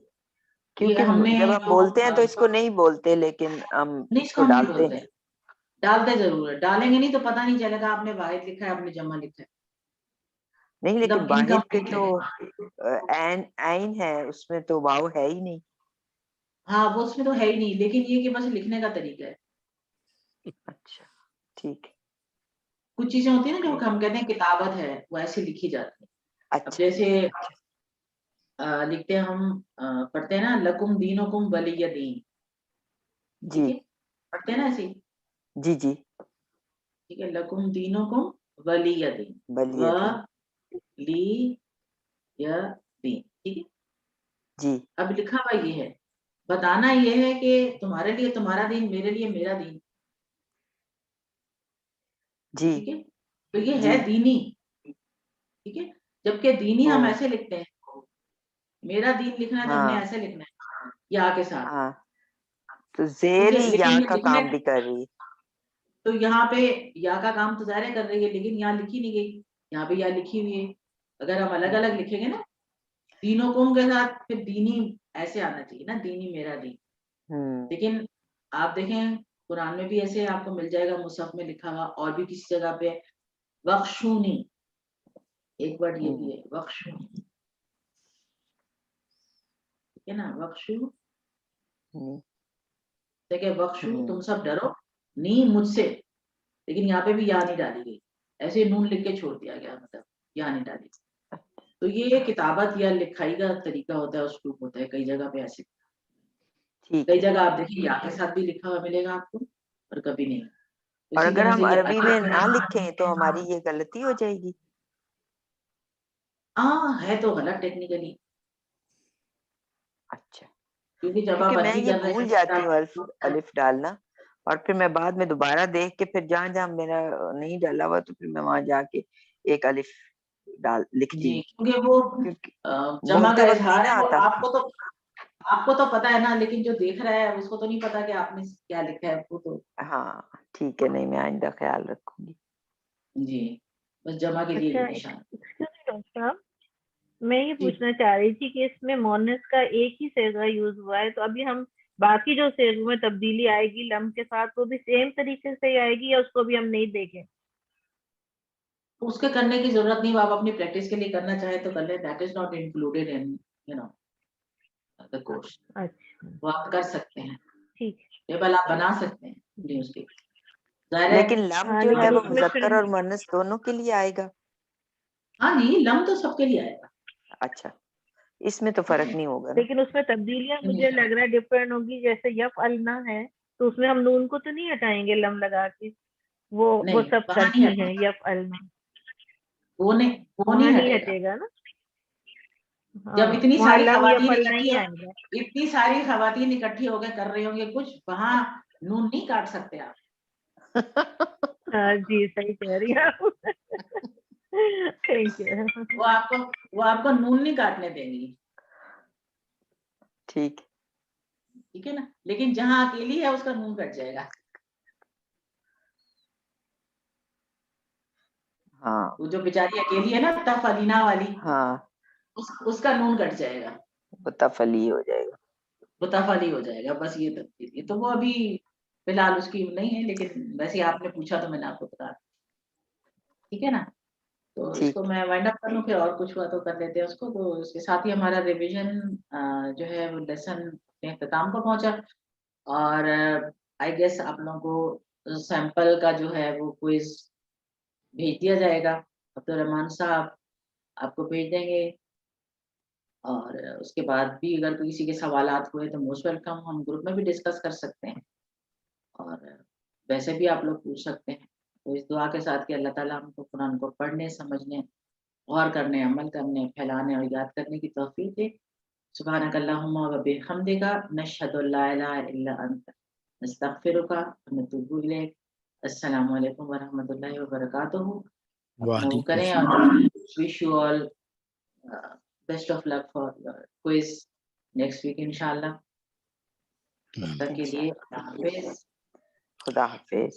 क्योंकि हमने जब हम बोलते हैं तो इसको नहीं बोलते, लेकिन हम नहीं, इसको हम नहीं डालते बोलते, हैं। डालते जरूर है। डालेंगे नहीं तो पता नहीं चलेगा आपने वाहिद लिखा है आपने जमा लिखा है। नहीं, लेकिन मतलब इनका वाहिद पे तो ऐन ऐन है, उसमें तो वाव है ही नहीं। हाँ वो उसमें तो है ही नहीं, लेकिन ये कि बस लिखने का तरीका है। अच्छा ठीक है। कुछ चीजें होती है ना जो हम कहते हैं किताबत है, वो ऐसे लिखी जाती है। अच्छा। अब जैसे लिखते हैं हम, पढ़ते हैं ना, लकुम दीनुकुम वलिय दीन। जी पढ़ते हैं ना ऐसे? जी जी। ठीक है, लकुम दीनुकुम वलिय दीन। वलिय दीन। ली या दी, ठीक है। जी अब लिखा हुआ ये है, बताना ये है कि तुम्हारे लिए तुम्हारा दीन, मेरे लिए मेरा दीन, जी ठीक है। तो ये जी है दीनी, ठीक है। जबकि दीनी हम ओ ऐसे लिखते हैं, मेरा दीन लिखना है तो हमने हाँ ऐसे लिखना है या के साथ, हाँ, तो ठीक जेर है। ही लेकिन या ये का लिखने काम भी कर रही है। तो यहाँ पे या का काम तो ज़ाहिर है कर रही है, लेकिन यहाँ लिखी नहीं गई, यहाँ पे या लिखी हुई है। अगर हम अलग अलग लिखेंगे ना दीनों को के साथ, फिर दीनी ऐसे आना चाहिए ना, दीनी मेरा दीन। लेकिन आप देखें कुरान में भी ऐसे आपको मिल जाएगा, मुसहफ में लिखा हुआ, और भी किसी जगह पे वक्शूनी, एक वर्ड ये भी है वक्शूनी, ठीक है ना। वक्शू, देखिए वक्शू तुम सब डरो, नी मुझसे, लेकिन यहाँ पे भी या नहीं डाली गई, ऐसे नून लिख के छोड़ दिया गया, मतलब या नहीं डाली। तो ये किताबत या लिखाई का तरीका होता है, उसको होता है, कई जगह पे ऐसे, ठीक कई है। जगह आप देखिए या के साथ भी लिखा हुआ मिलेगा आपको, और कभी नहीं। तो और इसी अगर तरह हम से ये अरबी में ना लिखें तो हमारी ये गलती हो जाएगी। हाँ है तो गलत टेक्निकली, अच्छा, क्योंकि जब क्योंकि आप मैं अरबी ये कर रहे भूल हैं जाती हूँ अलिफ डालना, और फिर मैं बाद में दोबारा देख के फिर जहाँ जहाँ मेरा नहीं डाला हुआ तो फिर मैं वहां जाके एक अलिफ लिखती जी, हूँ, क्योंकि वो क्योंकि जमा बोलते का वक्त नहीं इजहार ना है, वो आता। आपको तो पता है ना, लेकिन जो देख रहा है उसको तो नहीं पता कि आपने क्या लिखा है, वो तो हाँ ठीक है, नहीं मैं आइंदा ख्याल रखूंगी। जी, बस जमा के लिए अच्छा, ये निशान। एक्सक्यूज मी डॉक्टर साहब, मैं ये जी पूछना चाह रही थी कि इसमें मोनस का एक ही सेगा यूज हुआ है, तो अभी हम बाकी जो सेगों में तब्दीली आएगी लम के साथ, वो भी सेम तरीके से ही आएगी या उसको भी हम नहीं देखें? उसके करने की जरूरत नहीं, आप अपनी प्रैक्टिस के लिए करना चाहे तो कर ले, that is not included in you know the course. अच्छा वो आप कर सकते हैं, ठीक टेबल आप बना सकते हैं न्यूज के, जाहिर है। लेकिन लम हाँ, जो है लेकिन वो उसमें फिर मुजक्कर और मुअन्नस दोनों के लिए आएगा। हाँ जी, लम तो सबके लिए आएगा। अच्छा, इसमें तो फर्क नहीं होगा ना। लेकिन उसमें तब्दीलियां मुझे लग रहा है डिफरेंट होगी, जैसे यफ अलना है तो उसमें हम नून को तो नहीं हटाएंगे लम लगा के, वो नहीं सब वहाँ नहीं करती हैं हटेगा, यफ अलना, वो वहाँ नहीं नहीं हटेगा। हटेगा ना। जब हाँ, इतनी वहाँ सारी लम यफ खवातीन अलना इकट्ठी ही हो, आएगा। इतनी सारी खवातीन इकट्ठी होकर कर रही होंगे कुछ, वहां नून नहीं काट सकते आप। हाँ जी, सही कह रही हैं आप। Thank you. वो आपको नून नहीं काटने देंगी, ठीक, ठीक है ना। लेकिन जहां अकेली है उसका नून कट जाएगा, हाँ वो जो बेचारी अकेली है ना तफलीना वाली, हाँ, उसका नून कट जाएगा, वो तफली हो जाएगा। वो तफली हो जाएगा। बस ये तो वो अभी फिलहाल उसकी नहीं है, लेकिन वैसे आपने पूछा तो मैंने आपको बता, ठीक है ना। तो इसको ठीक, मैं वाइंड अप कर लूँ, फिर और कुछ हुआ तो कर लेते हैं उसको। तो इसके साथ ही हमारा रिवीजन जो है वो लेसन अपने अख्ताम को पहुंचा, और आई गेस आप लोगों को सैंपल का जो है वो क्विज भेज दिया जाएगा, अब्दुल रहमान साहब आपको भेज देंगे। और उसके बाद भी अगर कोई किसी के सवालात हुए तो मोस्ट वेलकम, हम ग्रुप में भी डिस्कस कर सकते हैं, और वैसे भी आप लोग पूछ सकते हैं। तो इस दुआ के साथ कि अल्लाह ताला हमको कुरान को पढ़ने, समझने, गौर करने, अमल करने, फैलाने और याद करने की तौफीक दे। सुब्हानक अल्लाहुम्मा व बिहम्दिका नशहदु अल्ला इलाहा इल्ला अंत नस्तगफिरुका व नतूबु इलैक। अस्सलामु अलैकुम व रहमतुल्लाहि व बरकातुहू। अपना वो करें, और wish you all best of luck for quiz next week इंशाल्लाह। तब तक के लिए इंशाल्लाह। अल्लाह हाफिज़। खुदा हाफिज।